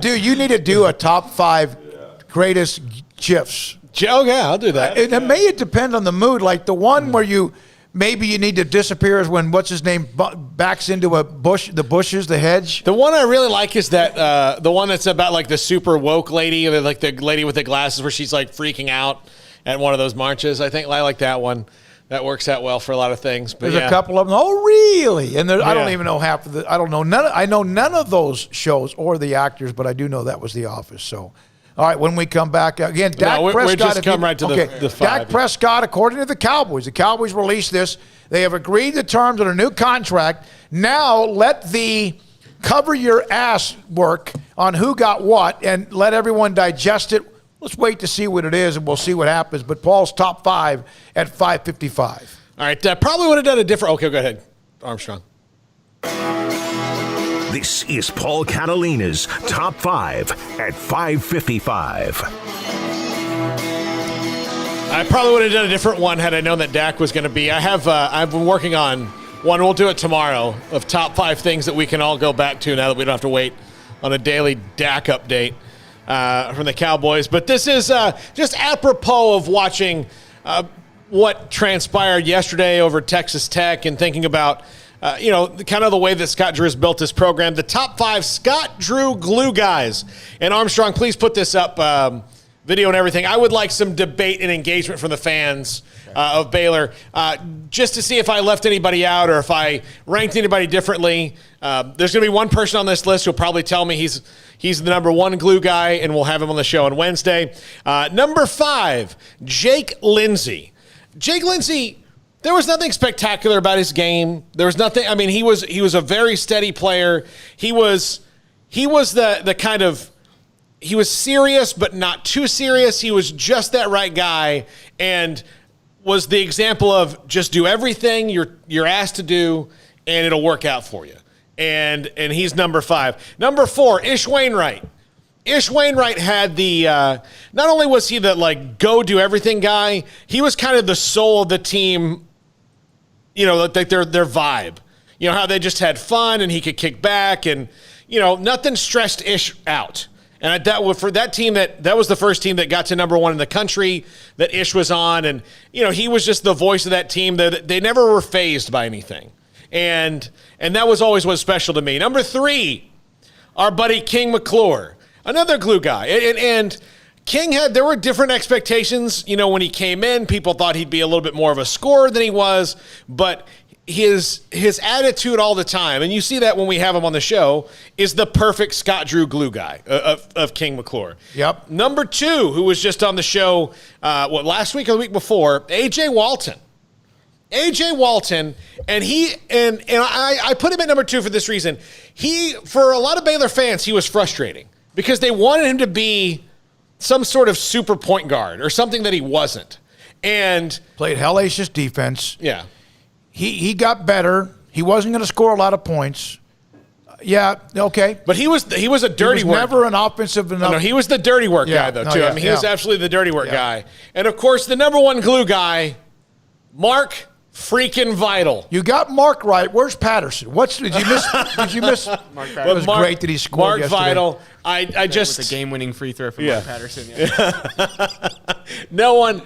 E: you need to do a top 5 greatest GIFs.
H: Oh, yeah, I'll do that.
E: It may depend on the mood. Like the one where maybe you need to disappear is when what's his name backs into a bush, the hedge.
H: The one I really like is that the one that's about like the super woke lady, like the lady with the glasses where she's like freaking out at one of those marches. I like that one. That works out well for a lot of things. But
E: there's a couple of them. Oh, really? And I don't even know half of the. I don't know none. I know none of those shows or the actors, but I do know that was The Office. So, all right, when we come back again, Dak Prescott.
H: We just come right to the 5.
E: Dak Prescott, according to the Cowboys released this. They have agreed to terms on a new contract. Now let the cover your ass work on who got what and let everyone digest it. Let's wait to see what it is, and we'll see what happens. But Paul's top 5 at 5:55.
H: All right, probably would have done a different. Okay, go ahead, Armstrong.
D: This is Paul Catalina's top 5 at 5:55.
H: I probably would have done a different one had I known that Dak was going to be. I've been working on one. We'll do it tomorrow of top 5 things that we can all go back to now that we don't have to wait on a daily Dak update. From the Cowboys. But this is just apropos of watching what transpired yesterday over Texas Tech and thinking about, kind of the way that Scott Drew has built this program. The top 5 Scott Drew glue guys. And Armstrong, please put this up, video and everything. I would like some debate and engagement from the fans of Baylor. Just to see if I left anybody out or if I ranked anybody differently. There's going to be one person on this list who'll probably tell me he's the number one glue guy, and we'll have him on the show on Wednesday. Number 5, Jake Lindsey. Jake Lindsey, there was nothing spectacular about his game. There was nothing. I mean, he was a very steady player. He was the kind of, he was serious but not too serious. He was just that right guy, and was the example of just do everything you're asked to do, and it'll work out for you. And he's number 5. Number 4, Ish Wainwright. Ish Wainwright had the, not only was he the go do everything guy, he was kind of the soul of the team, like their vibe. You know, how they just had fun and he could kick back and, nothing stressed Ish out. And for that team, that was the first team that got to number 1 in the country that Ish was on. And, he was just the voice of that team. They never were fazed by anything. And that was always what's special to me. Number 3, our buddy King McClure, another glue guy. And King there were different expectations. When he came in, people thought he'd be a little bit more of a scorer than he was, but his attitude all the time, and you see that when we have him on the show, is the perfect Scott Drew glue guy of King McClure. Yep. Number 2, who was just on the show, last week or the week before, AJ Walton. AJ Walton, and I put him at number 2 for this reason. For a lot of Baylor fans, he was frustrating because they wanted him to be some sort of super point guard or something that he wasn't. And
E: played hellacious defense.
H: Yeah.
E: He got better. He wasn't going to score a lot of points. Yeah, okay.
H: But he was a dirty work.
E: Never an offensive enough.
H: No, he was the dirty work guy, though, too. He was absolutely the dirty work guy. And, of course, the number 1 glue guy, Mark freaking Vital.
E: You got Mark right. Where's Patterson? Did you miss?
K: Mark
E: It was great that he scored
H: Mark
E: yesterday.
H: Vital. I just
K: with the game-winning free throw from Mark Patterson. Yeah.
H: No one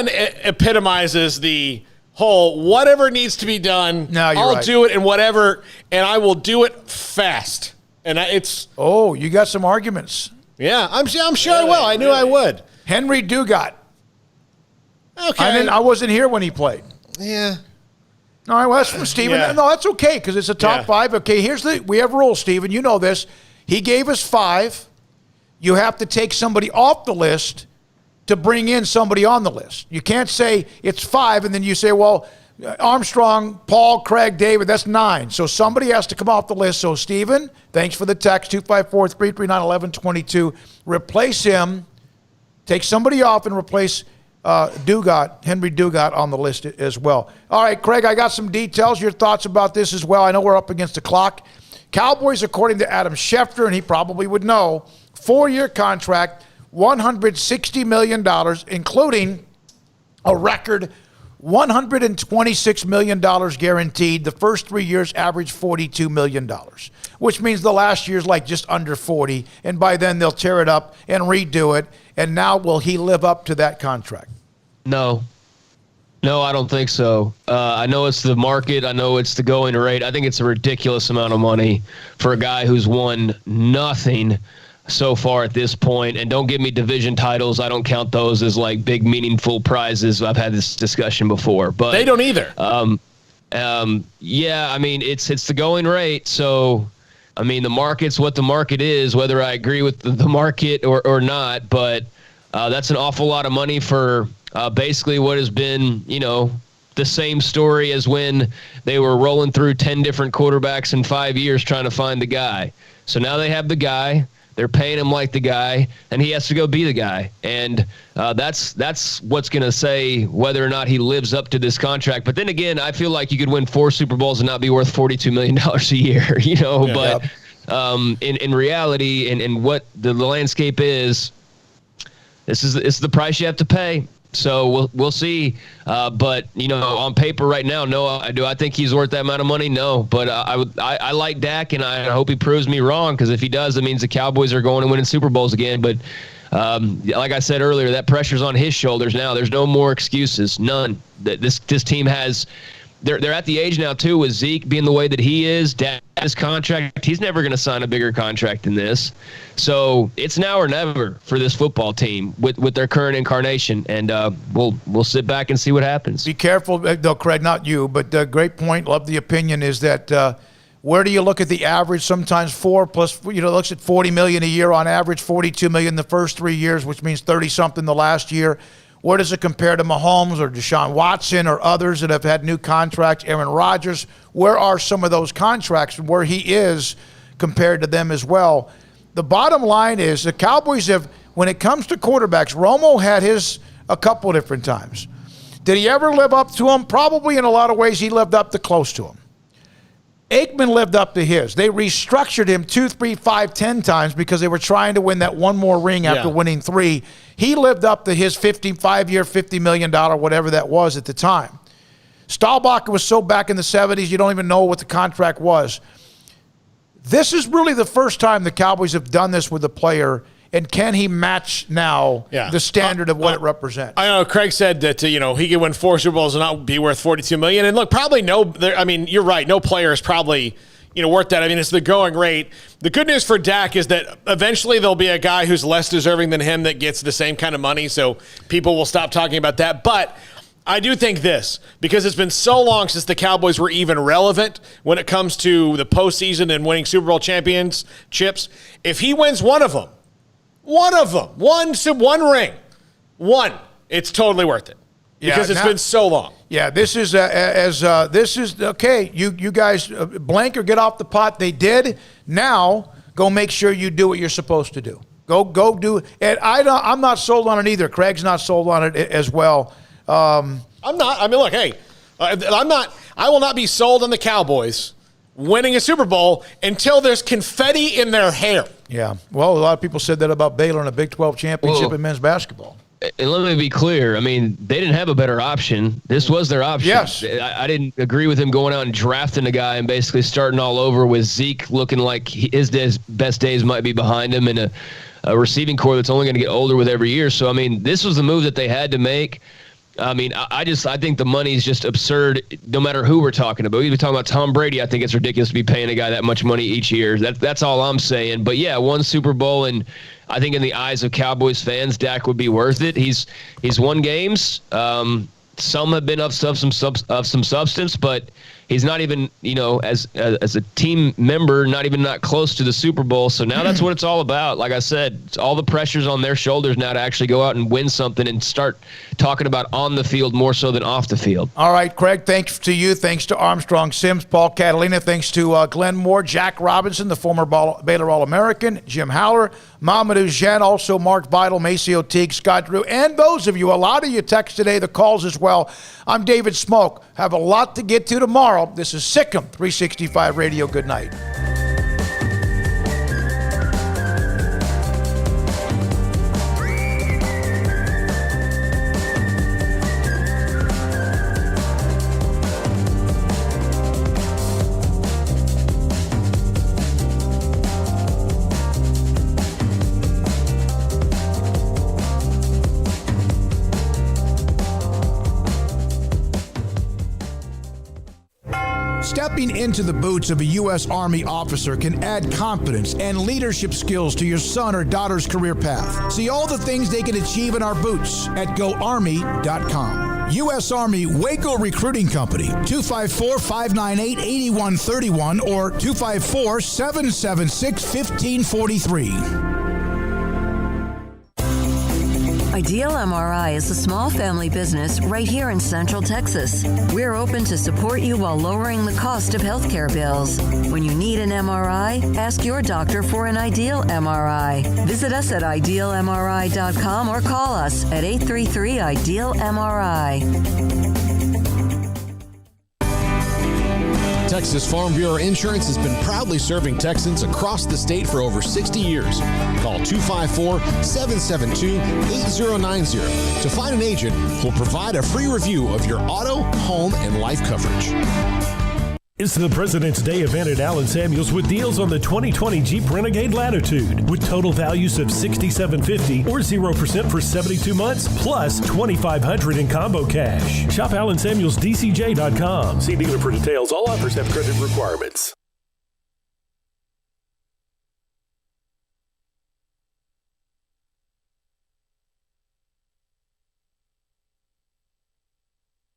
H: epitomizes the whole whatever needs to be done.
E: No, you're
H: I'll
E: right.
H: do it and whatever, and I will do it fast. And
E: you got some arguments.
H: Yeah, I'm sure I will. I knew I would.
E: Henry Dugat.
H: Okay.
E: I wasn't here when he played.
H: Yeah.
E: All right, well, that's from Steven.
H: Yeah.
E: No, that's okay because it's a top 5. Okay, we have rules, Steven. You know this. He gave us 5. You have to take somebody off the list to bring in somebody on the list. You can't say it's 5 and then you say, well, Armstrong, Paul, Craig, David, that's 9. So somebody has to come off the list. So, Steven, thanks for the text, 254-339-1122. Replace him. Take somebody off and replace Henry Dugat on the list as well. All right, Craig, I got some details. Your thoughts about this as well. I know we're up against the clock. Cowboys, according to Adam Schefter, and he probably would know, 4-year contract, $160 million, including a record $126 million guaranteed. The first 3 years average $42 million, which means the last year's just under 40, and by then they'll tear it up and redo it. And now will he live up to that contract?
O: No, I don't think so. I know it's the market. I know it's the going rate. I think it's a ridiculous amount of money for a guy who's won nothing so far at this point. And don't give me division titles. I don't count those as big, meaningful prizes. I've had this discussion before, but
H: they don't either.
O: Yeah, I mean, it's the going rate. So, I mean, the market's what the market is, whether I agree with the market or not. But that's an awful lot of money for basically what has been, the same story as when they were rolling through 10 different quarterbacks in 5 years trying to find the guy. So now they have the guy. They're paying him like the guy, and he has to go be the guy. And that's what's going to say whether or not he lives up to this contract. But then again, I feel like you could win 4 Super Bowls and not be worth $42 million a year, But in reality and what the landscape is, it's the price you have to pay. So we'll see. But on paper right now, no. Do I think he's worth that amount of money? No. But I like Dak, and I hope he proves me wrong, because if he does, it means the Cowboys are going and winning Super Bowls again. But like I said earlier, that pressure's on his shoulders now. There's no more excuses. None. This team has. They're at the age now too, with Zeke being the way that he is, Dak his contract. He's never going to sign a bigger contract than this. So it's now or never for this football team with their current incarnation, and we'll sit back and see what happens.
E: Be careful, though, Craig, not you, but great point. Love the opinion is that where do you look at the average? Sometimes 4 plus, looks at $40 million a year on average, $42 million the first 3 years, which means 30-something the last year. Where does it compare to Mahomes or Deshaun Watson or others that have had new contracts? Aaron Rodgers, where are some of those contracts and where he is compared to them as well? The bottom line is the Cowboys have, when it comes to quarterbacks, Romo had his a couple different times. Did he ever live up to him? Probably in a lot of ways he lived up to close to him. Aikman lived up to his. They restructured him 2, 3, 5, 10 times because they were trying to win that one more ring after winning 3. He lived up to his 55-year, $50 million, whatever that was at the time. Staubach was so back in the 70s, you don't even know what the contract was. This is really the first time the Cowboys have done this with a player, and can he match now the standard of what it represents?
H: I know Craig said that he could win 4 Super Bowls and not be worth $42 million. And look, probably you're right. No player is probably worth that. I mean, it's the going rate. The good news for Dak is that eventually there'll be a guy who's less deserving than him that gets the same kind of money. So people will stop talking about that. But I do think this, because it's been so long since the Cowboys were even relevant when it comes to the postseason and winning Super Bowl championships. If he wins one of them, one ring, it's totally worth it because it's been so long.
E: Yeah, this is okay. You guys blank or get off the pot. They did. Now go make sure you do what you're supposed to do. Go do. And I'm not sold on it either. Craig's not sold on it as well.
H: I'm not. I mean, look, hey, I'm not. I will not be sold on the Cowboys winning a Super Bowl until there's confetti in their hair.
E: Yeah. Well, a lot of people said that about Baylor in a Big 12 championship in men's basketball.
O: And let me be clear. I mean, they didn't have a better option. This was their option.
E: Yes.
O: I didn't agree with him going out and drafting a guy and basically starting all over with Zeke looking like his best days might be behind him and a receiving core that's only going to get older with every year. So, I mean, this was the move that they had to make. I mean, I think the money is just absurd no matter who we're talking about. We're talking about Tom Brady. I think it's ridiculous to be paying a guy that much money each year. That's all I'm saying. But, yeah, 1 Super Bowl, and I think in the eyes of Cowboys fans, Dak would be worth it. He's won games. Some have been of some substance, but he's not even, as a team member, not close to the Super Bowl. So now that's what it's all about. Like I said, it's all the pressure's on their shoulders now to actually go out and win something and start talking about on the field more so than off the field.
E: All right, Craig, thanks to you. Thanks to Armstrong Sims, Paul Catalina. Thanks to Glenn Moore, Jack Robinson, the former Baylor All-American, Jim Howler, Mamadou Jen, also Mark Vidal, Maceo Teague, Scott Drew, and those of you, a lot of you text today, the calls as well. I'm David Smoak. Have a lot to get to tomorrow. This is SicEm365 Radio. Good night. Stepping into the boots of a U.S. Army officer can add confidence and leadership skills to your son or daughter's career path. See all the things they can achieve in our boots at GoArmy.com. U.S. Army Waco Recruiting Company, 254-598-8131 or 254-776-1543.
B: Ideal MRI is a small family business right here in Central Texas. We're open to support you while lowering the cost of healthcare bills. When you need an MRI, ask your doctor for an Ideal MRI. Visit us at idealmri.com or call us at 833-IDEAL-MRI.
Q: Texas Farm Bureau Insurance has been proudly serving Texans across the state for over 60 years. Call 254-772-8090 to find an agent who will provide a free review of your auto, home, and life coverage.
U: It's the President's Day event at Allen Samuels with deals on the 2020 Jeep Renegade Latitude with total values of $6,750 or 0% for 72 months plus $2,500 in combo cash. Shop AllenSamuelsDCJ.com. See dealer for details. All offers have credit requirements.